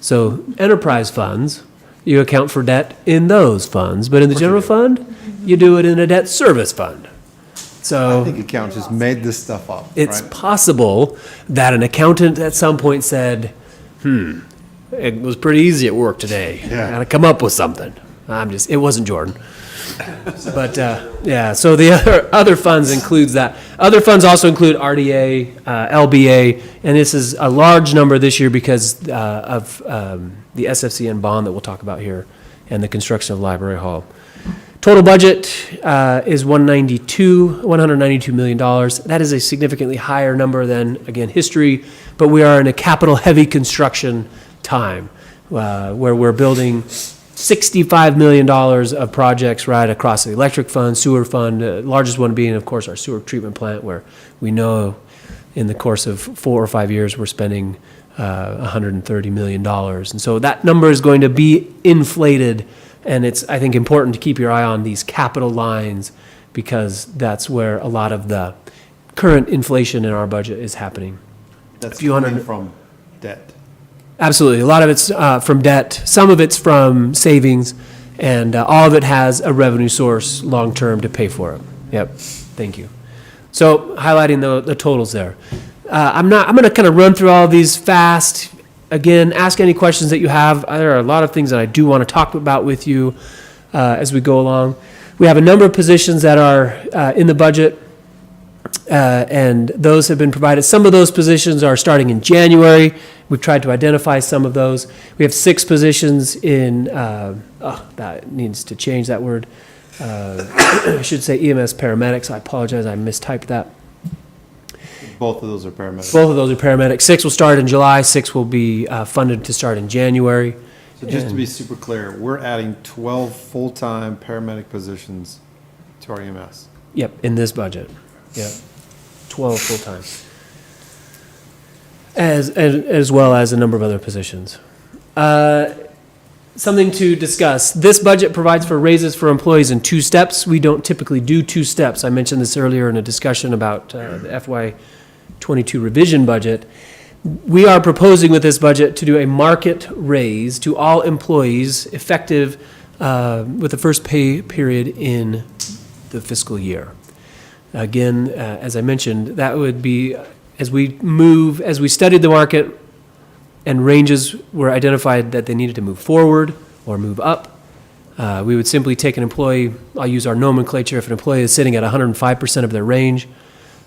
So enterprise funds, you account for debt in those funds, but in the general fund, you do it in a debt service fund. So I think accountants just made this stuff up. it's right? possible that an accountant at some point said, it was pretty easy at work today. Yeah. Gotta come up with something. It wasn't Jordan. But, yeah, so the other funds includes that. Other funds also include RDA, LBA, and this is a large number this year because of the SFCN bond that we'll talk about here and the construction of Library Hall. Total budget is $192 million. That is a significantly higher number than, again, history, but we are in a capital-heavy construction time where we're building $65 million of projects right across the electric fund, sewer fund, largest one being, of course, our sewer treatment plant, where we know in the course of 4 or 5 years we're spending $130 million. And so that number is going to be inflated, and it's, I think, important to keep your eye on these capital lines because that's where a lot of the current inflation in our budget is happening. That's coming from debt. Absolutely. A lot of it's from debt. Some of it's from savings. And all of it has a revenue source long-term to pay for it. Yep, thank you. So highlighting the totals there. I'm going to kind of run through all of these fast. Again, ask any questions that you have. There are a lot of things that I do want to talk about with you as we go along. We have a number of positions that are in the budget, and those have been provided. Some of those positions are starting in January. We've tried to identify some of those. We have 6 positions in, that needs to change that word. I should say EMS paramedics. I apologize, I mistyped that. Both of those are paramedics. Both of those are paramedics. 6 will start in July, 6 will be funded to start in January. So just to be super clear, we're adding 12 full-time paramedic positions to our EMS. Yep, in this budget. Yep, 12 full-time. As well as a number of other positions. Something to discuss. This budget provides for raises for employees in 2 steps. We don't typically do 2 steps. I mentioned this earlier in a discussion about the FY22 revision budget. We are proposing with this budget to do a market raise to all employees effective with the first pay period in the fiscal year. Again, as I mentioned, that would be as we studied the market and ranges were identified that they needed to move forward or move up, we would simply take an employee, I'll use our nomenclature, if an employee is sitting at 105% of their range,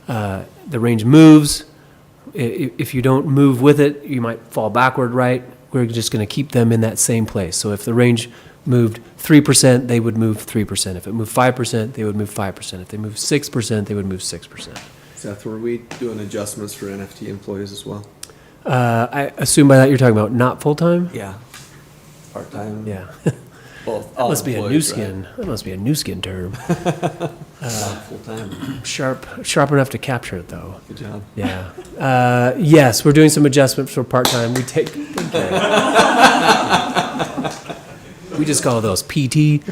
the range moves. If you don't move with it, you might fall backward, right? We're just going to keep them in that same place. So if the range moved 3%, they would move 3%. If it moved 5%, they would move 5%. If they moved 6%, they would move 6%. Seth, were we doing adjustments for NFT employees as well? I assume by that you're talking about not full-time? Yeah. Part-time? Yeah. Both. That must be a new skin. That must be a new skin term. Not full-time. Sharp enough to capture it, though. Good job. Yeah. Yes, we're doing some adjustments for part-time. We just call those PT.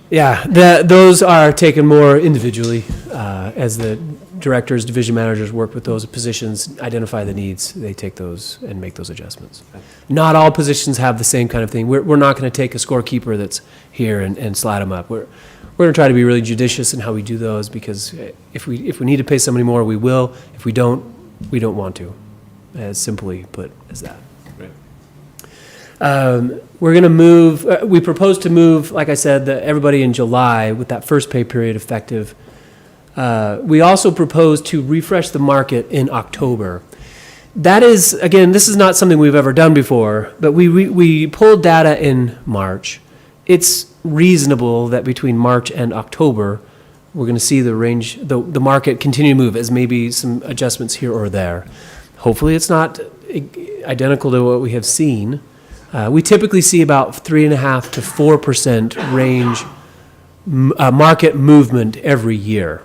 Those are taken more individually as the directors, division managers work with those positions, identify the needs, they take those and make those adjustments. Not all positions have the same kind of thing. We're not going to take a scorekeeper that's here and slide them up. We're going to try to be really judicious in how we do those, because if we need to pay somebody more, we will. If we don't want to, as simply put as that. We're going to move, we propose to move, like I said, everybody in July with that first pay period effective. We also propose to refresh the market in October. That is, again, this is not something we've ever done before, but we pulled data in March. It's reasonable that between March and October, we're going to see the range, the market continue to move as maybe some adjustments here or there. Hopefully it's not identical to what we have seen. We typically see about 3.5% to 4% range market movement every year.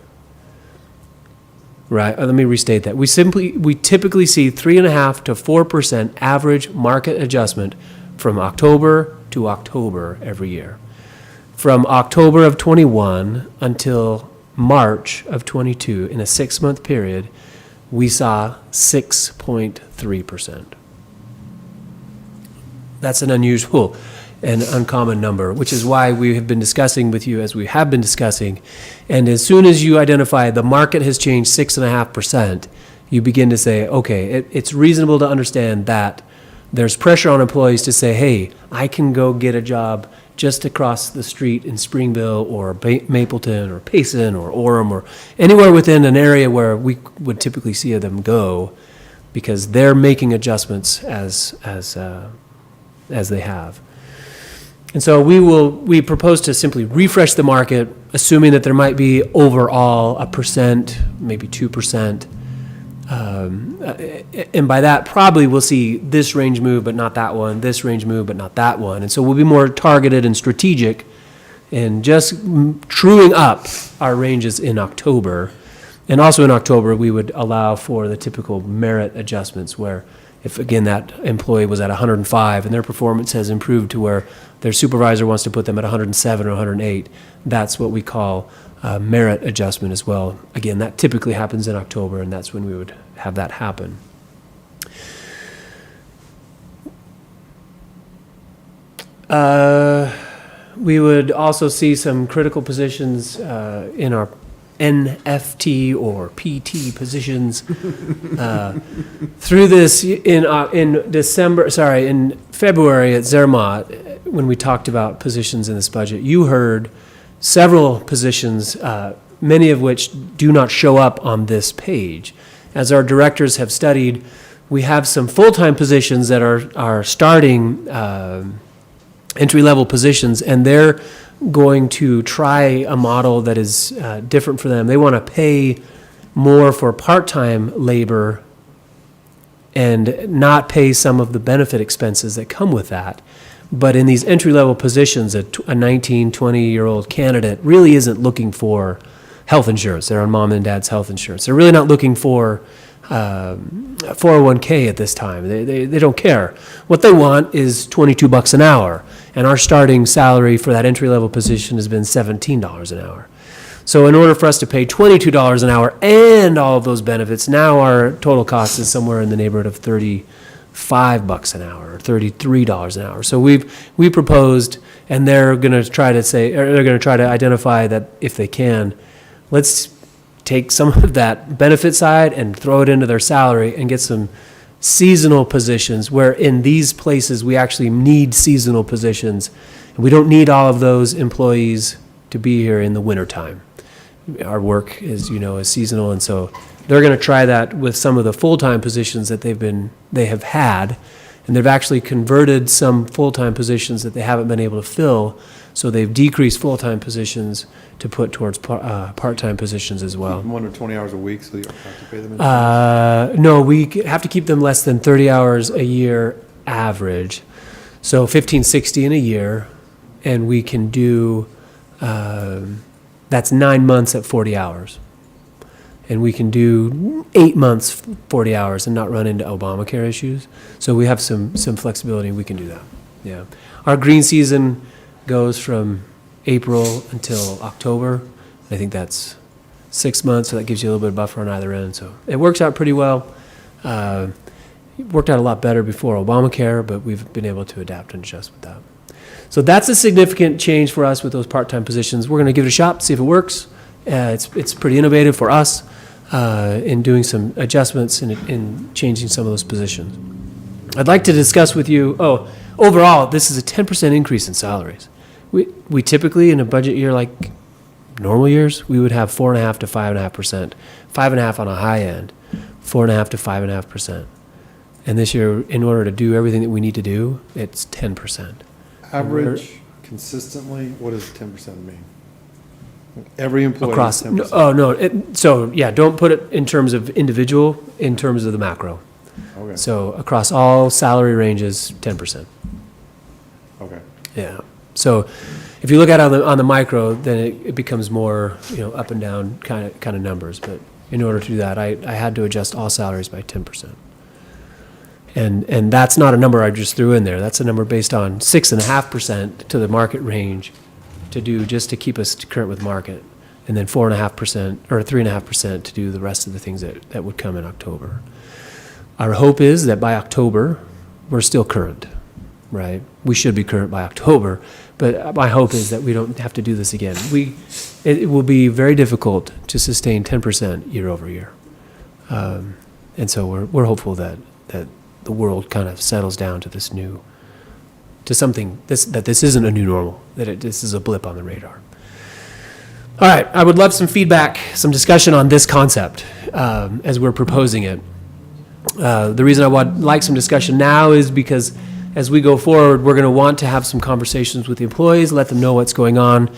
Right, let me restate that. We typically see 3.5% to 4% average market adjustment from October to October every year. From October of 21 until March of 22, in a 6-month period, we saw 6.3%. That's an unusual and uncommon number, which is why we have been discussing with you as we have been discussing. And as soon as you identify the market has changed 6.5%, you begin to say, okay, it's reasonable to understand that there's pressure on employees to say, hey, I can go get a job just across the street in Springville or Mapleton or Payson or Orem or anywhere within an area where we would typically see them go, because they're making adjustments as they have. And so we propose to simply refresh the market, assuming that there might be overall 1%, maybe 2%. And by that, probably we'll see this range move, but not that one, this range move, but not that one. And so we'll be more targeted and strategic in just truing up our ranges in October. And also in October, we would allow for the typical merit adjustments where if, again, that employee was at 105 and their performance has improved to where their supervisor wants to put them at 107 or 108, that's what we call merit adjustment as well. Again, that typically happens in October, and that's when we would have that happen. We would also see some critical positions in our NFT or PT positions through this in February at Zermatt, when we talked about positions in this budget. You heard several positions, many of which do not show up on this page. As our directors have studied, we have some full-time positions that are starting entry-level positions, and they're going to try a model that is different for them. They want to pay more for part-time labor and not pay some of the benefit expenses that come with that. But in these entry-level positions, a 19, 20-year-old candidate really isn't looking for health insurance. They're on mom and dad's health insurance. They're really not looking for 401k at this time. They don't care. What they want is $22 an hour, and our starting salary for that entry-level position has been $17 an hour. So in order for us to pay $22 an hour and all of those benefits, now our total cost is somewhere in the neighborhood of $35 an hour, or $33 an hour. So we proposed, and they're going to try to say, or they're going to try to identify that if they can, let's take some of that benefit side and throw it into their salary and get some seasonal positions, where in these places we actually need seasonal positions. And we don't need all of those employees to be here in the wintertime. Our work is seasonal, and so they're going to try that with some of the full-time positions that they have had, and they've actually converted some full-time positions that they haven't been able to fill. So they've decreased full-time positions to put towards part-time positions as well. Under 20 hours a week, so you don't have to pay them. No, we have to keep them less than 30 hours a year average. So 15, 60 in a year, and we can do, that's 9 months at 40 hours. And we can do 8 months, 40 hours, and not run into Obamacare issues. So we have some flexibility, we can do that. Yeah. Our green season goes from April until October. I think that's 6 months, so that gives you a little bit of buffer on either end. So it works out pretty well. It worked out a lot better before Obamacare, but we've been able to adapt and adjust with that. So that's a significant change for us with those part-time positions. We're going to give it a shot, see if it works. It's pretty innovative for us in doing some adjustments and in changing some of those positions. I'd like to discuss with you, overall, this is a 10% increase in salaries. We typically, in a budget year like normal years, we would have 4.5% to 5.5%, 5.5% on a high end, 4.5% to 5.5%. And this year, in order to do everything that we need to do, it's 10%. Average, consistently, what does 10% mean? Every employee Across, is 10%. Don't put it in terms of individual, in terms of the macro. Okay. So across all salary ranges, 10%. Okay. Yeah. So if you look at it on the micro, then it becomes more, up and down kind of numbers. But in order to do that, I had to adjust all salaries by 10%. And that's not a number I just threw in there. That's a number based on 6.5% to the market range to do, just to keep us current with market, and then 4.5% or 3.5% to do the rest of the things that would come in October. Our hope is that by October, we're still current, right? We should be current by October, but my hope is that we don't have to do this again. It will be very difficult to sustain 10% year over year. And so we're hopeful that the world kind of settles down to this isn't a new normal, this is a blip on the radar. All right, I would love some feedback, some discussion on this concept as we're proposing it. The reason I would like some discussion now is because as we go forward, we're going to want to have some conversations with the employees, let them know what's going on.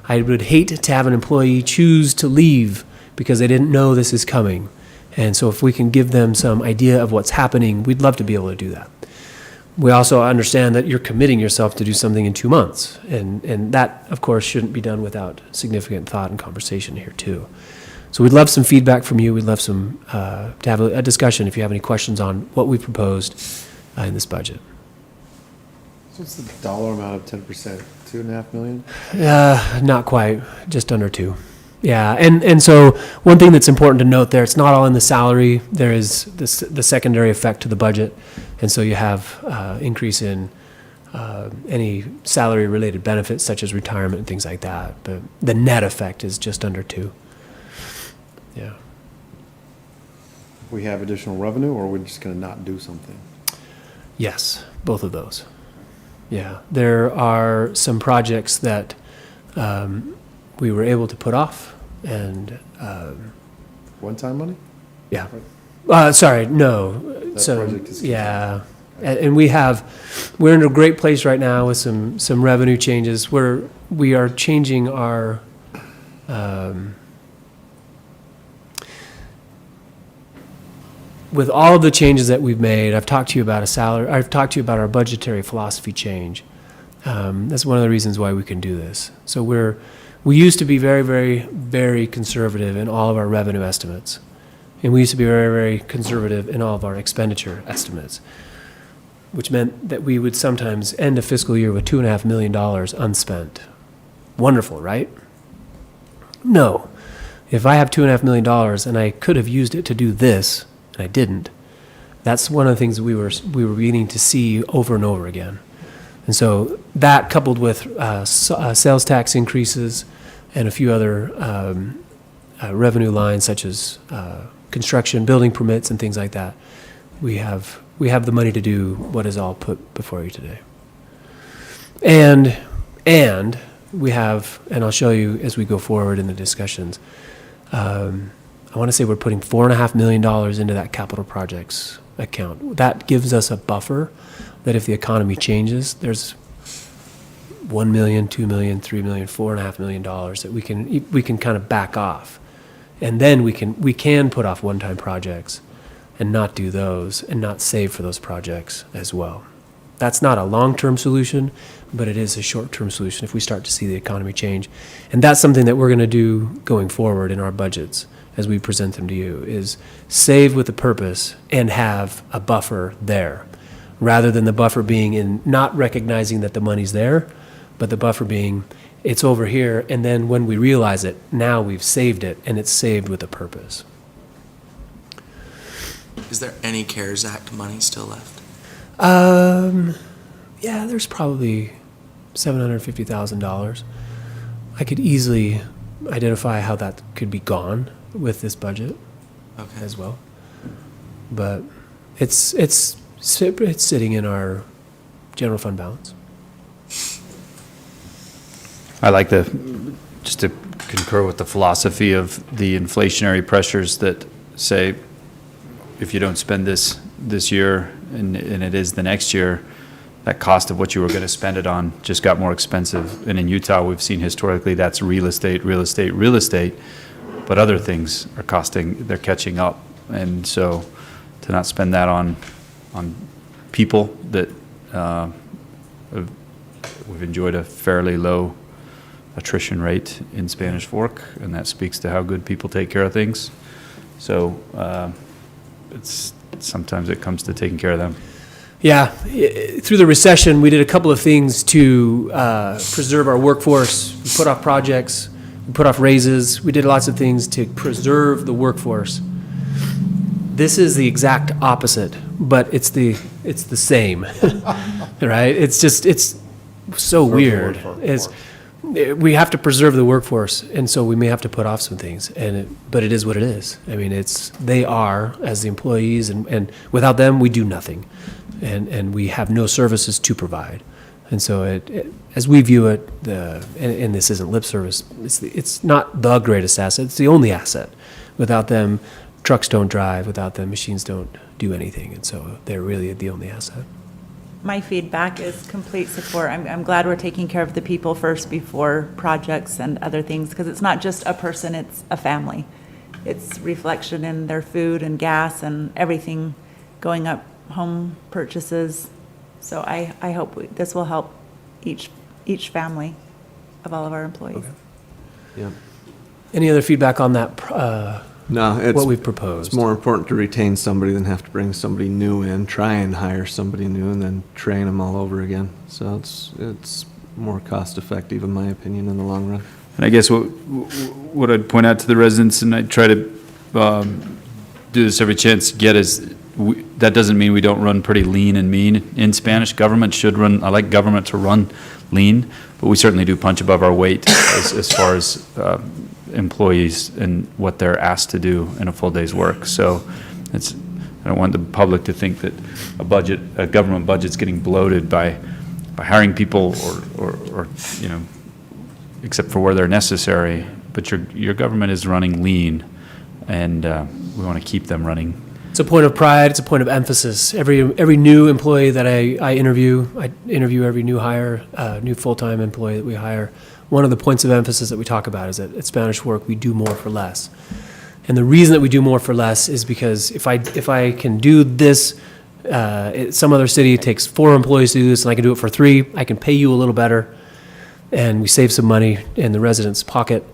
I would hate to have an employee choose to leave because they didn't know this is coming. And so if we can give them some idea of what's happening, we'd love to be able to do that. We also understand that you're committing yourself to do something in 2 months. And that, of course, shouldn't be done without significant thought and conversation here, too. So we'd love some feedback from you. We'd love to have a discussion if you have any questions on what we proposed in this budget. So what's the dollar amount of 10%? $2.5 million? Not quite, just under 2. Yeah, and so one thing that's important to note there, it's not all in the salary. There is the secondary effect to the budget, and so you have increase in any salary-related benefits such as retirement and things like that. But the net effect is just under 2. Yeah. We have additional revenue, or we're just going to not do something? Yes, both of those. Yeah, there are some projects that we were able to put off, and One-time money? yeah. Sorry, no. That So project is- yeah, and we're in a great place right now with some revenue changes. We are changing our with all of the changes that we've made. I've talked to you about I've talked to you about our budgetary philosophy change. That's one of the reasons why we can do this. So we used to be very, very, very conservative in all of our revenue estimates. And we used to be very, very conservative in all of our expenditure estimates, which meant that we would sometimes end a fiscal year with $2.5 million unspent. Wonderful, right? No. If I have $2.5 million and I could have used it to do this, and I didn't, that's one of the things we were beginning to see over and over again. And so that, coupled with sales tax increases and a few other revenue lines such as construction, building permits, and things like that, we have the money to do what is all put before you today. And we have, and I'll show you as we go forward in the discussions, I want to say we're putting $4.5 million into that capital projects account. That gives us a buffer that if the economy changes, there's $1 million, $2 million, $3 million, $4.5 million that we can kind of back off. And then we can put off one-time projects and not do those and not save for those projects as well. That's not a long-term solution, but it is a short-term solution if we start to see the economy change. And that's something that we're going to do going forward in our budgets as we present them to you, is save with a purpose and have a buffer there, rather than the buffer being in not recognizing that the money's there, but the buffer being it's over here, and then when we realize it, now we've saved it, and it's saved with a purpose. Is there any CARES Act money still left? Yeah, there's probably $750,000. I could easily identify how that could be gone with this budget as well. But it's sitting in our general fund balance. I like just to concur with the philosophy of the inflationary pressures that say, if you don't spend this year and it is the next year, that cost of what you were going to spend it on just got more expensive. And in Utah, we've seen historically that's real estate, but other things are they're catching up. And so to not spend that on people that we've enjoyed a fairly low attrition rate in Spanish Fork, and that speaks to how good people take care of things. So sometimes it comes to taking care of them. Yeah, through the recession, we did a couple of things to preserve our workforce. We put off projects, we put off raises, we did lots of things to preserve the workforce. This is the exact opposite, but it's the same, right? It's so weird. We have to preserve the workforce, and so we may have to put off some things. But it is what it is. I mean, they are as the employees, and without them, we do nothing, and we have no services to provide. And so, as we view it, and this isn't lip service, it's not the greatest asset. It's the only asset. Without them, trucks don't drive. Without them, machines don't do anything. And so, they're really the only asset. My feedback is complete support. I'm glad we're taking care of the people first before projects and other things, because it's not just a person, it's a family. It's reflection in their food and gas and everything going up, home purchases. So I hope this will help each family of all of our employees. Okay. Yeah. Any other feedback on that? No, what we've proposed. It's more important to retain somebody than have to bring somebody new in, try and hire somebody new and then train them all over again. So it's more cost effective, in my opinion, in the long run. And I guess what I'd point out to the residents, and I try to do this every chance to get, is that doesn't mean we don't run pretty lean and mean in Spanish. Government should run, I like government to run lean, but we certainly do punch above our weight as far as employees and what they're asked to do in a full day's work. So I don't want the public to think that a government budget's getting bloated by hiring people or except for where they're necessary. But your government is running lean, and we want to keep them running. It's a point of pride. It's a point of emphasis. Every new employee that I interview every new hire, new full-time employee that we hire. One of the points of emphasis that we talk about is that at Spanish Work, we do more for less. And the reason that we do more for less is because if I can do this, some other city takes 4 employees to do this, and I can do it for 3, I can pay you a little better, and we save some money in the resident's pocket.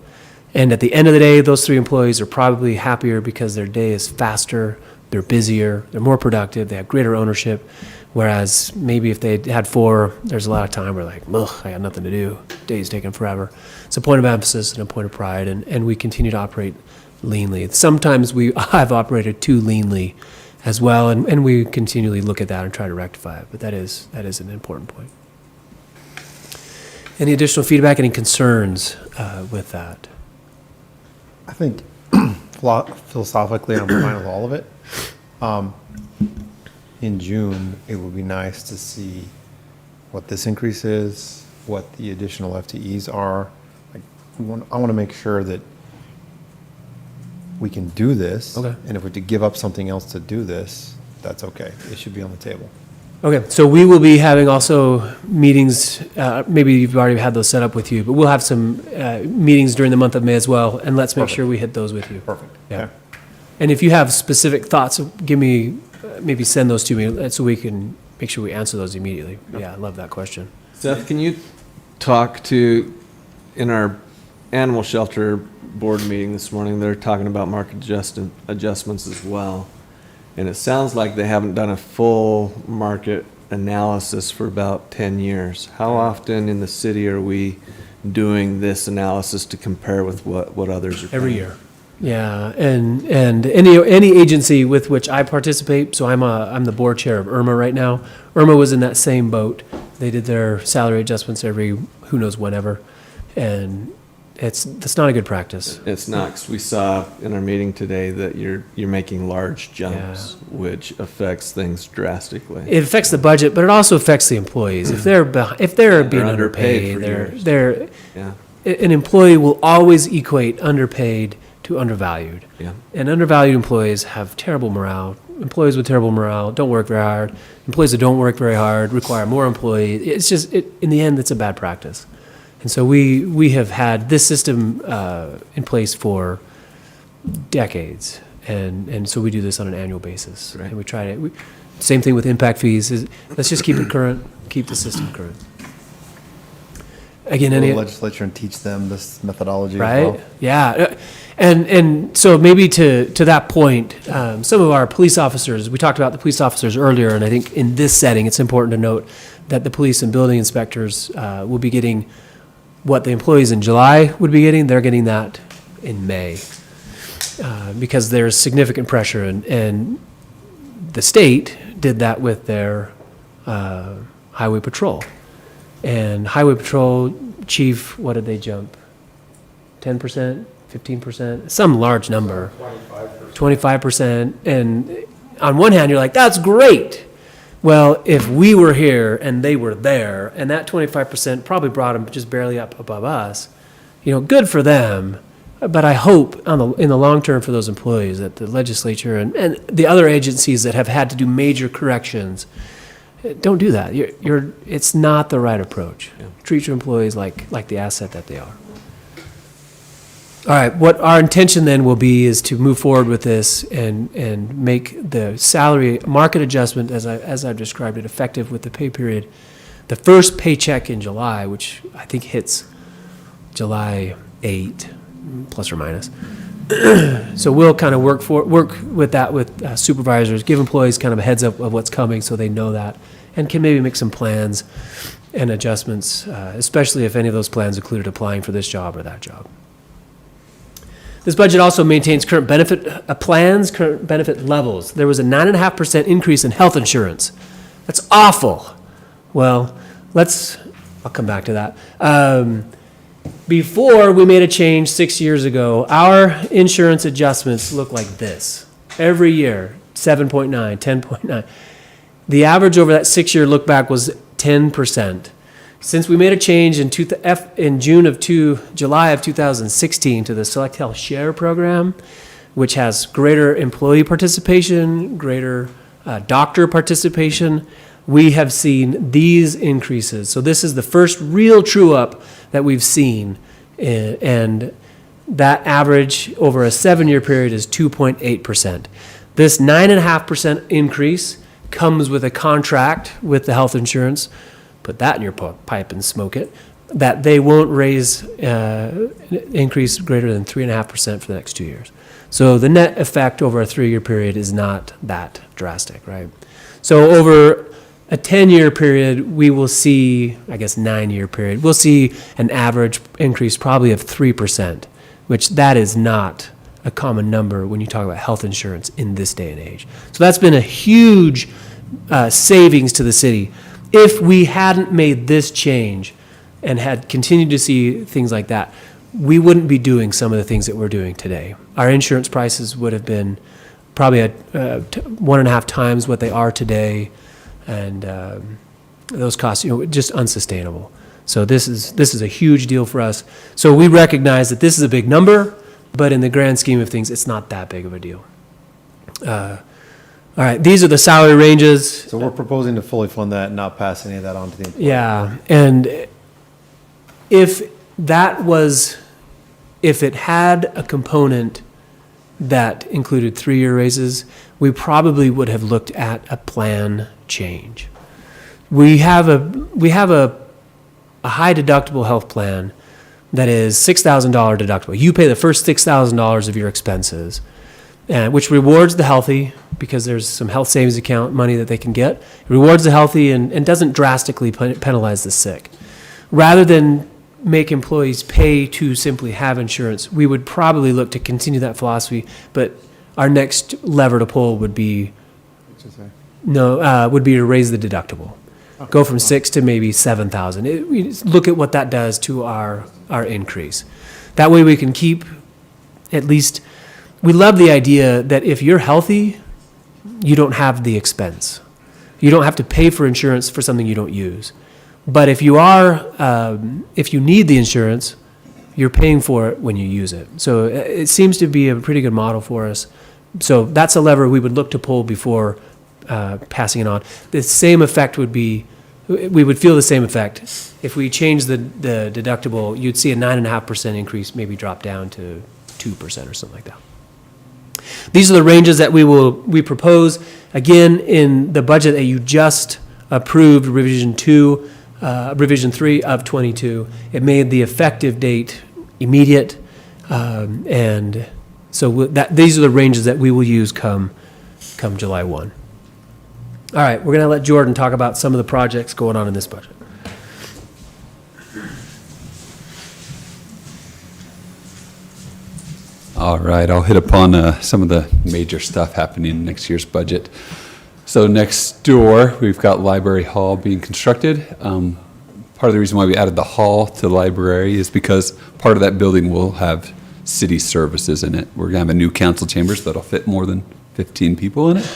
And at the end of the day, those 3 employees are probably happier because their day is faster, they're busier, they're more productive, they have greater ownership. Whereas maybe if they had 4, there's a lot of time where like, ugh, I got nothing to do, day's taking forever. It's a point of emphasis and a point of pride, and we continue to operate leanly. Sometimes I've operated too leanly as well, and we continually look at that and try to rectify it, but that is an important point. Any additional feedback, any concerns with that? I think philosophically, I'm fine with all of it. In June, it would be nice to see what this increase is, what the additional FTEs are. I want to make sure that we can do this. Okay. And if we have to give up something else to do this, that's okay. It should be on the table. Okay, so we will be having also meetings, maybe you've already had those set up with you, but we'll have some meetings during the month of May as well, and let's make sure we hit those with you. Perfect. Yeah. Okay. And if you have specific thoughts, maybe send those to me so we can make sure we answer those immediately. Yeah, I love that question. Seth, can you talk to, in our animal shelter board meeting this morning, they're talking about market adjustments as well. And it sounds like they haven't done a full market analysis for about 10 years. How often in the city are we doing this analysis to compare with what others are paying? Every year. Yeah, and any agency with which I participate, so I'm the board chair of IRMA right now. IRMA was in that same boat. They did their salary adjustments every who knows whenever, and that's not a good practice. It's not, 'cause we saw in our meeting today that you're making large jumps, which affects things drastically. It affects the budget, but it also affects the employees. If they're being underpaid, an employee will always equate underpaid to undervalued. Yeah. And undervalued employees have terrible morale. Employees with terrible morale don't work very hard. Employees that don't work very hard require more employees. It's just, in the end, it's a bad practice. And so we have had this system in place for decades. And so we do this on an annual basis. Right. And we try to, same thing with impact fees, let's just keep it current, keep the system current. Again, the legislature and teach them this methodology as well. Right? Yeah. And so maybe to that point, some of our police officers, we talked about the police officers earlier, and I think in this setting, it's important to note that the police and building inspectors will be getting what the employees in July would be getting. They're getting that in May because there's significant pressure, and the state did that with their highway patrol. And highway patrol chief, what did they jump? 10%, 15%, some large number. 25%. And on one hand, you're like, that's great. Well, if we were here and they were there, and that 25% probably brought them just barely up above us, good for them. But I hope in the long term for those employees that the legislature and the other agencies that have had to do major corrections don't do that. It's not the right approach. Yeah. Treat your employees like the asset that they are. All right, what our intention then will be is to move forward with this and make the salary market adjustment, as I've described it, effective with the pay period. The first paycheck in July, which I think hits July 8, plus or minus. So we'll kind of work with that with supervisors, give employees kind of a heads up of what's coming so they know that, and can maybe make some plans and adjustments, especially if any of those plans included applying for this job or that job. This budget also maintains current benefit plans, current benefit levels. There was a 9.5% increase in health insurance. That's awful. Well, I'll come back to that. Before we made a change 6 years ago, our insurance adjustments look like this. Every year, 7.9, 10.9. The average over that 6-year look back was 10%. Since we made a change in July of 2016 to the Select Health Share program, which has greater employee participation, greater doctor participation, we have seen these increases. So this is the first real true-up that we've seen, and that average over a 7-year period is 2.8%. This 9.5% increase comes with a contract with the health insurance, put that in your pipe and smoke it, that they won't raise increase greater than 3.5% for the next 2 years. So the net effect over a 3-year period is not that drastic, right? So over a 10-year period, we will see, I guess 9-year period, we'll see an average increase probably of 3%, which that is not a common number when you talk about health insurance in this day and age. So that's been a huge savings to the city. If we hadn't made this change and had continued to see things like that, we wouldn't be doing some of the things that we're doing today. Our insurance prices would have been probably at 1.5 times what they are today, and those costs, just unsustainable. So this is a huge deal for us. So we recognize that this is a big number, but in the grand scheme of things, it's not that big of a deal. All right, these are the salary ranges. So we're proposing to fully fund that and not pass any of that on to the employer. Yeah, and if it had a component that included 3-year raises, we probably would have looked at a plan change. We have a high deductible health plan that is $6,000 deductible. You pay the first $6,000 of your expenses, which rewards the healthy, because there's some health savings account money that they can get. It rewards the healthy and doesn't drastically penalize the sick. Rather than make employees pay to simply have insurance, we would probably look to continue that philosophy, but our next lever to pull would be to raise the deductible. Go from 6 to maybe 7,000. Look at what that does to our increase. That way we can keep at least. We love the idea that if you're healthy, you don't have the expense. You don't have to pay for insurance for something you don't use. But if you need the insurance, you're paying for it when you use it. So it seems to be a pretty good model for us. So that's a lever we would look to pull before passing it on. The same effect would be, we would feel the same effect. If we change the deductible, you'd see a 9.5% increase maybe drop down to 2% or something like that. These are the ranges that we propose. Again, in the budget that you just approved, revision 3 of 22, it made the effective date immediate, and so these are the ranges that we will use come July 1. All right, we're going to let Jordan talk about some of the projects going on in this budget. All right, I'll hit upon some of the major stuff happening in next year's budget. So next door, we've got Library Hall being constructed. Part of the reason why we added the hall to the library is because part of that building will have city services in it. We're going to have a new council chambers that'll fit more than 15 people in it.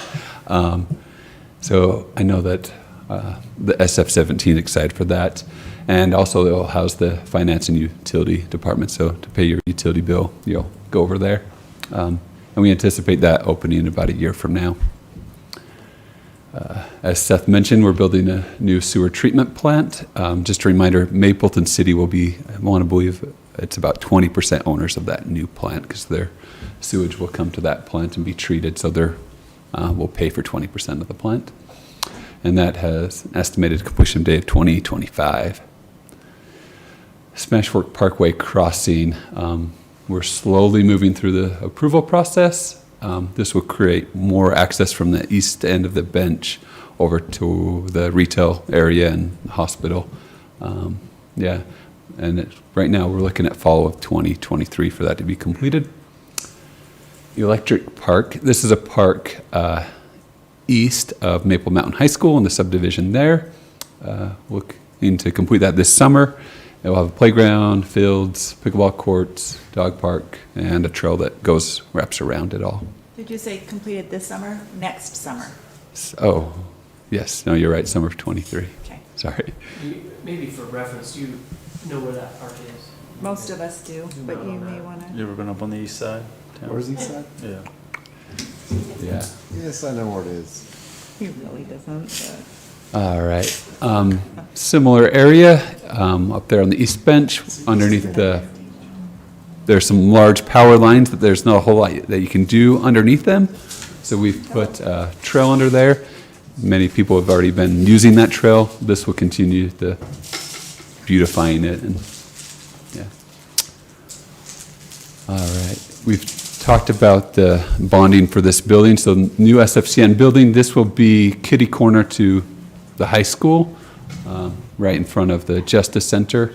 So I know that the SF-17 is excited for that. And also it'll house the finance and utility department. So to pay your utility bill, you'll go over there. And we anticipate that opening in about a year from now. As Seth mentioned, we're building a new sewer treatment plant. Just a reminder, Mapleton City will be, I want to believe it's about 20% owners of that new plant, because their sewage will come to that plant and be treated, so we'll pay for 20% of the plant. And that has an estimated completion date of 2025. Smashfork Parkway crossing, we're slowly moving through the approval process. This will create more access from the east end of the bench over to the retail area and hospital. And right now we're looking at fall of 2023 for that to be completed. Electric Park. This is a park east of Maple Mountain High School in the subdivision there. Looking to complete that this summer. It will have a playground, fields, pickleball courts, dog park, and a trail that wraps around it all. Did you say completed this summer, next summer? Oh, yes. No, you're right. Summer of '23. Okay. Sorry. Maybe for reference, you know where that park is? Most of us do, but you may want to. You ever been up on the east side? Where's the east side? Yeah. Yeah. Yes, I know where it is. He really doesn't, All right. Similar area up there on the east bench. Underneath there's some large power lines that there's not a whole lot that you can do underneath them. So we've put a trail under there. Many people have already been using that trail. This will continue the beautifying it. And yeah. All right. We've talked about the bonding for this building. So new SFCN building, this will be kitty corner to the high school, right in front of the Justice Center.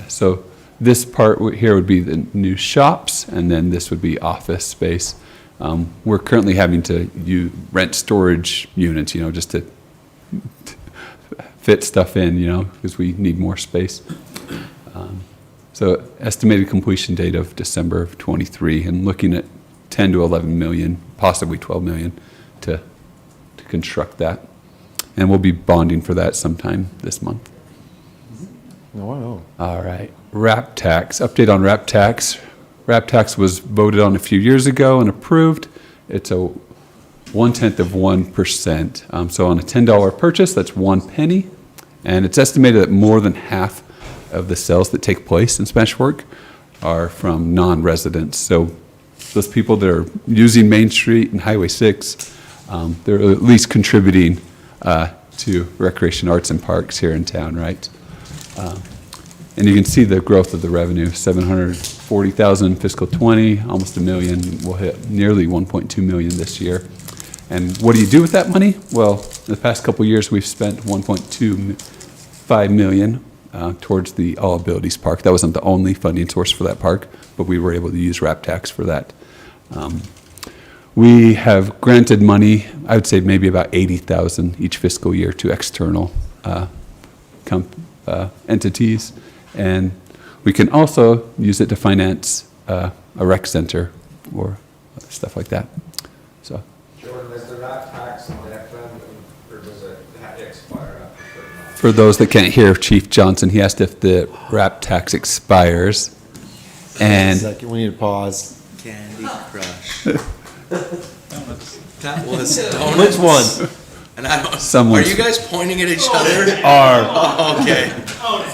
So this part here would be the new shops, and then this would be office space. We're currently having to rent storage units, just to fit stuff in, because we need more space. So estimated completion date of December of '23, and looking at 10 to 11 million, possibly 12 million to construct that. And we'll be bonding for that sometime this month. Wow. All right. RAP tax, update on RAP tax. RAP tax was voted on a few years ago and approved. It's a 0.1%. So on a $10 purchase, that's 1 penny. And it's estimated that more than half of the sales that take place in Spanish Fork are from non-residents. So those people that are using Main Street and Highway 6, they're at least contributing to recreation, arts, and parks here in town, right? And you can see the growth of the revenue, 740,000 fiscal 20, almost $1 million. We'll hit nearly 1.2 million this year. And what do you do with that money? Well, the past couple of years, we've spent 1.25 million towards the All Abilities Park. That wasn't the only funding source for that park, but we were able to use RAP tax for that. We have granted money, I would say maybe about 80,000 each fiscal year to external entities. And we can also use it to finance a rec center or stuff like that. So. Jordan, is the RAP tax on that fund, or does it have to expire after 30 months? For those that can't hear Chief Johnson, he asked if the RAP tax expires. And Second, we need to pause. Candy Crush. That was donuts. Which one? And I don't. Someone's- Are you guys pointing at each other? Oh, okay.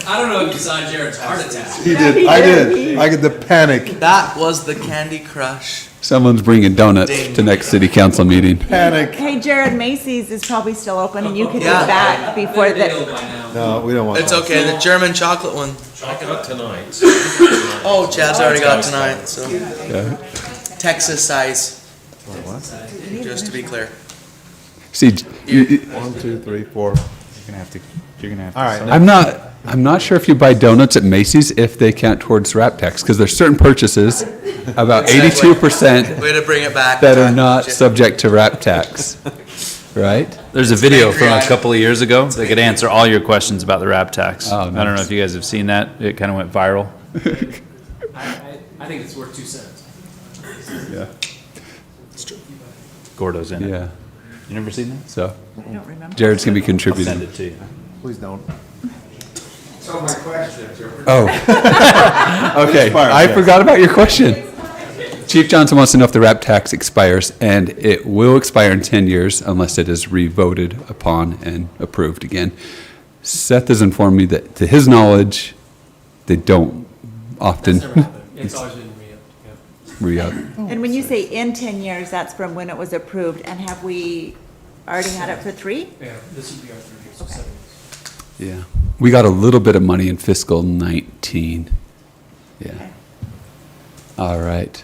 I don't know if you saw Jared's heart attack. He did. I did. I get the panic. That was the Candy Crush. someone's bringing donuts to next city council meeting. Panic. Hey, Jared, Macy's is probably still open, and you could do Yeah. that before the. No, we don't want It's that. okay, the German chocolate one. Chocolate tonight. Oh, Chad's already got tonight, so. Yeah. Texas size. Just to be clear. See, 1, 2, 3, 4. You're gonna have to. All right. I'm not sure if you buy donuts at Macy's if they count towards RAP tax, because there's certain purchases, about 82%, Way to bring it back. that are not subject to RAP tax, right? There's a video from a Angry couple of years ago that could answer all your questions about the RAP tax. Oh, I don't know nice. if you guys have seen that. It kind of went viral. I think it's worth 2 cents. Yeah. Gordo's in it. Yeah, You never seen that? so I don't remember. Jared's gonna be I'll send contributing. it to you. Please don't. So my question, Oh. Okay, I forgot about your question. Chief Johnson wants to know if the RAP tax expires, and it will expire in 10 years unless it is re-voted upon and approved again. Seth has informed me that, to his knowledge, they don't often It's always been re-upped, yeah. re-up. And when you say in 10 years, that's from when it was approved, and have we already had it for 3? Yeah, this would be our 3 years, so 7 years. Yeah, we got a little bit of money in fiscal 19. Yeah. All right.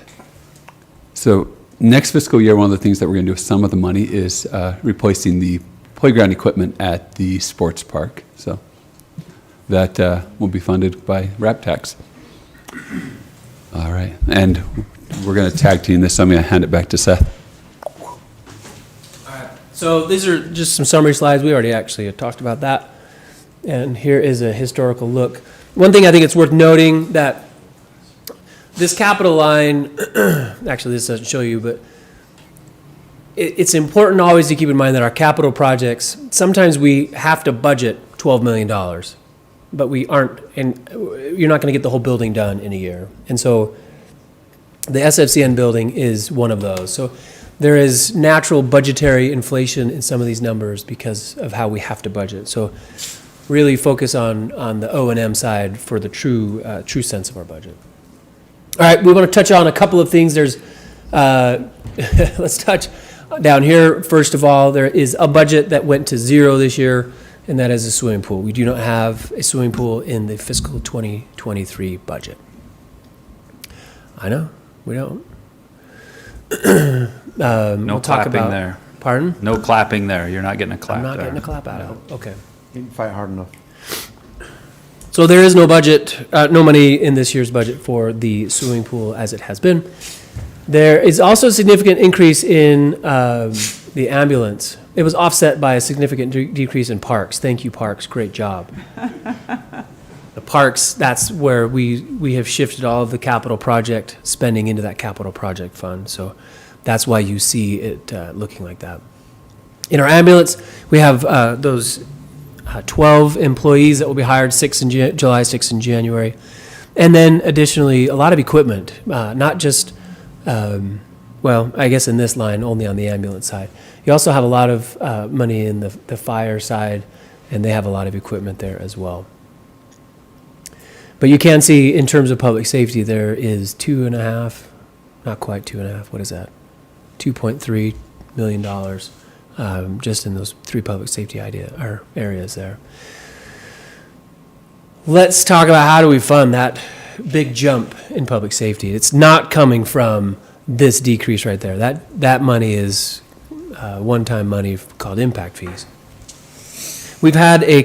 So next fiscal year, one of the things that we're going to do with some of the money is replacing the playground equipment at the sports park. So that will be funded by RAP tax. All right. And we're going to tag team this, so I'm going to hand it back to Seth. So these are just some summary slides. We already actually had talked about that. And here is a historical look. One thing I think it's worth noting that this capital line, actually this doesn't show you, but it's important always to keep in mind that our capital projects, sometimes we have to budget $12 million, but we aren't, and you're not going to get the whole building done in a year. And so the SFCN building is one of those. So there is natural budgetary inflation in some of these numbers because of how we have to budget. So really focus on the O&M side for the true sense of our budget. All right, we want to touch on a couple of things. There's, let's touch down here. First of all, there is a budget that went to zero this year, and that is a swimming pool. We do not have a swimming pool in the fiscal 2023 budget. I know, we don't. No We'll talk clapping about, there. Pardon? No clapping there. You're not getting a clap I'm not there. getting a clap out of it. Okay. You didn't fight hard enough. So there is no budget, no money in this year's budget for the swimming pool as it has been. There is also a significant increase in the ambulance. It was offset by a significant decrease in parks. Thank you, parks. Great job. The parks, that's where we have shifted all of the capital project spending into that capital project fund. So that's why you see it looking like that. In our ambulance, we have those 12 employees that will be hired, 6 in July, 6 in January. And then additionally, a lot of equipment, not just, well, I guess in this line, only on the ambulance side. You also have a lot of money in the fire side, and they have a lot of equipment there as well. But you can see in terms of public safety, there is $2.5, not quite $2.5, what is that? $2.3 million just in those 3 public safety areas there. Let's talk about how do we fund that big jump in public safety. It's not coming from this decrease right there. That money is one-time money called impact fees. We've had a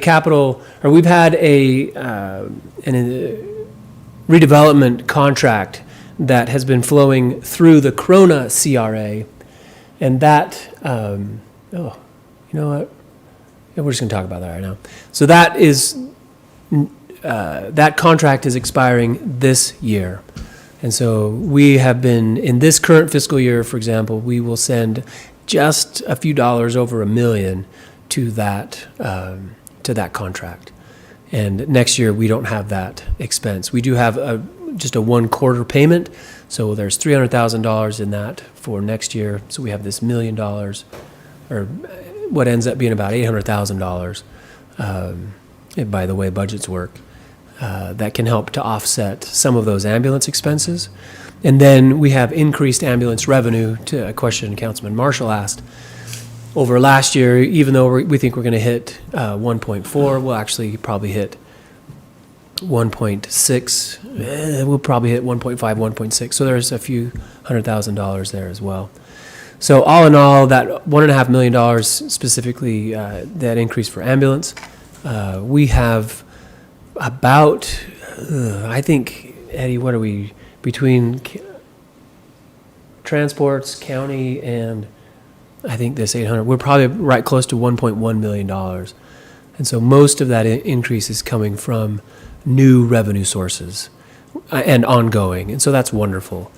redevelopment contract that has been flowing through the Corona CRA, and that, you know what? Yeah, we're just going to talk about that right now. So that is, that contract is expiring this year. And so we have been, in this current fiscal year, for example, we will send just a few dollars over $1 million to that contract. And next year, we don't have that expense. We do have just a 1/4 payment, so there's $300,000 in that for next year. So we have this $1 million, or what ends up being about $800,000, by the way budgets work, that can help to offset some of those ambulance expenses. And then we have increased ambulance revenue, to a question Councilman Marshall asked. Over last year, even though we think we're going to hit 1.4, we'll actually probably hit 1.6. We'll probably hit 1.5, 1.6. So there's a few $100,000 there as well. So all in all, that $1.5 million specifically, that increase for ambulance, we have about, I think, Eddie, what are we, between transports, county, and I think this 800, we're probably right close to $1.1 million. And so most of that increase is coming from new revenue sources and ongoing. And so that's wonderful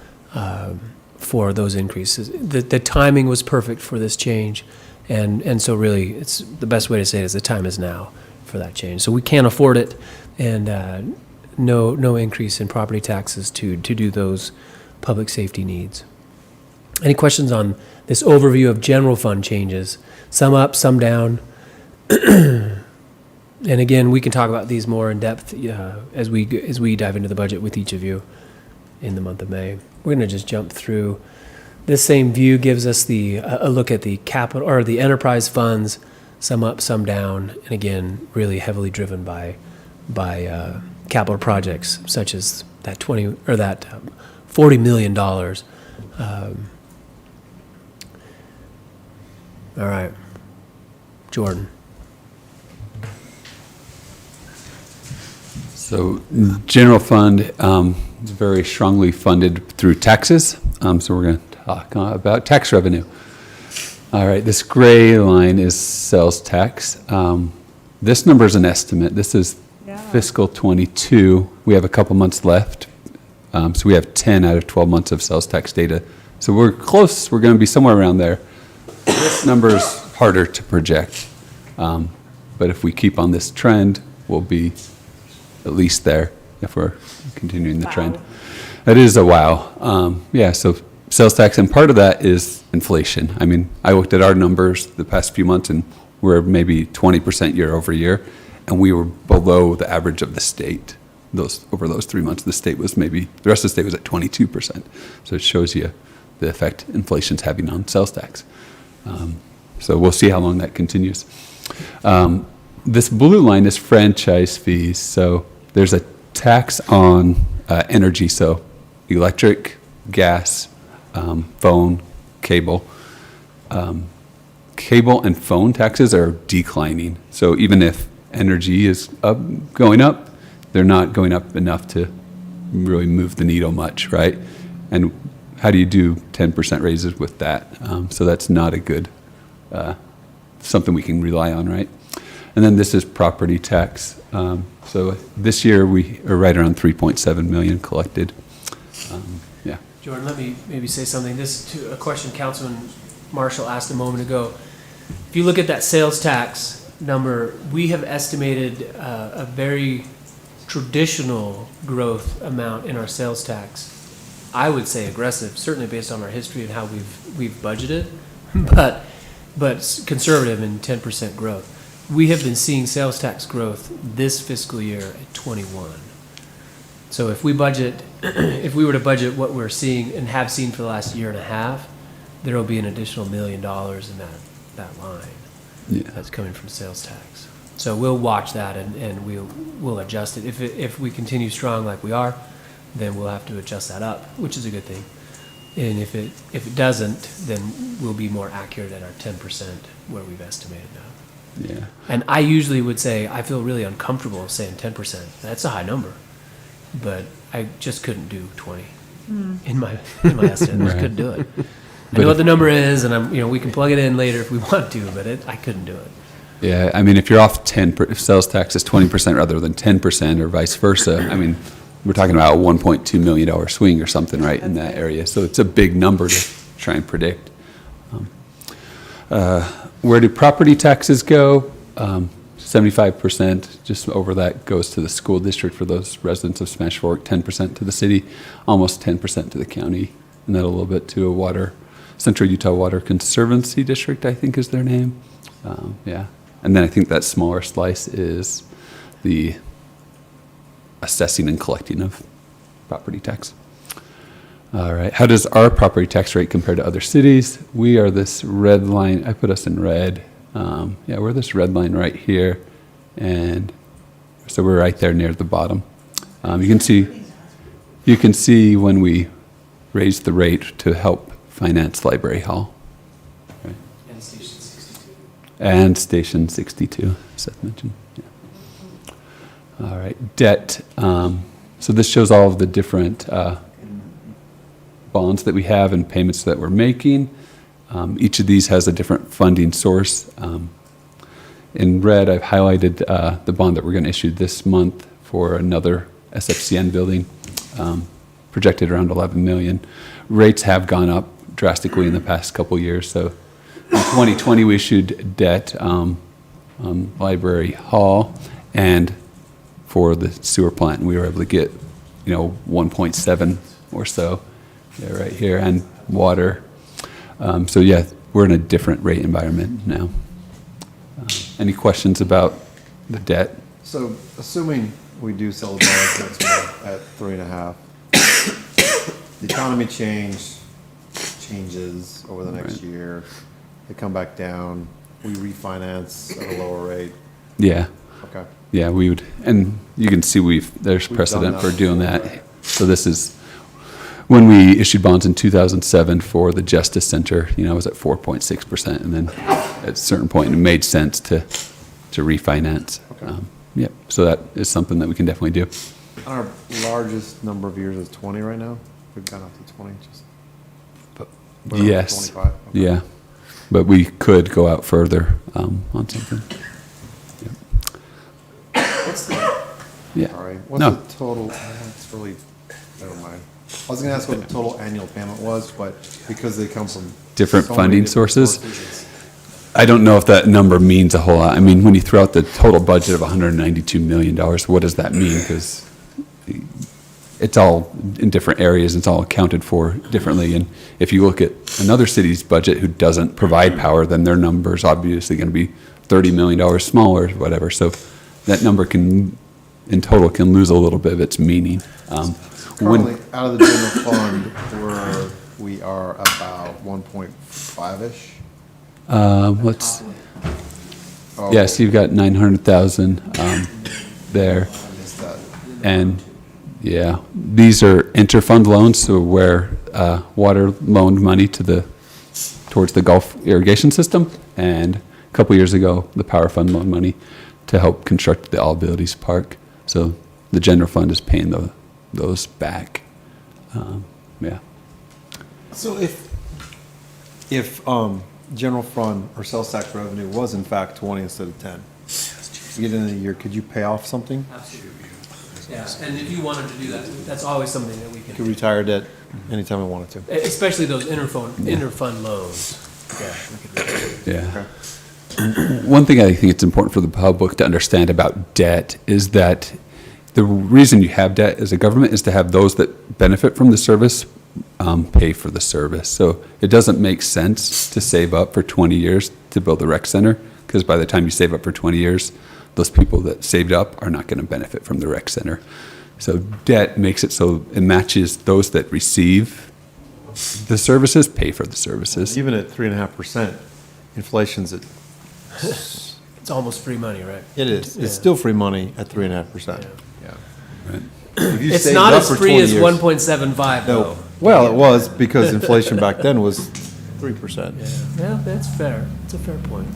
for those increases. The timing was perfect for this change. And so really, it's the best way to say it is the time is now for that change. So we can't afford it, and no increase in property taxes to do those public safety needs. Any questions on this overview of general fund changes? Some up, some down. And again, we can talk about these more in depth as we dive into the budget with each of you in the month of May. We're going to just jump through. This same view gives us a look at the capital or the enterprise funds, some up, some down, and again, really heavily driven by capital projects such as that $40 million. All right, Jordan. So general fund, It's very strongly funded through taxes, so we're going to talk about tax revenue. All right, this gray line is sales tax. This number is an estimate. This is fiscal '22. We have a couple months left, so we have 10 out of 12 months of sales tax data. So we're close. We're going to be somewhere around there. This number is harder to project, but if we keep on this trend, we'll be at least there if we're continuing the trend. That is a wow. Yeah, so sales tax, and part of that is inflation. I mean, I looked at our numbers the past few months, and we're maybe 20% year over year, and we were below the average of the state. Over those 3 months, the rest of the state was at 22%. So it shows you the effect inflation's having on sales tax. So we'll see how long that continues. This blue line is franchise fees. So there's a tax on energy, so electric, gas, phone, cable. Cable and phone taxes are declining. So even if energy is going up, they're not going up enough to really move the needle much, right? And how do you do 10% raises with that? So that's not a good, something we can rely on, right? And then this is property tax. So this year we are right around 3.7 million collected. Yeah. Jordan, let me maybe say something. This to a question Councilman Marshall asked a moment ago. If you look at that sales tax number, we have estimated a very traditional growth amount in our sales tax. I would say aggressive, certainly based on our history and how we've budgeted, but conservative in 10% growth. We have been seeing sales tax growth this fiscal year at 21. So if we were to budget what we're seeing and have seen for the last year and a half, there will be an additional $1 million in that line that's coming from sales tax. So we'll watch that and we'll adjust it. If we continue strong like we are, then we'll have to adjust that up, which is a good thing. And if it doesn't, then we'll be more accurate at our 10% where we've estimated now. Yeah. And I usually would say I feel really uncomfortable saying 10%. That's a high number, but I just couldn't do 20 in my estimate. I just couldn't do it. I know what the number is, and we can plug it in later if we want to, but I couldn't do it. Yeah, I mean, if you're off if sales tax is 20% rather than 10% or vice versa, I mean, we're talking about a $1.2 million swing or something, right, in that area. So it's a big number to try and predict. Where do property taxes go? 75%, just over that, goes to the school district for those residents of Spanish Fork, 10% to the city, almost 10% to the county, and then a little bit to Central Utah Water Conservancy District, I think is their name. Yeah. And then I think that smaller slice is the assessing and collecting of property tax. All right. How does our property tax rate compare to other cities? We are this red line. I put us in red. Yeah, we're this red line right here. And so we're right there near the bottom. You can see when we raised the rate to help finance Library Hall. Right. And Station 62. And Station 62, Seth mentioned. Yeah. All right. Debt. So this shows all of the different bonds that we have and payments that we're making. Each of these has a different funding source. In red, I've highlighted the bond that we're going to issue this month for another SFCN building, projected around $11 million. Rates have gone up drastically in the past couple years. So in 2020, we issued debt on Library Hall and for the sewer plant, and we were able to get 1.7 or so. Yeah, right here, and water. So yeah, we're in a different rate environment now. Any questions about the debt? So assuming we do sell the bonds next month at 3.5, the economy changes over the next year, they come back down, we refinance at a lower rate. Yeah. Okay. Yeah, we would, and you can see there's precedent for doing that. Right. So this is when we issued bonds in 2007 for the Justice Center, it was at 4.6%, and then at a certain point it made sense to refinance. Okay. Yep. So that is something that we can definitely do. Our largest number of years is 20 right now. We've gone up to 20, just. Yes. 25. Okay. Yeah. But we could go out further on something. What's the? Yeah. Sorry. What's No. the total? It's really. Never mind. I was gonna ask what the total annual payment was, but because they come from Different so many funding different sources. it's- I don't know if that number means a whole lot. I mean, when you throw out the total budget of $192 million, what does that mean? Because it's all in different areas, it's all accounted for differently. And if you look at another city's budget who doesn't provide power, then their number's obviously going to be $30 million smaller, whatever. So that number can, in total, can lose a little bit of its meaning. Currently, out of the general fund, we are about 1.5-ish. Let's, yes, you've got 900,000 there. And, yeah, these are interfund loans, so where water loaned money towards the Gulf irrigation system. And a couple years ago, the Power Fund loaned money to help construct the All Abilities Park. So the general fund is paying those back. Yeah. So if general fund or sales tax revenue was in fact 20 instead of 10, you get into the year, could you pay off something? Absolutely. Yeah, and if you wanted to do that, that's always something that we Could can, retire debt anytime we wanted to. especially those interfund loans. Yeah, we could do that. Yeah. One thing I think it's important for the public to understand about debt is that the reason you have debt as a government is to have those that benefit from the service pay for the service. So it doesn't make sense to save up for 20 years to build a rec center, because by the time you save up for 20 years, those people that saved up are not going to benefit from the rec center. So debt makes it so it matches those that receive the services, pay for the services. Even at 3.5%, inflation's at. It's almost free money, right? It is. Yeah. It's still free money at 3.5%. Yeah. Right. If you It's saved not up as for free 20 as years- 1.75 No. though. Well, it was because inflation back then was 3%. Yeah, that's fair. It's a fair point.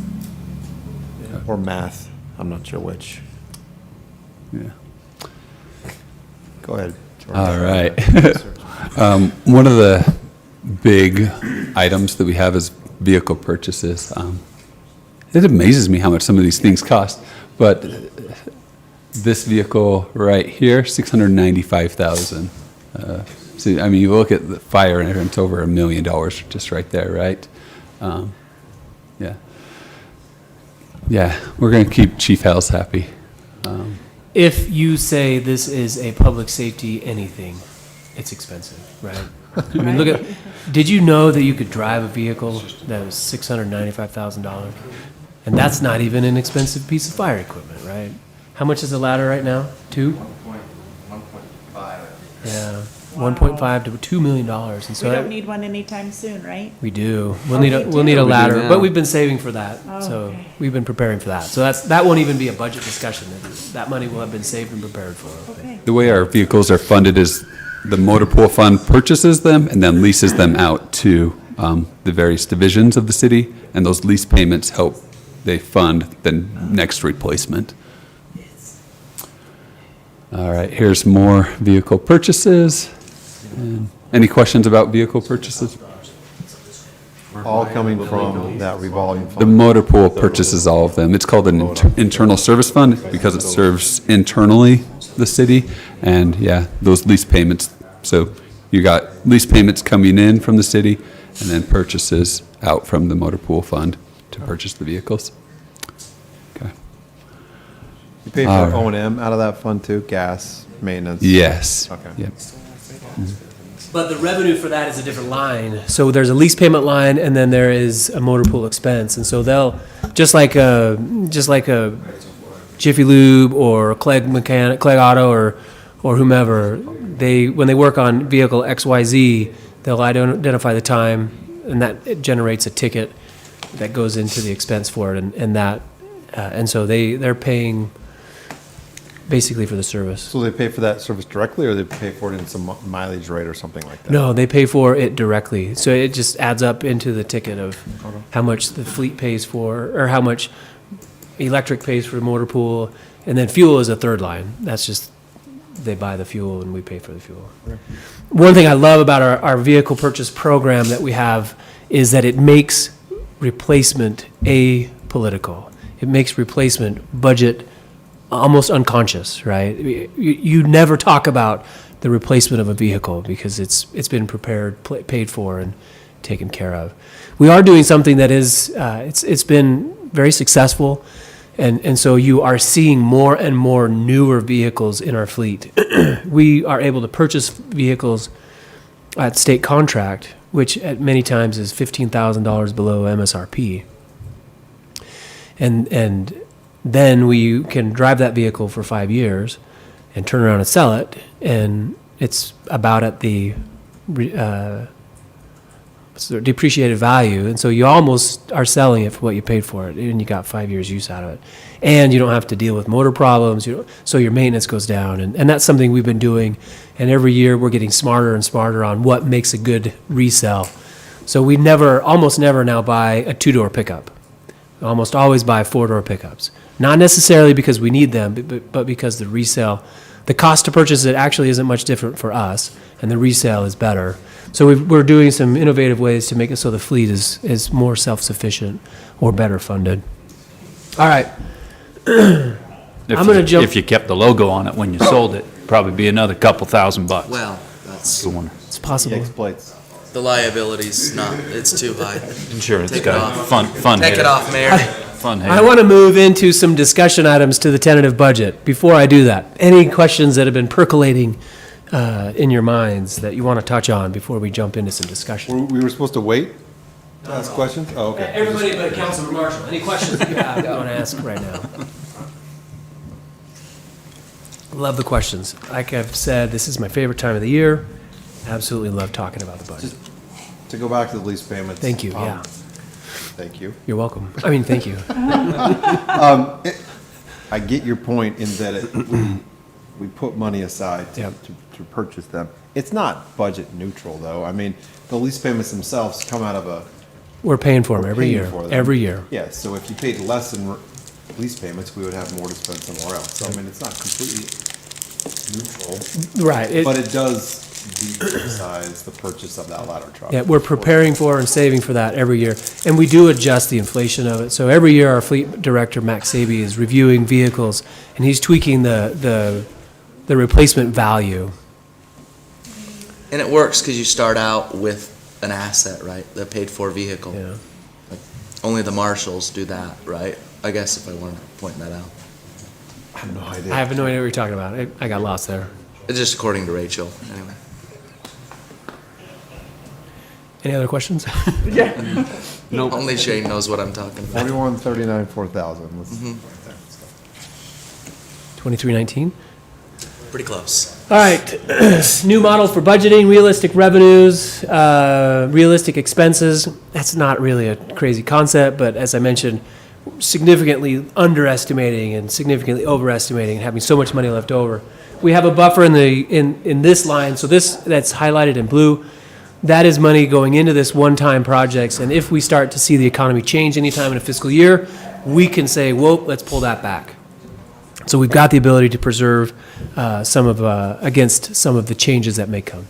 Or math. I'm not sure which. Yeah. Go ahead. George. All right. One of the big items that we have is vehicle purchases. It amazes me how much some of these things cost, but this vehicle right here, $695,000. So, I mean, you look at the fire and it's over $1 million just right there, right? Yeah. Yeah, we're going to keep Chief Hales happy. If you say this is a public safety anything, it's expensive, right? I mean, look at, did you know that you could drive a vehicle that was $695,000? And that's not even an expensive piece of fire equipment, right? How much is the ladder right now? 2? 1.5. Yeah, 1.5 to $2 million. And so We that- don't need one anytime soon, right? we do. We'll Oh, need a we do? we'll need a We do ladder, now. but we've been saving for that. Oh, So okay. we've been preparing for that. So that won't even be a budget discussion. That money will have been saved and prepared for. Okay. The way our vehicles are funded is the motor pool fund purchases them and then leases them out to the various divisions of the city, and those lease payments help they fund the next replacement. All right, here's more vehicle purchases. And any questions about vehicle purchases? All coming from that revolving The fund. motor pool purchases all of them. It's called an internal service fund because it serves internally the city. And yeah, those lease payments. So you got lease payments coming in from the city and then purchases out from the motor pool fund to purchase the vehicles. Okay. You pay for All right. O&M out of that fund too, gas, maintenance? Yes. Okay. Yep. But the revenue for that is a different line. So there's a lease payment line, and then there is a motor pool expense. And so they'll just like a Jiffy Lube or Clegg Auto or whomever. When they work on vehicle XYZ, they'll identify the time, and that generates a ticket that goes into the expense for it, and so they're paying basically for the service. So they pay for that service directly, or they pay for it in some mileage rate or something like that? No, they pay for it directly. So it just adds up into the ticket of how much the fleet pays for, or how much electric pays for the motor pool, and then fuel is a third line. That's just they buy the fuel and we pay for the fuel. One thing I love about our vehicle purchase program that we have is that it makes replacement apolitical. It makes replacement budget almost unconscious, right? You never talk about the replacement of a vehicle because it's been prepared, paid for, and taken care of. We are doing something that is, it's been very successful, and so you are seeing more and more newer vehicles in our fleet. We are able to purchase vehicles at state contract, which at many times is $15,000 below MSRP. And then we can drive that vehicle for 5 years and turn around and sell it, and it's about at the depreciated value, and so you almost are selling it for what you paid for it, and you got 5 years use out of it, and you don't have to deal with motor problems. So your maintenance goes down, and that's something we've been doing, and every year we're getting smarter and smarter on what makes a good resale. So we almost never now buy a 2-door pickup. We almost always buy 4-door pickups, not necessarily because we need them, but because the resale, the cost to purchase it actually isn't much different for us, and the resale is better. So we're doing some innovative ways to make it so the fleet is more self-sufficient or better funded. All right. I'm going to jump. If you kept the logo on it when you sold it, probably be another couple $1,000. Well, that's Good one. It's possible. the liability's not. It's too high. Insurance Take it guy, off. fun Take hater. it off, Mayor. Fun hater. I want to move into some discussion items to the tentative budget. Before I do that, any questions that have been percolating in your minds that you want to touch on before we jump into some discussion? We were supposed to wait to ask questions? Oh, okay. Everybody but Councilman Marshall, any questions you have you want to ask right now? Love the questions. Like I've said, this is my favorite time of the year. Absolutely love talking about the budget. To go back to the lease payments. Thank you, yeah. Thank you. You're welcome. I mean, thank you. I get your point in that we put money aside to purchase them. It's not budget neutral, though. I mean, the lease payments themselves come out of a... We're paying for them every paying year. for them. Every year. Yeah, so if you paid less in lease payments, we would have more to spend somewhere else. So, I mean, it's not completely neutral. Right. But it does de-emphasize the purchase of that ladder truck. Yeah, we're preparing for and saving for that every year. And we do adjust the inflation of it. So every year, our fleet director, Max Saby, is reviewing vehicles, and he's tweaking the replacement value. And it works because you start out with an asset, right? The paid-for vehicle. Yeah. Like, only the marshals do that, right? I guess if I want to point that out. I have no idea. I have no idea what you're talking about. I got lost there. It's just according to Rachel, anyway. Any other questions? Nope. Only Shane knows what I'm talking about. 4139 4000. 2319? Pretty close. All right, new model for budgeting, realistic revenues, realistic expenses. That's not really a crazy concept, but as I mentioned, significantly underestimating and significantly overestimating and having so much money left over. We have a buffer in this line, so this that's highlighted in blue, that is money going into this one-time projects, and if we start to see the economy change anytime in a fiscal year, we can say, whoa, let's pull that back. So we've got the ability to preserve against some of the changes that may come.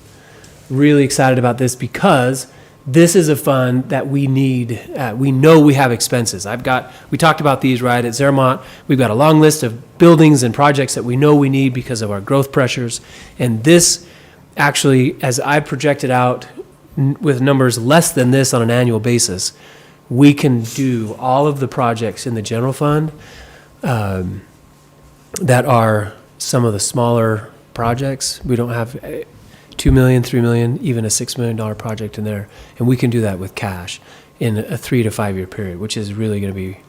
Really excited about this because this is a fund that we need. We know we have expenses. We talked about these, right, at Zermatt. We've got a long list of buildings and projects that we know we need because of our growth pressures. And this actually, as I projected out with numbers less than this on an annual basis, we can do all of the projects in the general fund that are some of the smaller projects. We don't have $2 million, $3 million, even a $6 million project in there. And we can do that with cash in a 3 to 5 year period, which is really going to be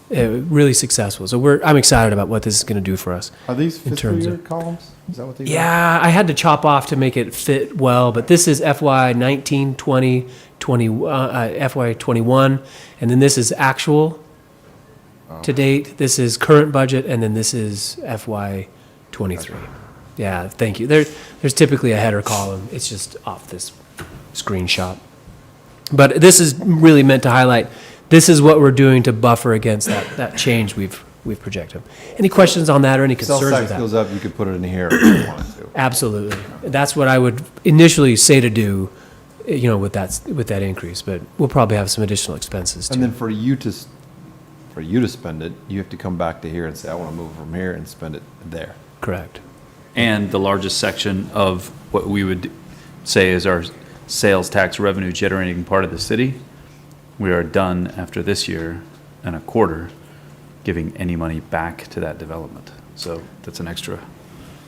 really successful. So I'm excited about what this is going to do for us. Are these in fiscal terms year of, columns? Is that what they are? Yeah, I had to chop off to make it fit well, but this is FY 19, 20, FY 21, and then this is actual to date. This is current budget, and then this is FY 23. Yeah, thank you. There's typically a header column. It's just off this screenshot. But this is really meant to highlight, this is what we're doing to buffer against that change we've we've projected. Any questions on that or any Sales concerns with tax that? goes up, you could put it in here if you wanted to. Absolutely. That's what I would initially say to do, you know, with that increase, but we'll probably have some additional expenses And too. then for you to spend it, you have to come back to here and say, I want to move from here and spend it there. Correct. And the largest section of what we would say is our sales tax revenue generating part of the city, we are done after this year and a quarter giving any money back to that development. So that's an extra.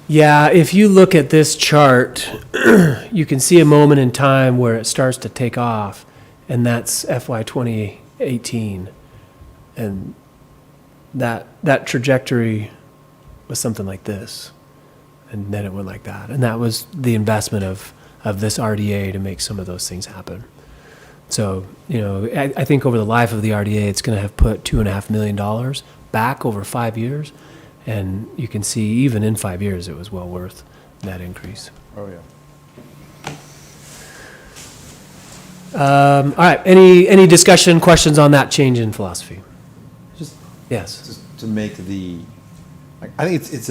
Yeah, if you look at this chart, you can see a moment in time where it starts to take off, and that's FY 2018. And that trajectory was something like this. And then it went like that. And that was the investment of this RDA to make some of those things happen. So, you know, I think over the life of the RDA, it's going to have put $2.5 million back over 5 years. And you can see even in 5 years, it was well worth that increase. Oh, yeah. All right, any discussion, questions on that change in philosophy? Yes. Just to make I think it's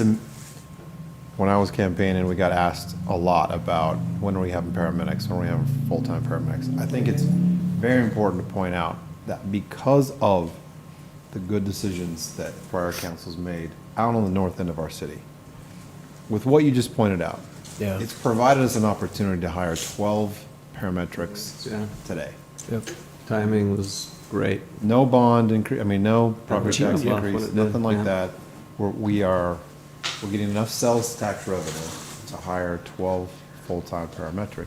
when I was campaigning, we got asked a lot about when are we having paramedics, when are we having full-time paramedics. I think it's very important to point out that because of the good decisions that prior councils made out on the north end of our city, with what you just pointed out, Yeah. it's provided us an opportunity to hire 12 paramedics today. Yep. Timing was great. No bond increase, no property tax cheaper. increase, Yeah. nothing like Yeah. that. We're getting enough sales tax revenue to hire 12 full-time paramedics.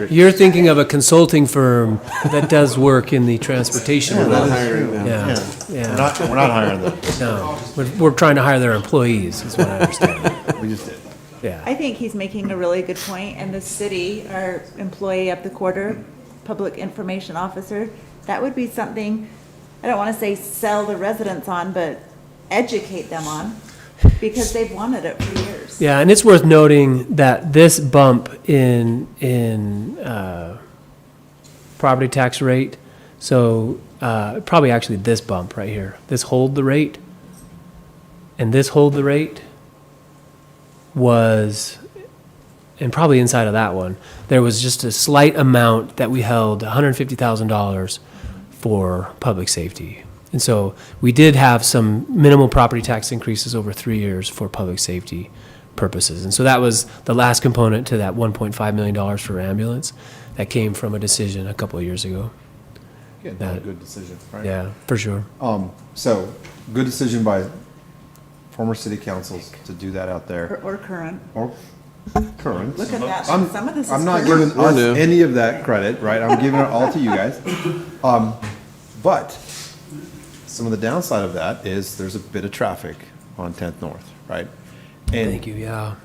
You're thinking of a consulting firm that does work in the transportation. Yeah, world. that is true. Yeah. Yeah. We're not hiring them. No, we're trying to hire their employees, is what I understand. We just did. Yeah. I think he's making a really good point, and the city, our employee of the quarter, public information officer, that would be something, I don't want to say sell the residents on, but educate them on, because they've wanted it for years. Yeah, and it's worth noting that this bump in property tax rate, so probably actually this bump right here, this hold the rate, and this hold the rate was, and probably inside of that one, there was just a slight amount that we held, $150,000 for public safety. And so we did have some minimal property tax increases over 3 years for public safety purposes. And so that was the last component to that $1.5 million for ambulance that came from a decision a couple of years ago. Yeah, That- a good decision, right? Yeah, for sure. So, good decision by former city councils to do that out there. Or current. Or current. Look at that. I'm- Some of this is I'm not current. giving us any of that credit, right? I'm giving it all to you guys. But some of the downside of that is there's a bit of traffic on 10th North, right? And Thank you, yeah.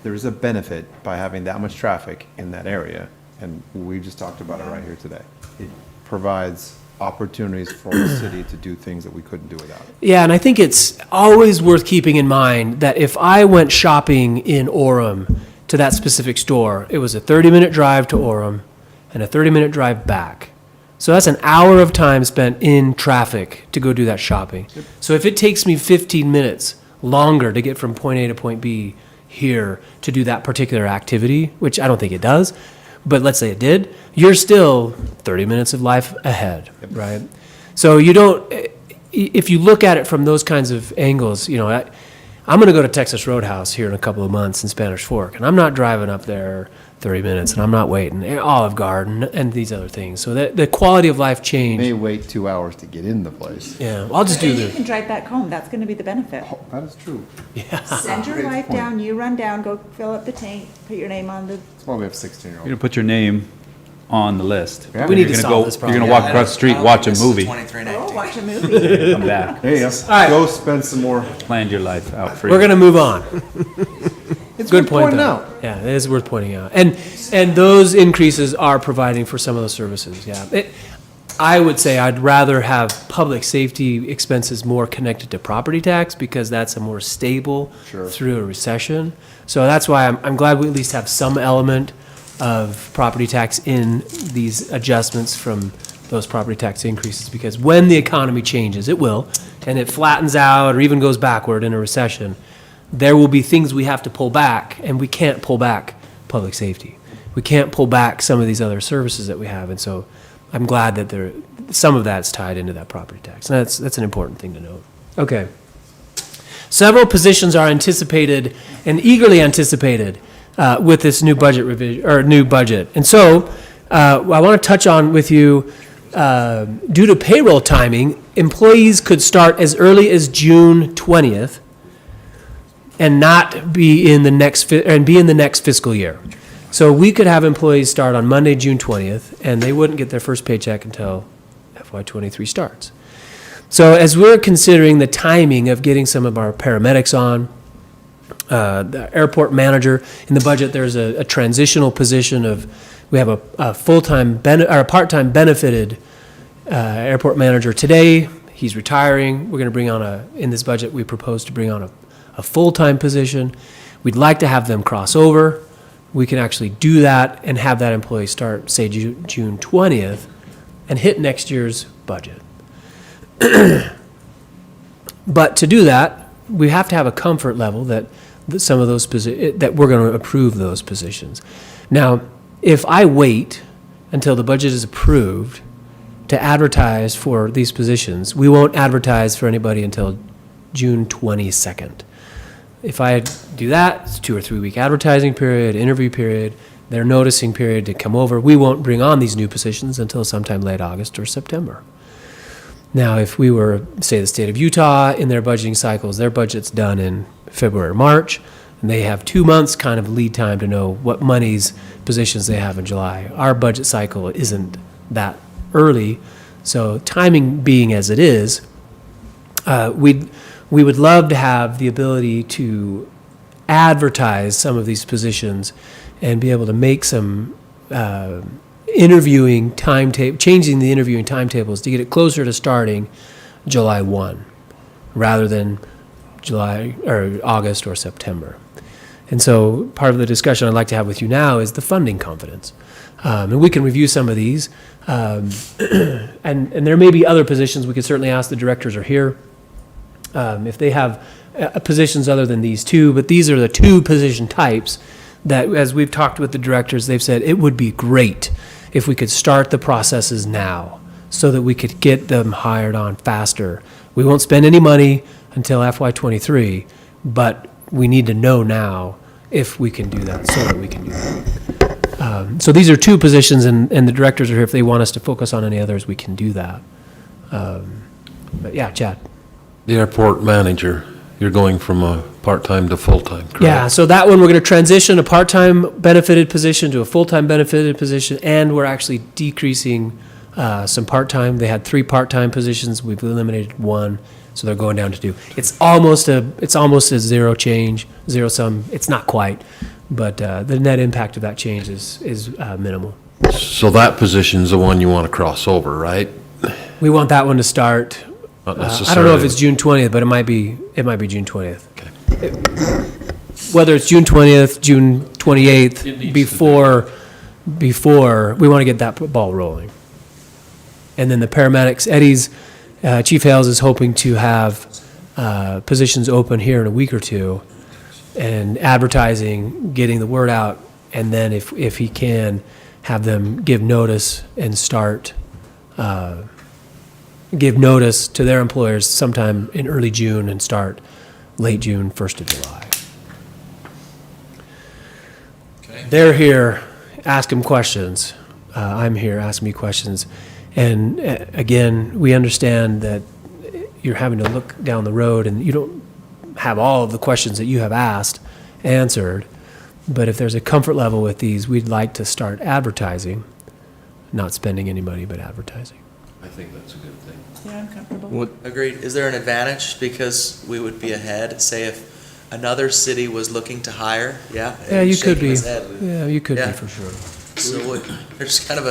there's a benefit by having that much traffic in that area, and we just talked about it right here today. It provides opportunities for the city to do things that we couldn't do without it. Yeah, and I think it's always worth keeping in mind that if I went shopping in Orem to that specific store, it was a 30-minute drive to Orem and a 30-minute drive back. So that's an hour of time spent in traffic to go do that shopping. So if it takes me 15 minutes longer to get from point A to point B here to do that particular activity, which I don't think it does, but let's say it did, you're still 30 minutes of life ahead, right? So you don't, if you look at it from those kinds of angles, you know, I'm going to go to Texas Roadhouse here in a couple of months in Spanish Fork, and I'm not driving up there 30 minutes, and I'm not waiting, Olive Garden and these other things. So the quality of life change. You may wait 2 hours to get in the place. Yeah, I'll just do You the. can drive back home. That's going to be the benefit. That is true. Yeah. Send your Great wife point. down, you run down, go fill up the tank, put your name on the. That's why we have 16-year-olds. You're gonna put your name on the list. Yeah. We need You're to gonna solve go- this You're problem. gonna walk across the street, watch a movie, Oh, watch a movie. come back, There you go. All right. Go spend some more. planned your life out for you. We're going to move on. It's Good worth point, pointing though. out. Yeah, it is worth pointing out. And those increases are providing for some of those services, yeah. I would say I'd rather have public safety expenses more connected to property tax because that's a more stable Sure. through a recession. So that's why I'm glad we at least have some element of property tax in these adjustments from those property tax increases, because when the economy changes, it will, and it flattens out or even goes backward in a recession, there will be things we have to pull back, and we can't pull back public safety. We can't pull back some of these other services that we have, and so I'm glad that some of that's tied into that property tax, and that's an important thing to note. Okay. Several positions are anticipated and eagerly anticipated with this new budget revision, or new budget. And so I want to touch on with you, due to payroll timing, employees could start as early as June 20th and not be in the next fiscal year. So we could have employees start on Monday, June 20th, and they wouldn't get their first paycheck until FY23 starts. So as we're considering the timing of getting some of our paramedics on, the airport manager, in the budget, there's a transitional position we have a full-time, or a part-time benefited airport manager today. He's retiring. We're going to bring on in this budget, we propose to bring on a full-time position. We'd like to have them cross over. We can actually do that and have that employee start, say, June 20th and hit next year's budget. But to do that, we have to have a comfort level that some of those that we're going to approve those positions. Now, if I wait until the budget is approved to advertise for these positions, we won't advertise for anybody until June 22nd. If I do that, it's 2 or 3 week advertising period, interview period, their noticing period to come over. We won't bring on these new positions until sometime late August or September. Now, if we were, say, the state of Utah, in their budgeting cycles, their budget's done in February or March, and they have 2 months kind of lead time to know what monies, positions they have in July. Our budget cycle isn't that early, so timing being as it is, we would love to have the ability to advertise some of these positions and be able to make some interviewing timetable, changing the interviewing timetables to get it closer to starting July 1 rather than July or August or September. And so part of the discussion I'd like to have with you now is the funding confidence. And we can review some of these. And there may be other positions. We could certainly ask the directors are here if they have positions other than these two, but these are the two position types that, as we've talked with the directors, they've said it would be great if we could start the processes now so that we could get them hired on faster. We won't spend any money until FY23, but we need to know now if we can do that, so that we can do that. So these are two positions, and the directors are here. If they want us to focus on any others, we can do that. But yeah, Chad. The airport manager, you're going from a part-time to full-time, correct? Yeah, so that one, we're going to transition a part-time benefited position to a full-time benefited position, and we're actually decreasing some part-time. They had 3 part-time positions. We've eliminated 1, so they're going down to 2. It's almost a zero change, zero sum. It's not quite, but the net impact of that change is minimal. So that position's the one you want to cross over, right? We want that one to start. Not I don't know if necessarily. it's June 20th, but it might be June 20th. Okay. Whether it's June 20th, June 28th, before we want to get that ball rolling. And then the paramedics, Chief Hales is hoping to have positions open here in a week or two, and advertising, getting the word out, and then if he can, have them give notice and start, give notice to their employers sometime in early June and start late June, 1st of July. Okay. They're here, ask them questions. I'm here, ask me questions. And again, we understand that you're having to look down the road and you don't have all of the questions that you have asked answered. But if there's a comfort level with these, we'd like to start advertising, not spending any money, but advertising. I think that's a good thing. Yeah, I'm comfortable. Agreed. Is there an advantage because we would be ahead? Say if another city was looking to hire, yeah? Yeah, you could shaking be. his head. Yeah, you could Yeah. be for sure. So there's kind of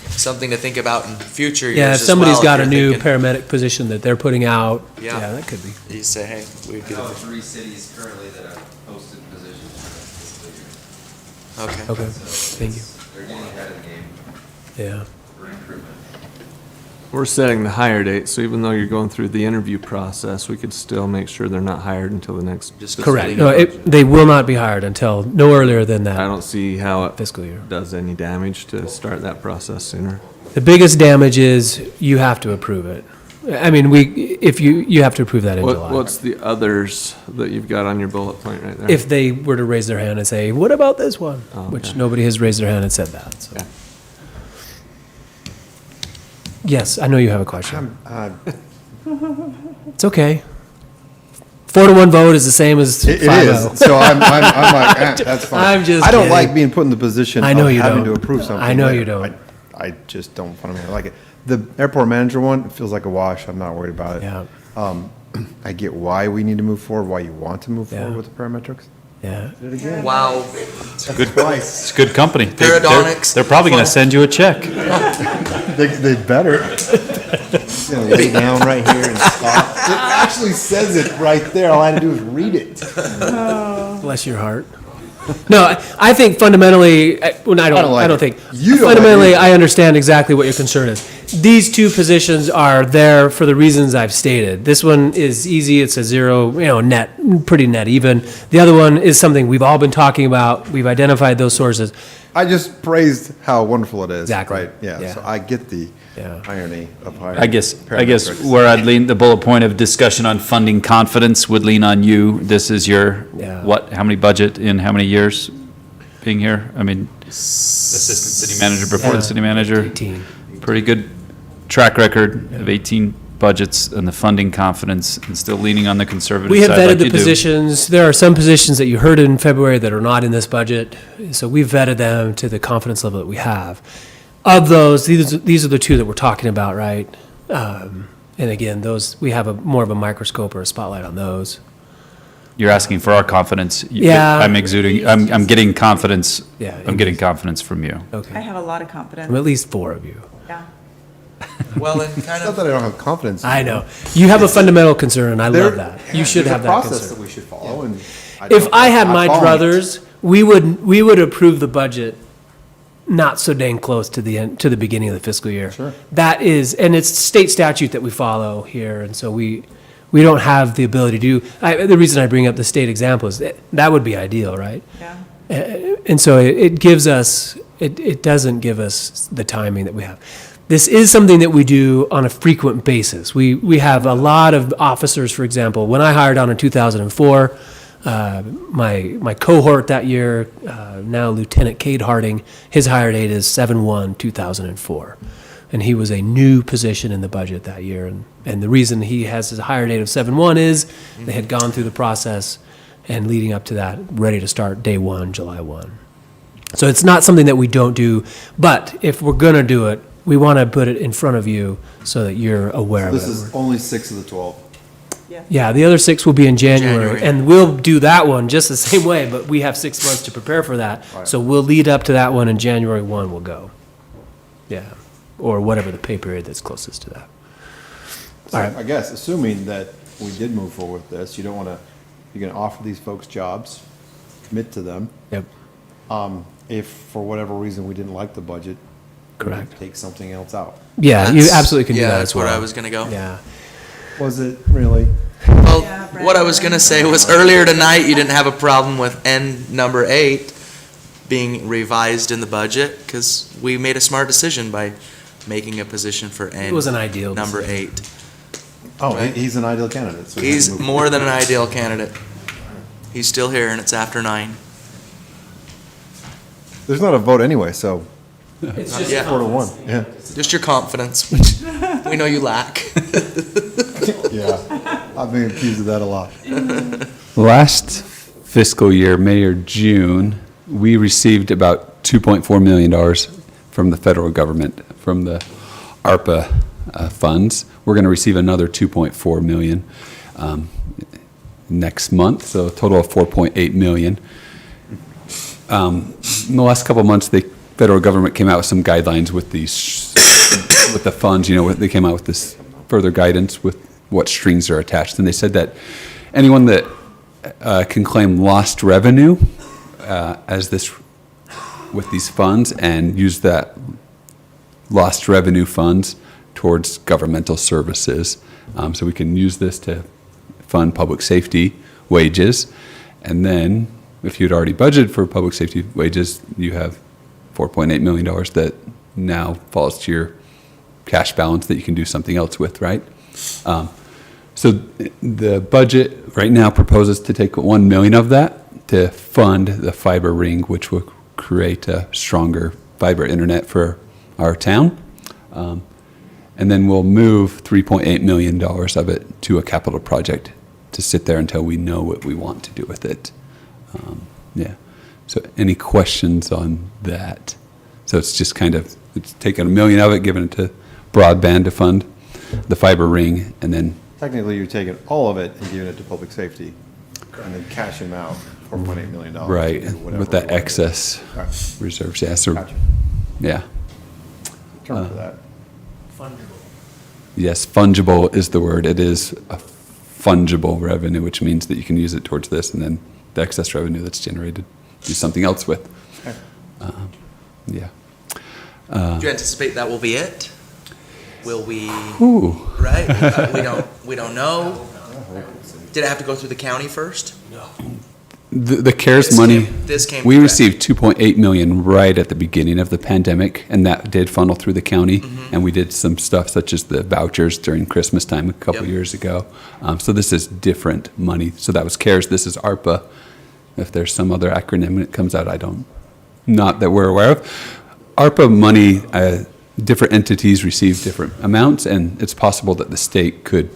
something to think about in future years Yeah, if as somebody's well, got a you're new thinking- paramedic position that they're putting out, Yeah. yeah, that could be. You say, hey, we'd I get know it. 3 cities currently that have posted positions for this fiscal year. Okay. Okay, So thank you. They're getting ahead of the game Yeah. for recruitment. We're setting the hire date, so even though you're going through the interview process, we could still make sure they're not hired until the next. Correct. No, they will not be hired until no earlier than that. I don't see how it fiscal year does any damage to start that process sooner. The biggest damage is you have to approve it. I mean, you have to approve that in July. What's the others that you've got on your bullet point right there? If they were to raise their hand and say, what about this one? Which nobody has raised their hand and said that, so. Okay. Yes, I know you have a question. It's okay. 4-1 vote is the same as 5-0. It is, so I'm like, that's fine. I'm just I don't kidding. like being put in the position I know of you having don't. to approve something. I know you later. don't. I just don't fundamentally like it. The airport manager one, it feels like a wash. I'm not worried about it. Yeah. I get why we need to move forward, why you want to move forward Yeah. with the parametrics. Yeah. Did it again. Wow. It's good, it's good company. Paradonics. They're probably going to send you a check. They better. Lay down right here and stop. It actually says it right there. All I had to do is read it. Bless your heart. No, I think fundamentally, I don't think. You don't fundamentally, like it. I understand exactly what your concern is. These two positions are there for the reasons I've stated. This one is easy. It's a zero, net, pretty net even. The other one is something we've all been talking about. We've identified those sources. I just praised how wonderful it is. Exactly. Right. Yeah. So I get the irony of hiring. I guess parametrics. where I'd lean, the bullet point of discussion on funding confidence would lean on you. This is your, how many budget in how many years being here? I mean, assistant city manager before the city manager. 18. Pretty good track record of 18 budgets and the funding confidence and still leaning on the conservative We have side vetted like the you do. positions. There are some positions that you heard in February that are not in this budget. So we've vetted them to the confidence level that we have. Of those, these are the two that we're talking about, right? And again, those, we have more of a microscope or a spotlight on those. You're asking for our confidence. Yeah. I'm getting confidence. Yeah. I'm getting confidence from you. Okay. I have a lot of confidence. From at least 4 of you. Yeah. Well, and It's kind not of, that I don't have confidence. I know. You have a fundamental concern, and I love that. You should There's have a that process concern. that we should follow. And If I had my following it. druthers, we would approve the budget not so dang close to the end, to the beginning of the fiscal year. Sure. That is, and it's state statute that we follow here, and so we don't have the ability to do. The reason I bring up the state example is that would be ideal, right? Yeah. And so it gives us, it doesn't give us the timing that we have. This is something that we do on a frequent basis. We have a lot of officers, for example. When I hired on in 2004, my cohort that year, now Lieutenant Cade Harding, his hire date is 7/1/2004. And he was a new position in the budget that year. And the reason he has his hire date of 7/1 is they had gone through the process and leading up to that, ready to start day 1, July 1. So it's not something that we don't do, but if we're going to do it, we want to put it in front of you so that you're aware of it. This is only 6 of the 12. Yeah, the other 6 will be in January, and we'll do that one just the same way, but we have 6 months to prepare for that. Right. So we'll lead up to that one, and January 1 will go. Yeah, or whatever the pay period that's closest to that. So All right. I guess, assuming that we did move forward with this, you don't want to, you're going to offer these folks jobs, commit to them. Yep. If for whatever reason we didn't like the budget, we could Correct. take something else out. Yeah, you absolutely can do that that's as well. where I was gonna go. Yeah. Was it really? Well, what I was gonna say was earlier tonight, you didn't have a problem with N number 8 being revised in the budget, because we made a smart decision by making a position for N. It was an ideal number 8. Oh, Right. he's an ideal candidate. So we have He's to move more than an ideal candidate. He's still here, and it's after 9. There's not a vote anyway, so It's just- 4-1. Yeah. Just your confidence, which we know you lack. Yeah. I've been accused of that a lot. Last fiscal year, May or June, we received about $2.4 million from the federal government, from the ARPA funds. We're going to receive another $2.4 million next month, so a total of $4.8 million. In the last couple of months, the federal government came out with some guidelines with these, with the funds, they came out with this further guidance with what strings are attached. And they said that anyone that can claim lost revenue as this, with these funds and use that lost revenue funds towards governmental services. So we can use this to fund public safety wages. And then, if you'd already budgeted for public safety wages, you have $4.8 million that now falls to your cash balance that you can do something else with, right? So the budget right now proposes to take 1 million of that to fund the fiber ring, which will create a stronger fiber internet for our town. And then we'll move $3.8 million of it to a capital project to sit there until we know what we want to do with it. Yeah. So any questions on that? So it's just kind of, it's taking 1 million of it, giving it to broadband to fund the fiber ring, and then Technically, you're taking all of it and giving it to public safety, and then cashing them out, $4.8 million. right, or whatever with that we want to do. excess Right. reserves, yeah, so, Gotcha. yeah. Term for that. Yes, fungible is the word. It is a fungible revenue, which means that you can use it towards this, and then the excess revenue that's generated, do something else with. Okay. Yeah. Do you anticipate that will be it? Will we, Ooh. right? We don't know. Did it have to go through the county first? The CARES This money, came we direct. received 2.8 million right at the beginning of the pandemic, and that did funnel through the county. Mm-hmm. And we did some stuff such as the vouchers during Christmas time a couple Yep. years ago. So this is different money. So that was CARES, this is ARPA. If there's some other acronym that comes out, not that we're aware of. ARPA money, different entities receive different amounts, and it's possible that the state could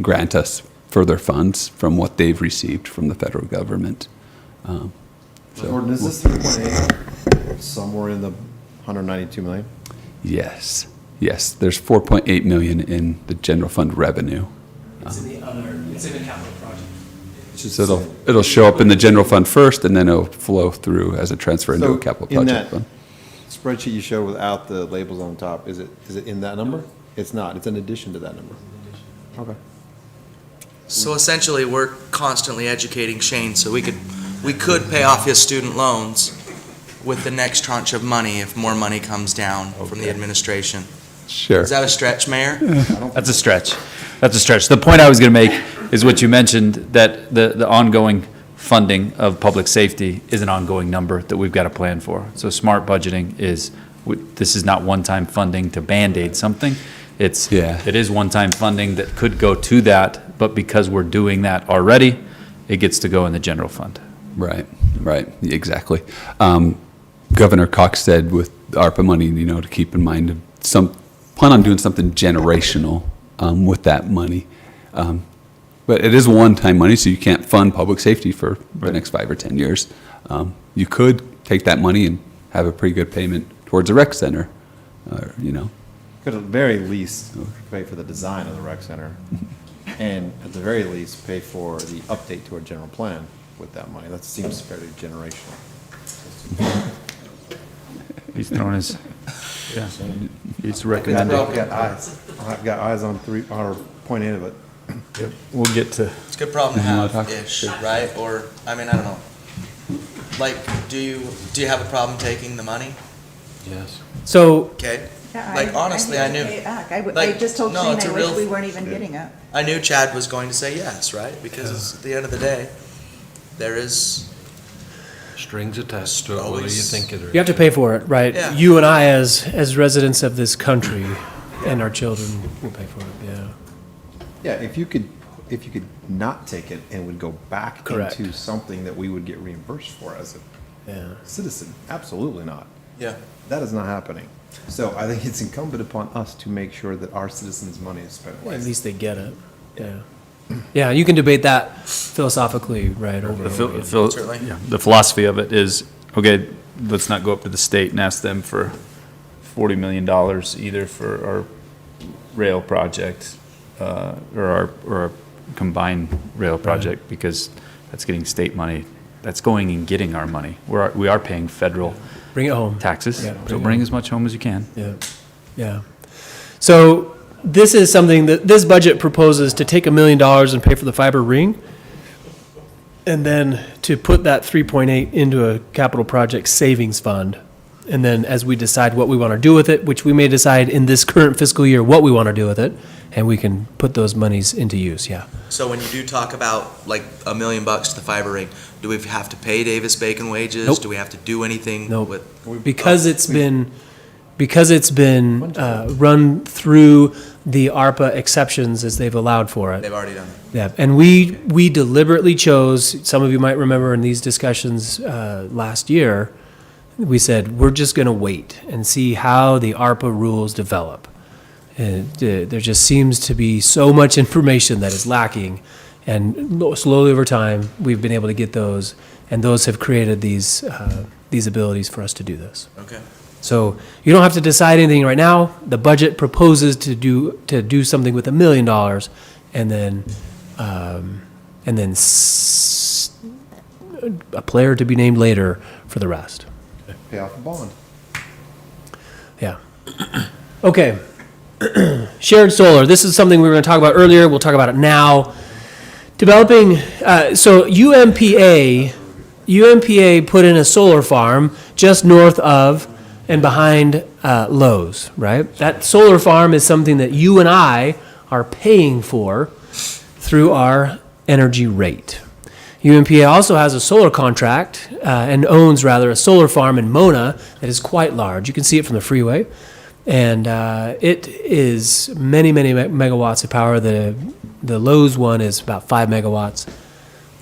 grant us further funds from what they've received from the federal government. Gordon, is this 3.8 somewhere in the 192 million? Yes, there's 4.8 million in the general fund revenue. It's in the other, it's in the capital project. So it'll show up in the general fund first, and then it'll flow through as a transfer into a capital in project that fund. spreadsheet you showed without the labels on top, is it in that number? It's not, it's in addition to that number. Okay. So essentially, we're constantly educating Shane, so we could pay off his student loans with the next tranche of money if more money comes down from the administration. Sure. Is that a stretch, Mayor? That's a stretch. That's a stretch. The point I was going to make is what you mentioned, that the ongoing funding of public safety is an ongoing number that we've got to plan for. So smart budgeting is, this is not one-time funding to Band-Aid something. It is one-time funding that could go to that, but because we're doing that already, it gets to go in the general fund. Right, exactly. Governor Cox said with ARPA money, to keep in mind, plan on doing something generational with that money. But it is one-time money, so you can't fund public safety for the next 5 or 10 years. You could take that money and have a pretty good payment towards a rec center, Could at the very least pay for the design of the rec center, and at the very least pay for the update to our general plan with that money. That seems fairly generational. He's throwing his, he's I've recommending. got eyes. I've got eyes on 3.8 of it. Yep, we'll get to. It's a good problem to have, ish, right? Or, I don't know. Like, do you have a problem taking the money? Yes. So, Okay. Yeah, Like, honestly, I knew. Pay it back. I like, just told no, Shane it's a I wish real- we weren't even getting it. I knew Chad was going to say yes, right? Because at the end of the day, there is Strings attached to it, whether you think it or. you have to pay for it, right? Yeah. You and I, as residents of this country, and our children will pay for it, yeah. Yeah, if you could not take it and would go back Correct. into something that we would get reimbursed for as a citizen, absolutely not. Yeah. That is not happening. So I think it's incumbent upon us to make sure that our citizens' money is spent At wisely. least they get it, yeah. Yeah, you can debate that philosophically, right, over and over again. The philosophy of it is, okay, let's not go up to the state and ask them for $40 million either for our rail project, or our combined rail project, because that's getting state money. That's going and getting our money. We are paying federal Bring it home. taxes, Yeah, so bring as much home as you can. Yeah. So this is something that this budget proposes to take $1 million and pay for the fiber ring, and then to put that 3.8 into a capital project savings fund. And then as we decide what we want to do with it, which we may decide in this current fiscal year what we want to do with it, and we can put those monies into use, yeah. So when you do talk about like $1 million to the fiber ring, do we have to pay Davis-Bacon wages? Nope. Do we have to do anything Nope. with? Because it's been run through the ARPA exceptions as they've allowed for it. They've already done it. Yeah, and we deliberately chose, some of you might remember in these discussions last year, we said, we're just going to wait and see how the ARPA rules develop. And there just seems to be so much information that is lacking, and slowly over time, we've been able to get those, and those have created these abilities for us to do this. Okay. So you don't have to decide anything right now. The budget proposes to do something with $1 million, and then a player to be named later for the rest. Pay off a bond. Yeah. Okay. Shared solar. This is something we were going to talk about earlier. We'll talk about it now. Developing. So UMPA put in a solar farm just north of and behind Lowe's, right? That solar farm is something that you and I are paying for through our energy rate. UMPA also has a solar contract and owns rather a solar farm in Mona that is quite large. You can see it from the freeway, and it is many megawatts of power. The Lowe's one is about 5 megawatts,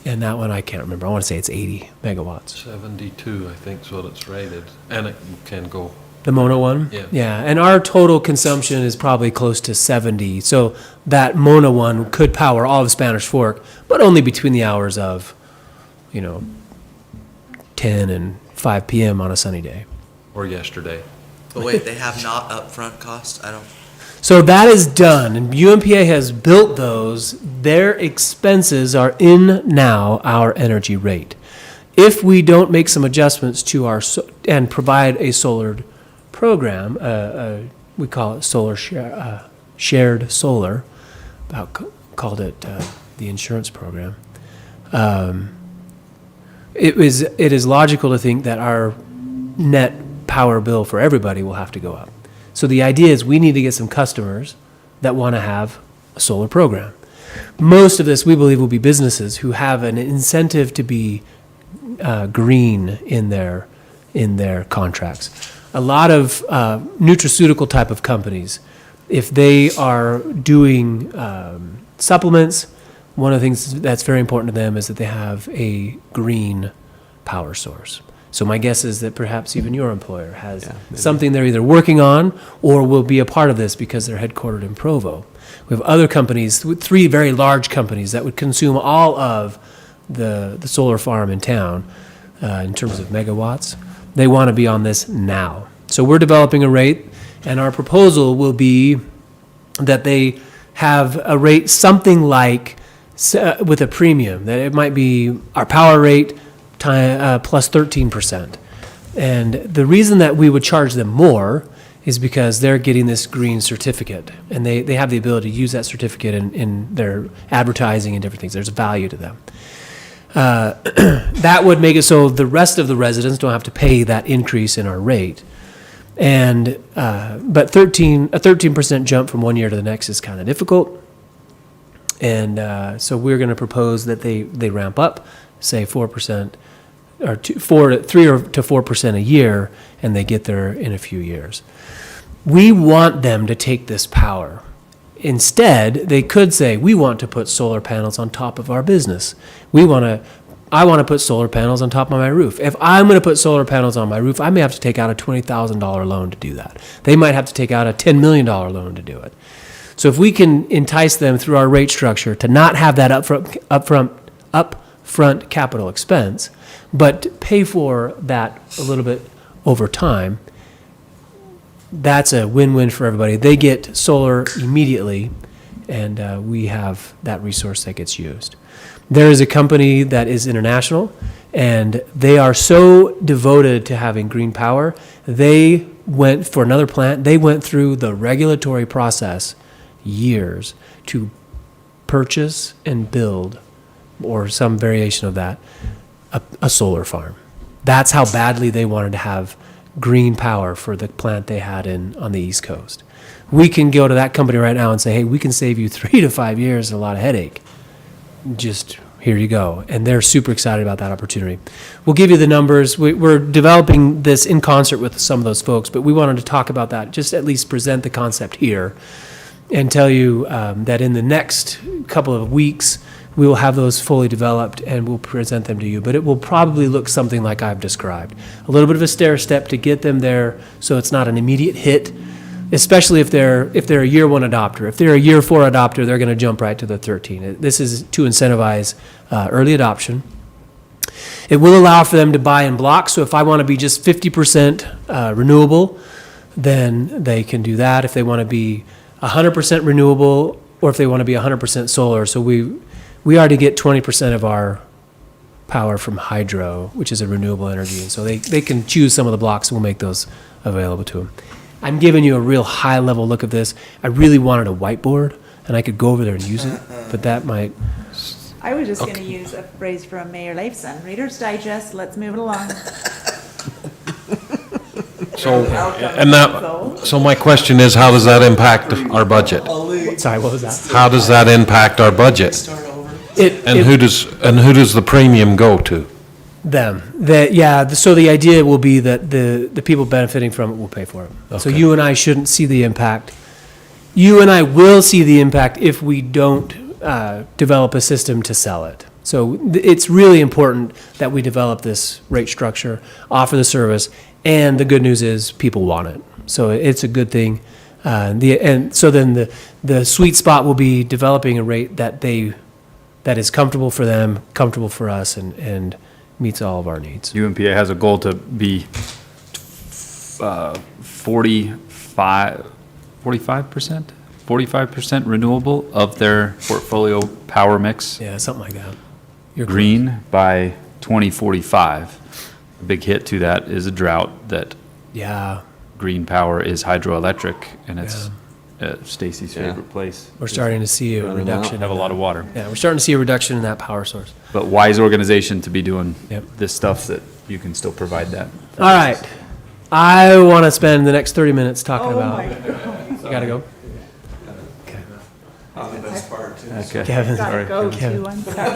and that one I can't remember. I want to say it's 80 megawatts. 72, I think, is what it's rated, and it can go. The Mona one? Yeah. Yeah, and our total consumption is probably close to 70. So that Mona one could power all of Spanish Fork, but only between the hours of, 10 and 5 p.m. on a sunny day. Or yesterday. But wait, they have not upfront costs? I don't. So that is done, and UMPA has built those. Their expenses are in now our energy rate. If we don't make some adjustments to our, and provide a solar program, we call it shared solar, called it the insurance program. It is logical to think that our net power bill for everybody will have to go up. So the idea is we need to get some customers that want to have a solar program. Most of this, we believe, will be businesses who have an incentive to be green in their contracts. A lot of nutraceutical type of companies, if they are doing supplements, one of the things that's very important to them is that they have a green power source. So my guess is that perhaps even your employer has something they're either working on or will be a part of this because they're headquartered in Provo. We have other companies, 3 very large companies that would consume all of the solar farm in town in terms of megawatts. They want to be on this now. So we're developing a rate, and our proposal will be that they have a rate something like with a premium, that it might be our power rate plus 13%. And the reason that we would charge them more is because they're getting this green certificate, and they have the ability to use that certificate in their advertising and different things. There's a value to them. That would make it so the rest of the residents don't have to pay that increase in our rate. And but a 13% jump from one year to the next is kind of difficult. And so we're going to propose that they ramp up, say 4%, or 3 to 4% a year, and they get there in a few years. We want them to take this power. Instead, they could say, we want to put solar panels on top of our business. I want to put solar panels on top of my roof. If I'm going to put solar panels on my roof, I may have to take out a $20,000 loan to do that. They might have to take out a $10 million loan to do it. So if we can entice them through our rate structure to not have that upfront capital expense, but pay for that a little bit over time, that's a win-win for everybody. They get solar immediately, and we have that resource that gets used. There is a company that is international, and they are so devoted to having green power. They went for another plant. They went through the regulatory process years to purchase and build, or some variation of that, a solar farm. That's how badly they wanted to have green power for the plant they had on the East Coast. We can go to that company right now and say, hey, we can save you 3 to 5 years and a lot of headache. Just here you go. And they're super excited about that opportunity. We'll give you the numbers. We're developing this in concert with some of those folks, but we wanted to talk about that, just at least present the concept here and tell you that in the next couple of weeks, we will have those fully developed and we'll present them to you. But it will probably look something like I've described. A little bit of a stair step to get them there so it's not an immediate hit, especially if they're a year 1 adopter. If they're a year 4 adopter, they're going to jump right to the 13. This is to incentivize early adoption. It will allow for them to buy in blocks. So if I want to be just 50% renewable, then they can do that. If they want to be 100% renewable, or if they want to be 100% solar. So we already get 20% of our power from hydro, which is a renewable energy. And so they can choose some of the blocks and we'll make those available to them. I'm giving you a real high level look of this. I really wanted a whiteboard and I could go over there and use it, but that might. I was just going to use a phrase from Mayor Lifeson, Reader's Digest, let's move it along. So my question is, how does that impact our budget? Sorry, what was that? How does that impact our budget? And who does the premium go to? Them. So the idea will be that the people benefiting from it will pay for it. So you and I shouldn't see the impact. You and I will see the impact if we don't develop a system to sell it. So it's really important that we develop this rate structure, offer the service, and the good news is people want it. So it's a good thing. And so then the sweet spot will be developing a rate that is comfortable for them, comfortable for us, and meets all of our needs. UMPA has a goal to be 45% renewable of their portfolio power mix. Yeah, something like that. Green by 2045. A big hit to that is a drought that green power is hydroelectric, and it's Stacy's favorite place. We're starting to see a reduction. Have a lot of water. Yeah, we're starting to see a reduction in that power source. But wise organization to be doing this stuff that you can still provide that. All right. I want to spend the next 30 minutes talking about. You got to go? The best part, too. Okay. Kevin. Gotta go Kevin. too, I'm sorry.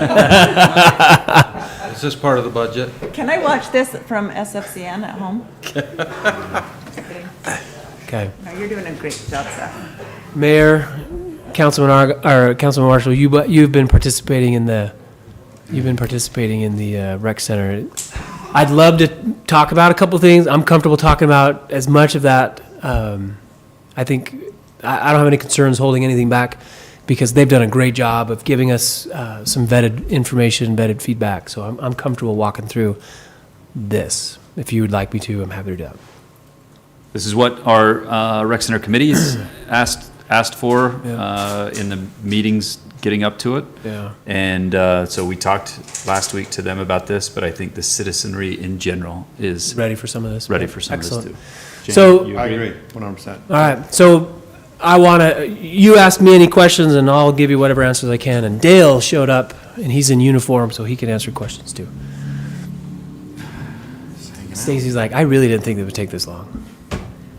Is this part of the budget? Can I watch this from SFCN at home? Okay. No, you're doing a great job, sir. Mayor, Councilman Marshall, you've been participating in the rec center. I'd love to talk about a couple of things. I'm comfortable talking about as much of that. I think I don't have any concerns holding anything back because they've done a great job of giving us some vetted information, vetted feedback. So I'm comfortable walking through this. If you would like me to, I'm happy to do that. This is what our rec center committee has asked for in the meetings getting up to it. Yeah. And so we talked last week to them about this, but I think the citizenry in general is ready for some of this. Ready for some Excellent. of this too. So I agree, 100%. All right. So you ask me any questions and I'll give you whatever answers I can. And Dale showed up and he's in uniform, so he can answer questions too. Stacy's like, I really didn't think it would take this long.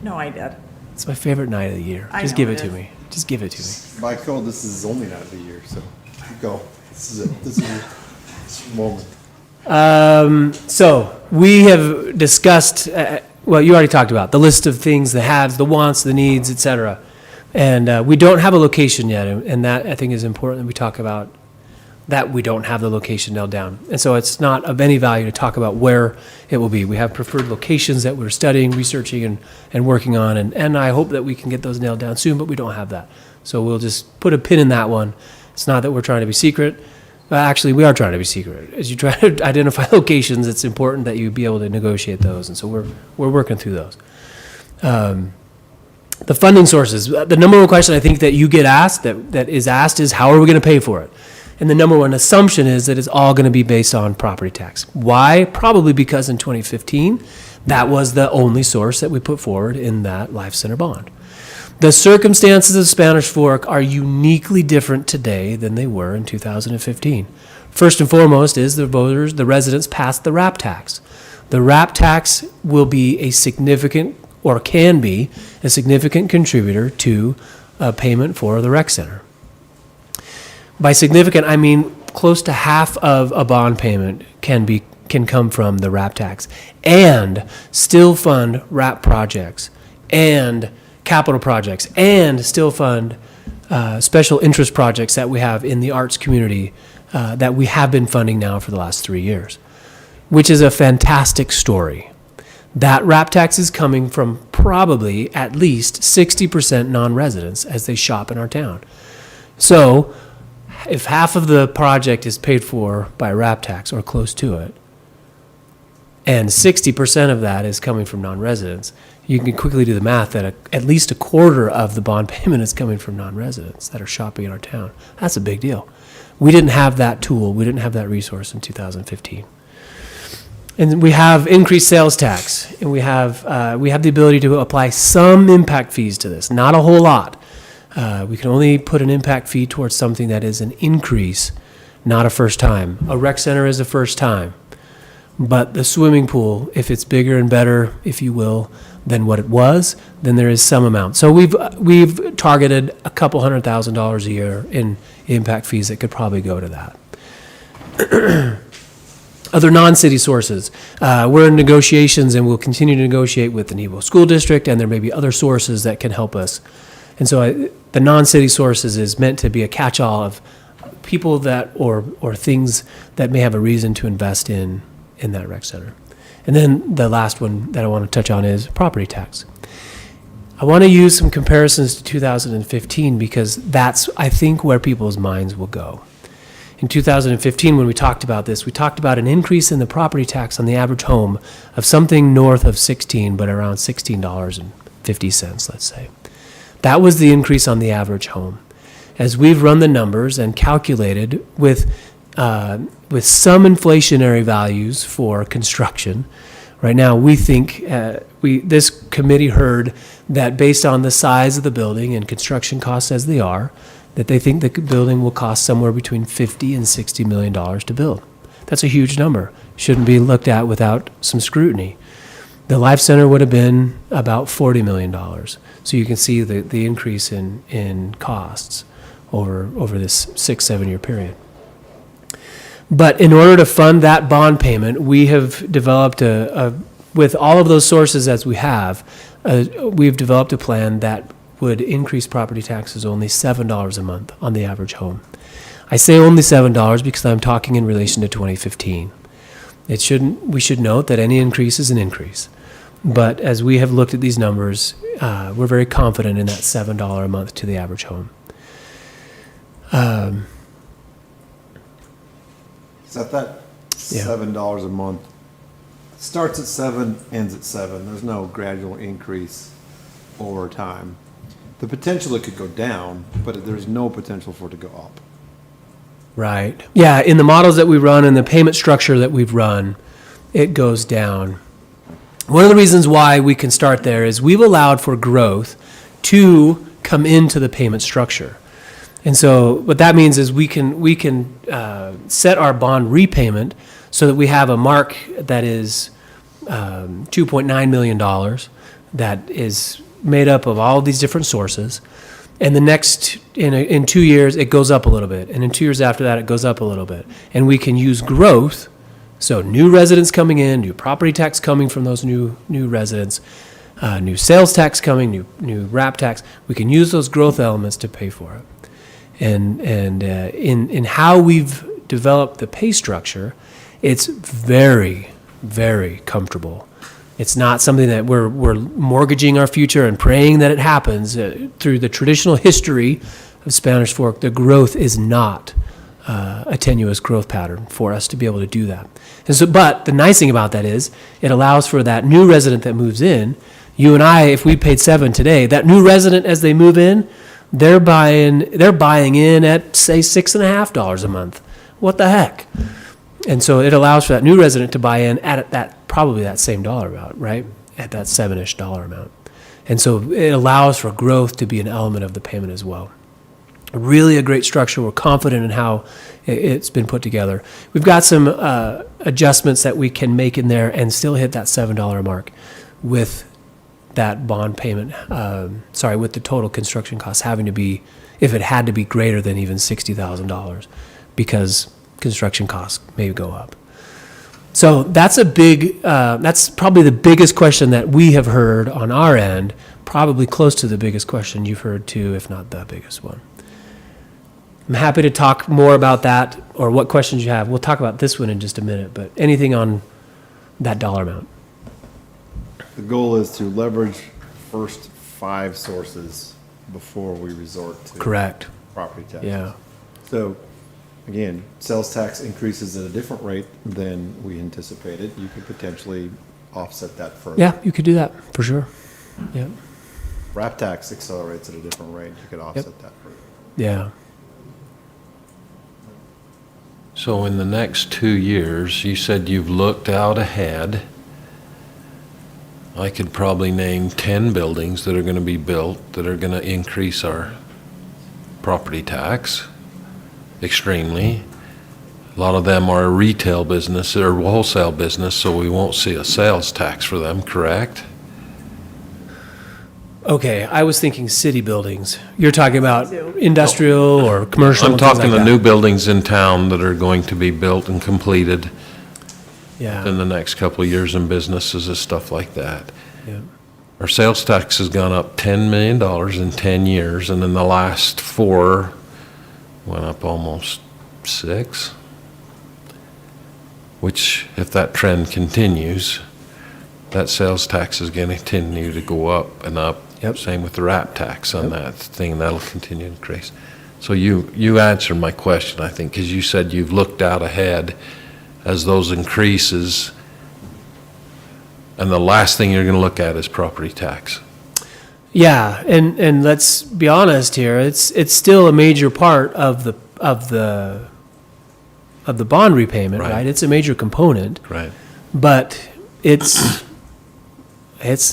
No, I did. It's my favorite night of the year. I Just know give it it to is. me. Just give it to me. By code, this is only not the year, so go. This is it. This is your moment. So we have discussed, well, you already talked about the list of things, the haves, the wants, the needs, et cetera. And we don't have a location yet, and that I think is important that we talk about that we don't have the location nailed down. And so it's not of any value to talk about where it will be. We have preferred locations that we're studying, researching, and working on, and I hope that we can get those nailed down soon, but we don't have that. So we'll just put a pin in that one. It's not that we're trying to be secret. Actually, we are trying to be secret. As you try to identify locations, it's important that you be able to negotiate those, and so we're working through those. The funding sources. The number one question I think that you get asked, that is asked, is how are we going to pay for it? And the number one assumption is that it's all going to be based on property tax. Why? Probably because in 2015, that was the only source that we put forward in that Life Center bond. The circumstances of Spanish Fork are uniquely different today than they were in 2015. First and foremost is the residents passed the RAP tax. The RAP tax will be a significant, or can be, a significant contributor to a payment for the rec center. By significant, I mean close to half of a bond payment can come from the RAP tax, and still fund RAP projects and capital projects, and still fund special interest projects that we have in the arts community that we have been funding now for the last 3 years, which is a fantastic story. That RAP tax is coming from probably at least 60% non-residents as they shop in our town. So if half of the project is paid for by RAP tax or close to it, and 60% of that is coming from non-residents, you can quickly do the math that at least a quarter of the bond payment is coming from non-residents that are shopping in our town. That's a big deal. We didn't have that tool, we didn't have that resource in 2015. And we have increased sales tax, and we have the ability to apply some impact fees to this, not a whole lot. We can only put an impact fee towards something that is an increase, not a first time. A rec center is a first time. But the swimming pool, if it's bigger and better, if you will, than what it was, then there is some amount. So we've targeted a couple $100,000 a year in impact fees that could probably go to that. Other non-city sources. We're in negotiations, and we'll continue to negotiate with the Nebo School District, and there may be other sources that can help us. And so the non-city sources is meant to be a catch-all of people that, or things that may have a reason to invest in that rec center. And then the last one that I want to touch on is property tax. I want to use some comparisons to 2015 because that's, I think, where people's minds will go. In 2015, when we talked about this, we talked about an increase in the property tax on the average home of something north of 16, but around $16.50, let's say. That was the increase on the average home. As we've run the numbers and calculated with some inflationary values for construction, right now we think this committee heard that based on the size of the building and construction costs as they are, that they think the building will cost somewhere between $50 and $60 million to build. That's a huge number. Shouldn't be looked at without some scrutiny. The Life Center would have been about $40 million. So you can see the increase in costs over this 6-7 year period. But in order to fund that bond payment, we have developed with all of those sources as we have, we've developed a plan that would increase property taxes only $7 a month on the average home. I say only $7 because I'm talking in relation to 2015. We should note that any increase is an increase. But as we have looked at these numbers, we're very confident in that $7 a month to the average home. So that $7 a month starts at 7, ends at 7. There's no gradual increase over time. The potential it could go down, but there's no potential for it to go up. Right. Yeah, in the models that we run and the payment structure that we've run, it goes down. One of the reasons why we can start there is we've allowed for growth to come into the payment structure. And so what that means is we can set our bond repayment so that we have a mark that is $2.9 million that is made up of all these different sources. And the next, in 2 years, it goes up a little bit. And in 2 years after that, it goes up a little bit. And we can use growth, so new residents coming in, new property tax coming from those new residents, new sales tax coming, new RAP tax. We can use those growth elements to pay for it. And in how we've developed the pay structure, it's very, very comfortable. It's not something that we're mortgaging our future and praying that it happens. Through the traditional history of Spanish Fork, the growth is not a tenuous growth pattern for us to be able to do that. And so, but the nice thing about that is it allows for that new resident that moves in. You and I, if we paid 7 today, that new resident as they move in, they're buying in at say $6.50 a month. What the heck? And so it allows for that new resident to buy in at probably that same dollar amount, right? At that $7-ish amount. And so it allows for growth to be an element of the payment as well. Really a great structure. We're confident in how it's been put together. We've got some adjustments that we can make in there and still hit that $7 mark with that bond payment, with the total construction costs having to be, if it had to be greater than even $60,000, because construction costs may go up. So that's that's probably the biggest question that we have heard on our end, probably close to the biggest question you've heard too, if not the biggest one. I'm happy to talk more about that or what questions you have. We'll talk about this one in just a minute, but anything on that dollar amount? The goal is to leverage first 5 sources before we resort to. Correct. Property taxes. Yeah. So, again, sales tax increases at a different rate than we anticipated. You could potentially offset that further. Yeah, you could do that for sure. Yeah. RAP tax accelerates at a different rate. You could offset that further. Yeah. So in the next 2 years, you said you've looked out ahead. I could probably name 10 buildings that are going to be built that are going to increase our property tax extremely. A lot of them are retail business or wholesale business, so we won't see a sales tax for them, correct? Okay, I was thinking city buildings. You're talking about industrial or commercial? I'm and things talking like the that. new buildings in town that are going to be built and completed Yeah. in the next couple of years, in businesses and stuff like that. Yeah. Our sales tax has gone up $10 million in 10 years, and in the last 4, went up almost 6. Which, if that trend continues, that sales tax is going to continue to go up and up. Yep. Same with the RAP tax on that thing, that'll continue to increase. So you answered my question, I think, because you said you've looked out ahead as those increases, and the last thing you're going to look at is property tax. Yeah, and let's be honest here. It's still a major part of the bond repayment, right? It's a major component. Right. But it's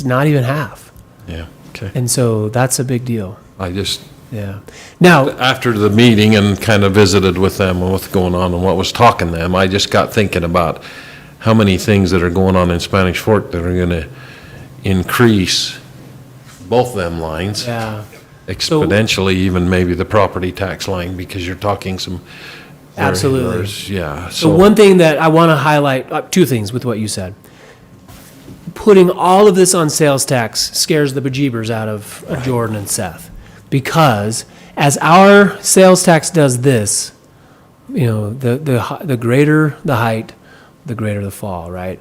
not even half. Yeah. Okay. And so that's a big deal. Yeah. Now, after the meeting and kind of visited with them and what's going on and what was talking to them, I just got thinking about how many things that are going on in Spanish Fork that are going to increase both them lines. Yeah. Exponentially, even maybe the property tax line, because you're talking some. Absolutely. Yeah. So one thing that I want to highlight, 2 things with what you said. Putting all of this on sales tax scares the bejeebers out of Jordan and Seth, because as our sales tax does this, the greater the height, the greater the fall, right?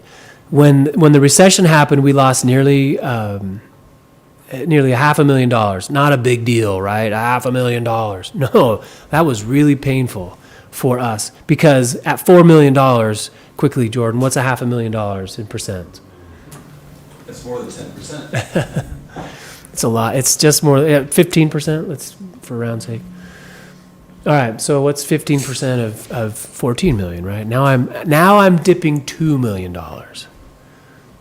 When the recession happened, we lost nearly $500,000. Not a big deal, right? $500,000. No, that was really painful for us, because at $4 million, quickly, Jordan, what's $500,000 in percent? That's more than 10%. It's a lot. It's just more, 15%, let's, for round sake. All right, so what's 15% of 14 million, right? Now I'm dipping $2 million.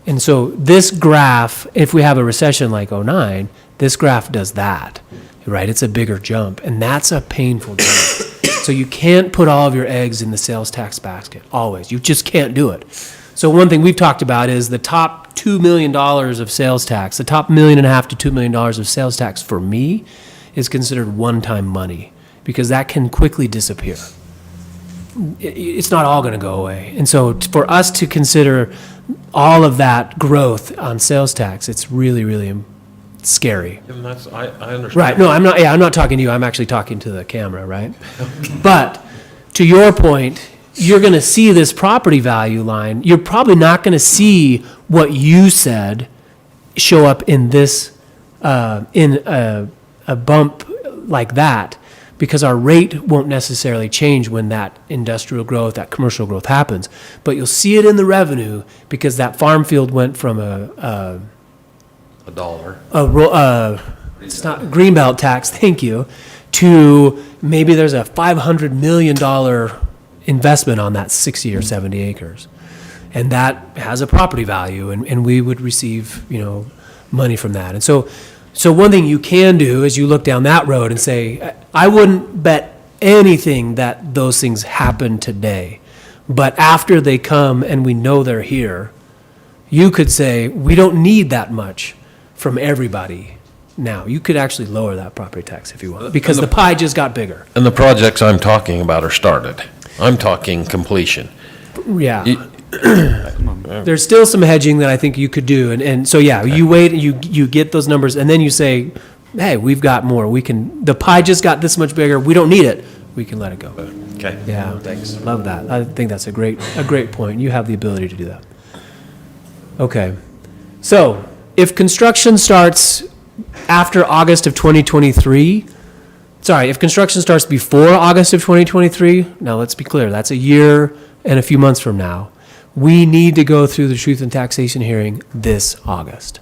And so this graph, if we have a recession like 09, this graph does that, right? It's a bigger jump, and that's a painful jump. So you can't put all of your eggs in the sales tax basket, always. You just can't do it. So one thing we've talked about is the top $2 million of sales tax, the top $1.5 million to $2 million of sales tax for me is considered one-time money, because that can quickly disappear. It's not all going to go away. And so for us to consider all of that growth on sales tax, it's really, really scary. And I understand. Right. No, I'm not talking to you. I'm actually talking to the camera, right? But to your point, you're going to see this property value line. You're probably not going to see what you said show up in this, in a bump like that, because our rate won't necessarily change when that industrial growth, that commercial growth happens. But you'll see it in the revenue, because that farm field went from $1. It's not greenbelt tax, thank you, to maybe there's a $500 million investment on that 60 or 70 acres. And that has a property value, and we would receive, money from that. And so So one thing you can do is you look down that road and say, I wouldn't bet anything that those things happen today. But after they come and we know they're here, you could say, we don't need that much from everybody now. You could actually lower that property tax if you want, because the pie just got bigger. And the projects I'm talking about are started. I'm talking completion. Yeah. There's still some hedging that I think you could do. And so, yeah, you wait and you get those numbers and then you say, hey, we've got more. The pie just got this much bigger. We don't need it. We can let it go. Okay. Yeah. Thanks. Love that. I think that's a great point. You have the ability to do that. Okay. So if construction starts after August of 2023, if construction starts before August of 2023, now let's be clear, that's a year and a few months from now. We need to go through the truth and taxation hearing this August.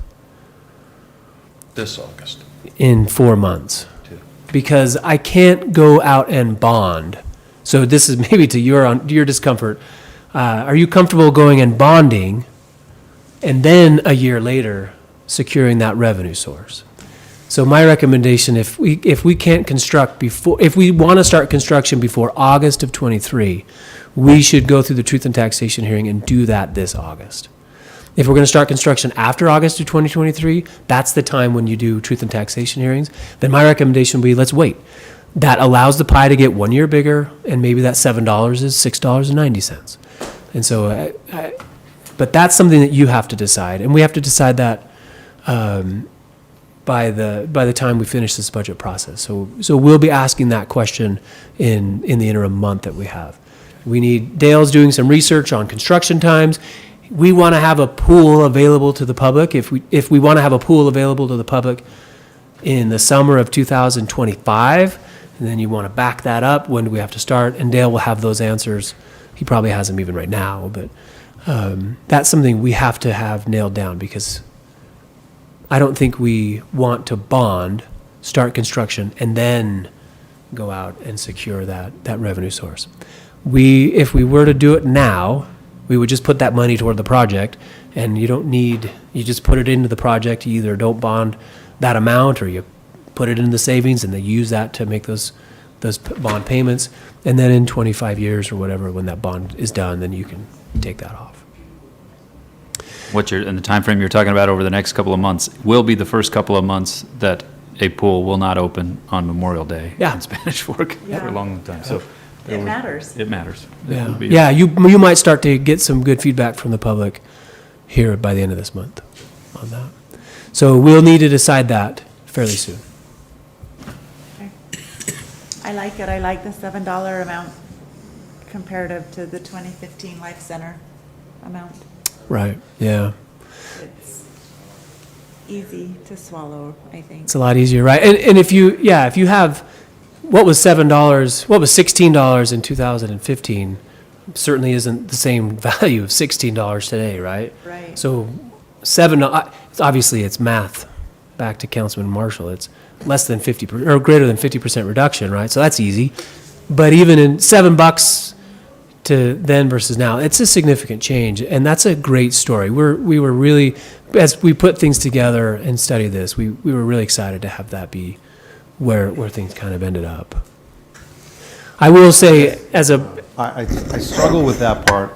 This August. In 4 months. Because I can't go out and bond. So this is maybe to your discomfort. Are you comfortable going and bonding and then a year later securing that revenue source? So my recommendation, if we can't construct if we want to start construction before August of 23, we should go through the truth and taxation hearing and do that this August. If we're going to start construction after August of 2023, that's the time when you do truth and taxation hearings, then my recommendation would be, let's wait. That allows the pie to get 1 year bigger, and maybe that $7 is $6.90. And so, but that's something that you have to decide, and we have to decide that by the time we finish this budget process. So we'll be asking that question in the interim month that we have. Dale's doing some research on construction times. We want to have a pool available to the public. If we want to have a pool available to the public in the summer of 2025, and then you want to back that up, when do we have to start? And Dale will have those answers. He probably has them even right now, but that's something we have to have nailed down, because I don't think we want to bond, start construction, and then go out and secure that revenue source. If we were to do it now, we would just put that money toward the project, and you just put it into the project. You either don't bond that amount, or you put it in the savings and they use that to make those bond payments. And then in 25 years or whatever, when that bond is done, then you can take that off. And the time frame you're talking about over the next couple of months will be the first couple of months that a pool will not open on Memorial Day in Spanish Fork for a long time. So it matters. It matters. Yeah. You might start to get some good feedback from the public here by the end of this month on that. So we'll need to decide that fairly soon. Okay. I like it. I like the $7 amount comparative to the 2015 Life Center amount. Right. Yeah. It's easy to swallow, I think. It's a lot easier, right? And if you have what was $7, what was $16 in 2015, certainly isn't the same value of $16 today, right? Right. So obviously it's math. Back to Councilman Marshall, it's less than 50% or greater than 50% reduction, right? So that's easy. But even in $7 to then versus now, it's a significant change, and that's a great story. We were really, as we put things together and studied this, we were really excited to have that be where things kind of ended up. I will say, I struggle with that part.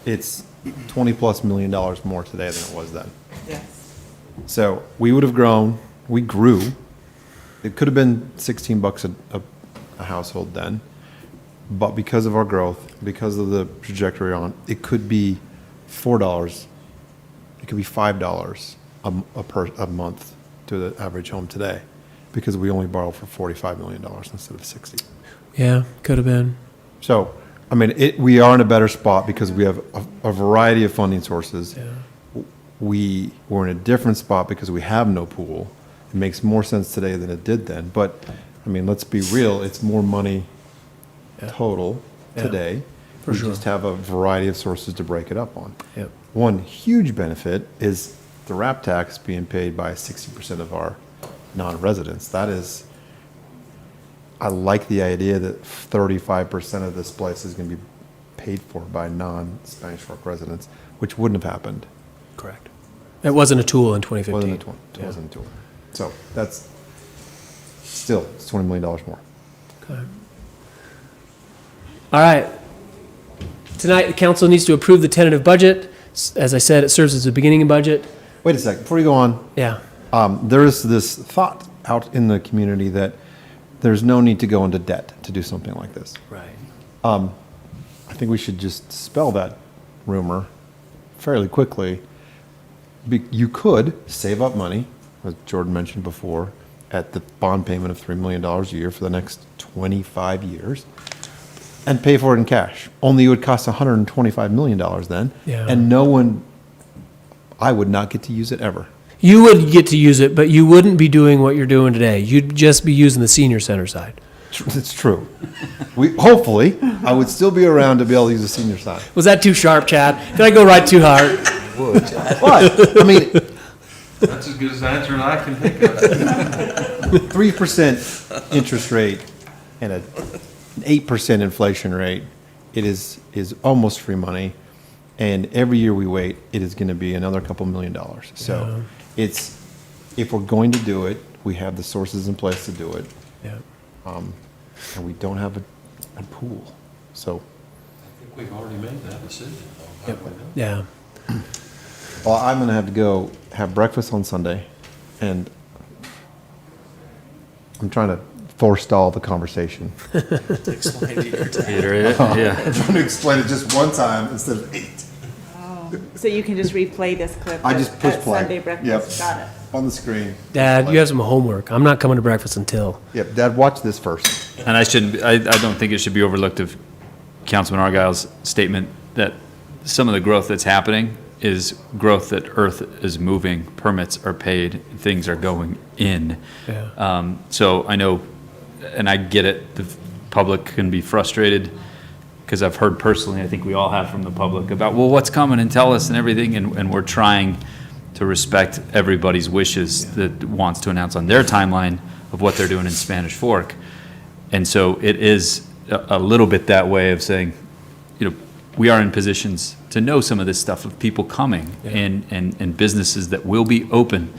It's $20+ million more today than it was then. Yes. So we would have grown. We grew. It could have been $16 a household then, but because of our growth, because of the trajectory on, it could be $4. It could be $5 a month to the average home today, because we only borrow for $45 million instead of 60. Yeah, could have been. So, I mean, we are in a better spot because we have a variety of funding sources. Yeah. We were in a different spot because we have no pool. It makes more sense today than it did then. But, I mean, let's be real. It's more money total today. For we sure. just have a variety of sources to break it up on. Yep. One huge benefit is the RAP tax being paid by 60% of our non-residents. That is, I like the idea that 35% of this place is going to be paid for by non-Spanish Fork residents, which wouldn't have happened. Correct. It wasn't a tool in 2015. It wasn't a tool. So that's still, it's $20 million more. Okay. All right. Tonight, the council needs to approve the tentative budget. As I said, it serves as a beginning budget. Wait a second, before you go on. Yeah. There is this thought out in the community that there's no need to go into debt to do something like this. Right. I think we should just dispel that rumor fairly quickly. You could save up money, as Jordan mentioned before, at the bond payment of $3 million a year for the next 25 years and pay for it in cash. Only it would cost $125 million then. Yeah. And I would not get to use it ever. You would get to use it, but you wouldn't be doing what you're doing today. You'd just be using the senior center side. It's true. Hopefully, I would still be around to be able to use the senior side. Was that too sharp, Chad? Did I go right too hard? But, I mean, That's as good as an answer as I can think of. 3% interest rate and an 8% inflation rate, it is almost free money. And every year we wait, it is going to be another couple $1 million. So if we're going to do it, we have the sources in place to do it. Yeah. And we don't have a pool. So. I think we've already made that decision. Yep. Yeah. Well, I'm going to have to go have breakfast on Sunday, and I'm trying to forestall the conversation. Explain to your dad. I'm trying to explain it just one time instead of 8. So you can just replay this clip I just push at play. Sunday breakfast. Yep. Got it. On the screen. Dad, you have some homework. I'm not coming to breakfast until. Yep, Dad, watch this first. And I don't think it should be overlooked of Councilman Argyle's statement that some of the growth that's happening is growth that Earth is moving, permits are paid, things are going in. Yeah. So I know, and I get it, the public can be frustrated, because I've heard personally, I think we all have from the public, about, well, what's coming, and tell us and everything, and we're trying to respect everybody's wishes that wants to announce on their timeline of what they're doing in Spanish Fork. And so it is a little bit that way of saying, we are in positions to know some of this stuff of people coming and businesses that will be open,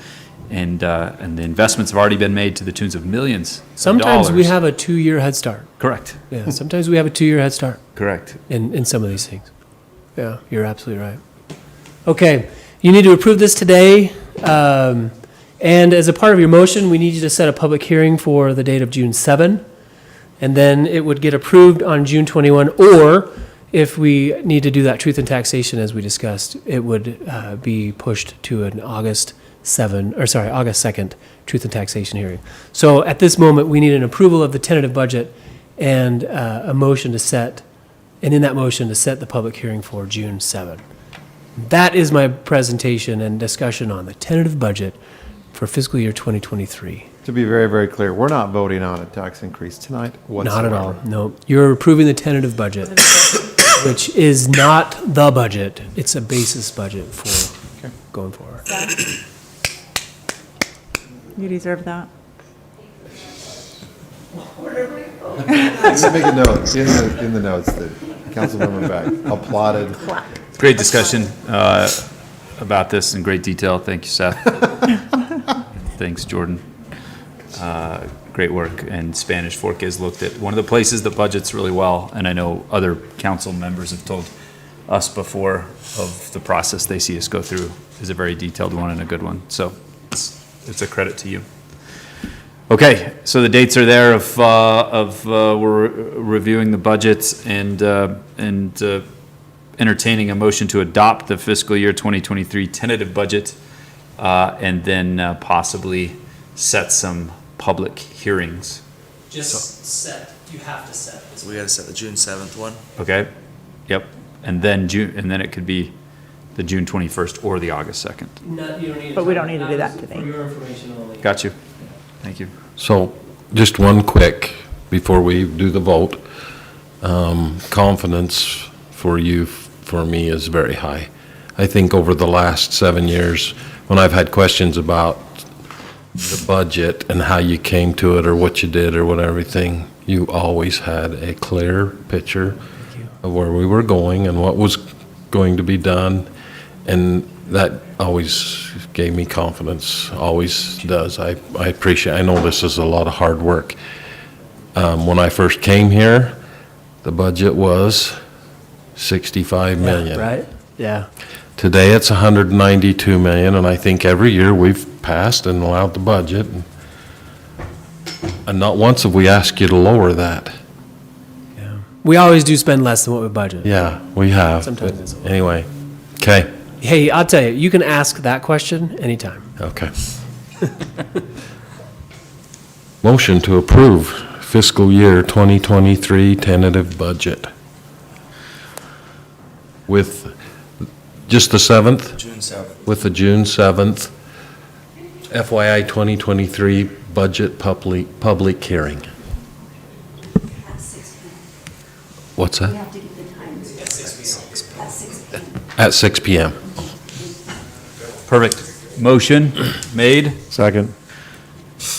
and the investments have already been made to the tunes of millions of Sometimes we dollars. have a 2-year head start. Correct. Yeah. Sometimes we have a 2-year head start. Correct. In some of these things. Yeah, you're absolutely right. Okay, you need to approve this today. And as a part of your motion, we need you to set a public hearing for the date of June 7. And then it would get approved on June 21, or if we need to do that truth and taxation, as we discussed, it would be pushed to an August 2nd truth and taxation hearing. So at this moment, we need an approval of the tentative budget and a motion to set, and in that motion to set the public hearing for June 7. That is my presentation and discussion on the tentative budget for fiscal year 2023. To be very, very clear, we're not voting on a tax increase tonight whatsoever. Not at all, no. You're approving the tentative budget, which is not the budget. It's a basis budget for going forward. You deserve that. Just make a note in the notes that Councilwoman Beck applauded. Great discussion about this in great detail. Thank you, Seth. Thanks, Jordan. Great work. And Spanish Fork is looked at. One of the places that budgets really well, and I know other council members have told us before of the process they see us go through, is a very detailed one and a good one. So it's a credit to you. Okay, so the dates are there of we're reviewing the budgets and entertaining a motion to adopt the fiscal year 2023 tentative budget, and then possibly set some public hearings. Just set, you have to set. So we gotta set the June 7th one. Okay, yep, and then it could be the June 21st or the August 2nd. But we don't need to do that today. For your information only. Got you. Thank you. So, just one quick, before we do the vote, confidence for you, for me, is very high. I think over the last 7 years, when I've had questions about the budget and how you came to it or what you did or what everything, you always had a clear picture of where we were going and what was going to be done. And that always gave me confidence, always does. I appreciate, I know this is a lot of hard work. When I first came here, the budget was 65 million. Right? Yeah. Today, it's 192 million, and I think every year we've passed and allowed the budget. And not once have we asked you to lower that. We always do spend less than what we budget. Yeah, we have. Sometimes but it's a lot. anyway, okay, Hey, I'll tell you, you can ask that question anytime. okay. Motion to approve fiscal year 2023 tentative budget. With just the 7th? June 7th. With the June 7th FYI 2023 budget public hearing. What's that? At 6 p.m. Perfect. Motion made. Second.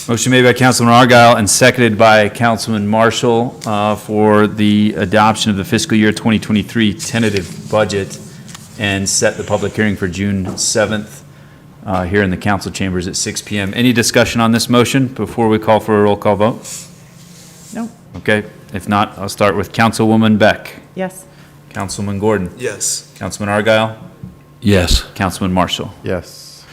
Motion made by Councilman Argyle and seconded by Councilman Marshall for the adoption of the fiscal year 2023 tentative budget and set the public hearing for June 7th here in the council chambers at 6 p.m. Any discussion on this motion before we call for a roll call vote? No. Okay, if not, I'll start with Councilwoman Beck, Yes. Councilman Gordon, Yes. Councilman Argyle, Yes. Councilman Marshall. Yes.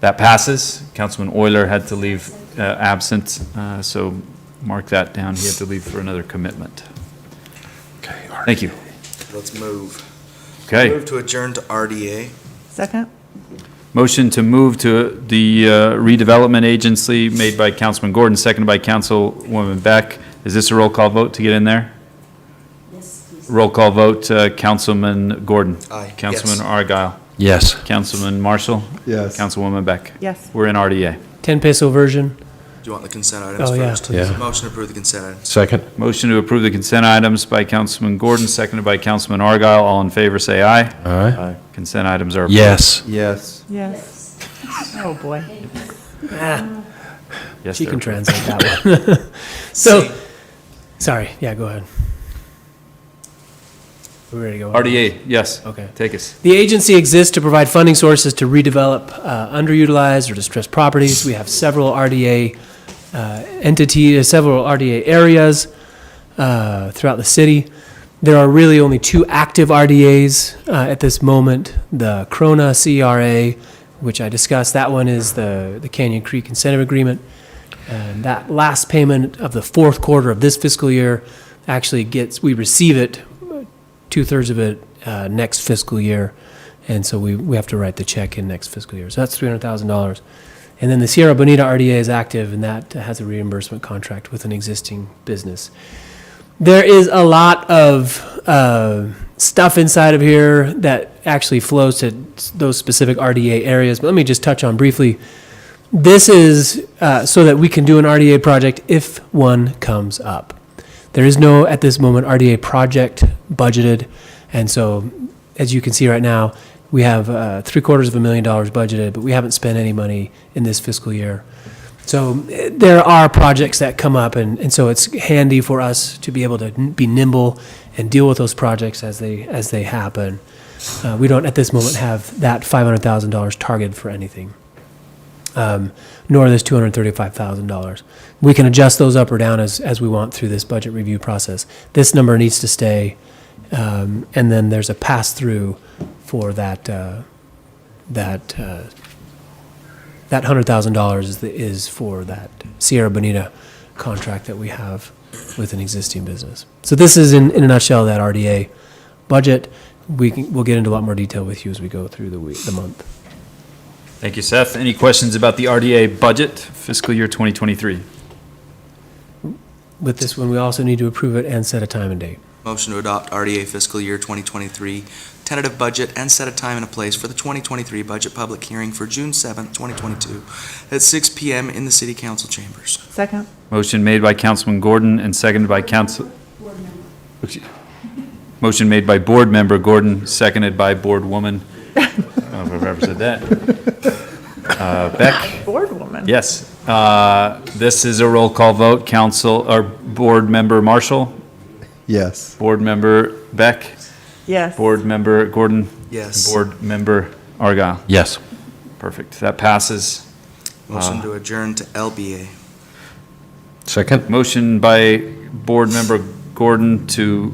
That passes. Councilman Euler had to leave absent, so mark that down. He had to leave for another commitment. Okay. Thank you. Let's move. Okay. Move to adjourn to RDA. Second? Motion to move to the redevelopment agency made by Councilman Gordon, seconded by Councilwoman Beck. Is this a roll call vote to get in there? Yes, please. Roll call vote, Councilman Gordon. Aye. Councilman Yes. Argyle. Yes. Councilman Marshall. Yes. Councilwoman Beck. Yes. We're in RDA. 10 peso version. Do you want the consent items Oh, yeah, first? please. Yeah. Motion to approve the consent items. Second. Motion to approve the consent items by Councilman Gordon, seconded by Councilman Argyle. All in favor, say aye. Aye. Consent items are approved. Yes. Yes. Yes. Oh, boy. Yes, She they're can approved. translate that one. So, sorry, yeah, go ahead. We're ready to go. RDA, yes. Okay. Take us. The agency exists to provide funding sources to redevelop underutilized or distressed properties. We have several RDA entities, several RDA areas throughout the city. There are really only 2 active RDAs at this moment. The Corona CRA, which I discussed, that one is the Canyon Creek Incentive Agreement. And that last payment of the 4th quarter of this fiscal year actually we receive it, 2/3 of it next fiscal year. And so we have to write the check in next fiscal year. So that's $300,000. And then the Sierra Bonita RDA is active, and that has a reimbursement contract with an existing business. There is a lot of stuff inside of here that actually flows to those specific RDA areas. But let me just touch on briefly. This is so that we can do an RDA project if one comes up. There is no, at this moment, RDA project budgeted. And so, as you can see right now, we have $750,000 budgeted, but we haven't spent any money in this fiscal year. So there are projects that come up, and so it's handy for us to be able to be nimble and deal with those projects as they happen. We don't, at this moment, have that $500,000 targeted for anything, nor this $235,000. We can adjust those up or down as we want through this budget review process. This number needs to stay, and then there's a pass-through for that $100,000 is for that Sierra Bonita contract that we have with an existing business. So this is, in a nutshell, that RDA budget. We'll get into a lot more detail with you as we go through the month. Thank you, Seth. Any questions about the RDA budget, fiscal year 2023? With this one, we also need to approve it and set a time and date. Motion to adopt RDA fiscal year 2023 tentative budget and set a time and a place for the 2023 budget public hearing for June 7th, 2022 at 6 p.m. in the City Council chambers. Second? Motion made by Councilman Gordon and seconded by Motion made by Board Member Gordon, seconded by Board Woman. I don't know if I've ever said that. Beck? Board woman. Yes. This is a roll call vote. Board Member Marshall? Yes. Board Member Beck? Yes. Board Member Gordon? Yes. Board Member Argyle? Yes. Perfect. That passes. Motion to adjourn to LBA. Second? Motion by Board Member Gordon to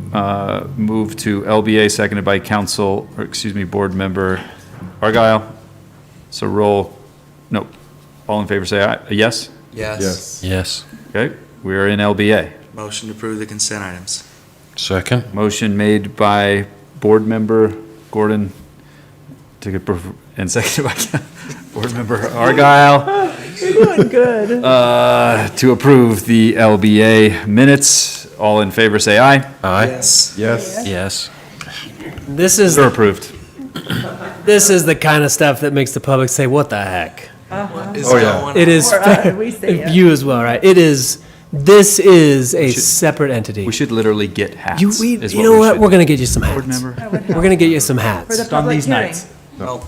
move to LBA, seconded by Board Member Argyle. So all in favor say aye. Yes? Yes. Yes. Okay, we are in LBA. Motion to approve the consent items. Second? Motion made by Board Member Gordon and seconded by Board Member Argyle. You're doing good. To approve the LBA minutes. All in favor say aye. Aye. Yes. Yes. This is, They're approved. this is the kind of stuff that makes the public say, what the heck? What is Oh, yeah. going It on? is, Or us, we say it. you as well, right? This is a separate entity. We should literally get hats. You know what? We're gonna get you some hats. We're gonna get you some For hats. the public hearing. Well,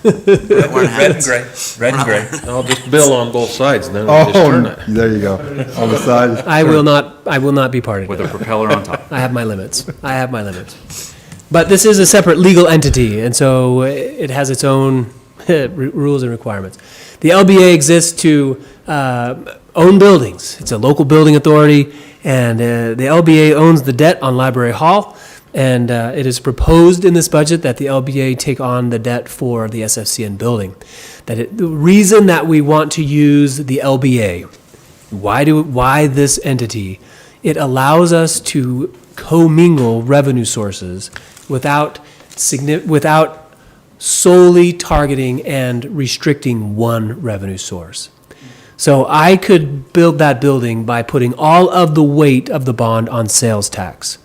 Red and gray. Red and gray. I'll just bill on both sides, and then we'll just turn Oh, it. there you go. On the side. I will not be part of With a it. propeller on top. I have my limits. But this is a separate legal entity, and so it has its own rules and requirements. The LBA exists to own buildings. It's a local building authority, and the LBA owns the debt on Library Hall, and it is proposed in this budget that the LBA take on the debt for the SFCN building. The reason that we want to use the LBA, why this entity? It allows us to commingle revenue sources without solely targeting and restricting one revenue source. So I could build that building by putting all of the weight of the bond on sales tax.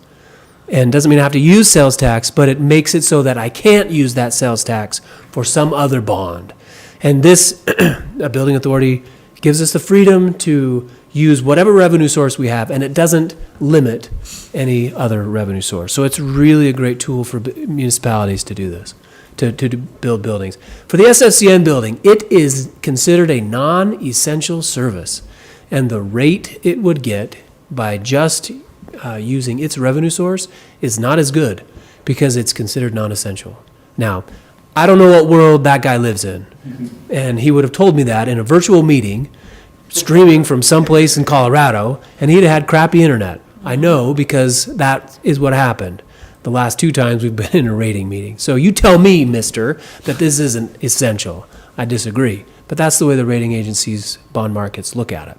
And doesn't mean I have to use sales tax, but it makes it so that I can't use that sales tax for some other bond. And this, a building authority gives us the freedom to use whatever revenue source we have, and it doesn't limit any other revenue source. So it's really a great tool for municipalities to do this, to build buildings. For the SFCN building, it is considered a non-essential service, and the rate it would get by just using its revenue source is not as good because it's considered non-essential. Now, I don't know what world that guy lives in, and he would have told me that in a virtual meeting, streaming from someplace in Colorado, and he'd had crappy internet. I know because that is what happened the last 2 times we've been in a rating meeting. So you tell me, mister, that this isn't essential. I disagree. But that's the way the rating agencies, bond markets look at it.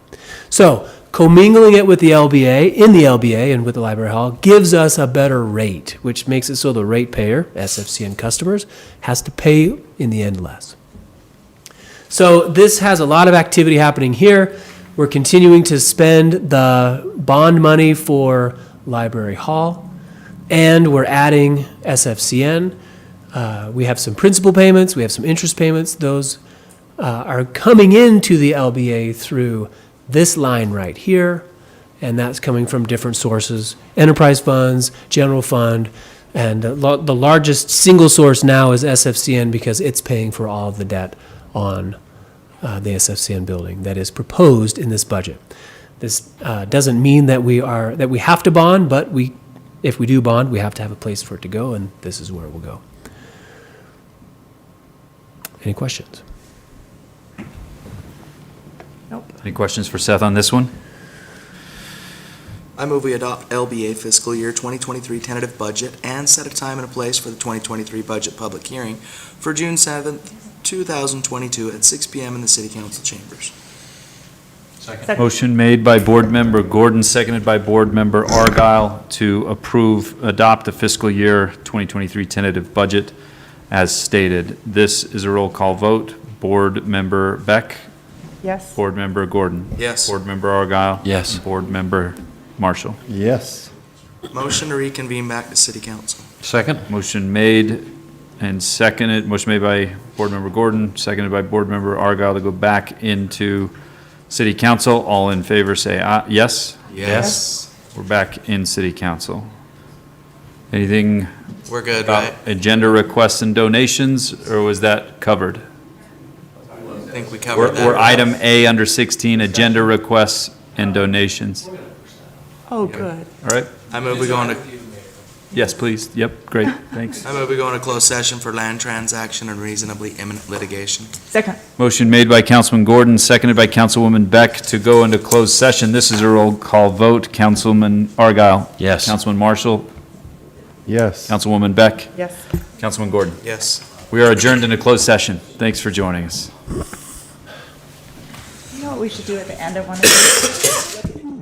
So commingling it with the LBA, in the LBA and with the Library Hall, gives us a better rate, which makes it so the ratepayer, SFCN customers, has to pay in the end less. So this has a lot of activity happening here. We're continuing to spend the bond money for Library Hall, and we're adding SFCN. We have some principal payments, we have some interest payments. Those are coming into the LBA through this line right here, and that's coming from different sources, enterprise funds, general fund, and the largest single source now is SFCN because it's paying for all of the debt on the SFCN building that is proposed in this budget. This doesn't mean that we have to bond, but if we do bond, we have to have a place for it to go, and this is where it will go. Any questions? Any questions for Seth on this one? I move we adopt LBA fiscal year 2023 tentative budget and set a time and a place for the 2023 budget public hearing for June 7th, 2022 at 6 p.m. in the City Council chambers. Second. Motion made by Board Member Gordon, seconded by Board Member Argyle to adopt the fiscal year 2023 tentative budget as stated. This is a roll call vote. Board Member Beck? Yes. Board Member Gordon? Yes. Board Member Argyle? Yes. And Board Member Marshall? Yes. Motion to reconvene back to City Council. Second? Motion made and seconded, motion made by Board Member Gordon, seconded by Board Member Argyle to go back into City Council. All in favor say aye. Yes? Yes. We're back in City Council. Anything We're good, about right? agenda requests and donations, or was that covered? I think we covered that. We're item A under 16, agenda requests and donations. Oh, good. All right? I move we go into, Yes, please. Yep, great, thanks. I move we go into closed session for land transaction and reasonably imminent litigation. Second. Motion made by Councilman Gordon, seconded by Councilwoman Beck to go into closed session. This is a roll call vote. Councilman Argyle. Yes. Councilman Marshall. Yes. Councilwoman Beck. Yes. Councilman Gordon. Yes. We are adjourned into closed session. Thanks for joining us. You know what we should do at the end of one of these?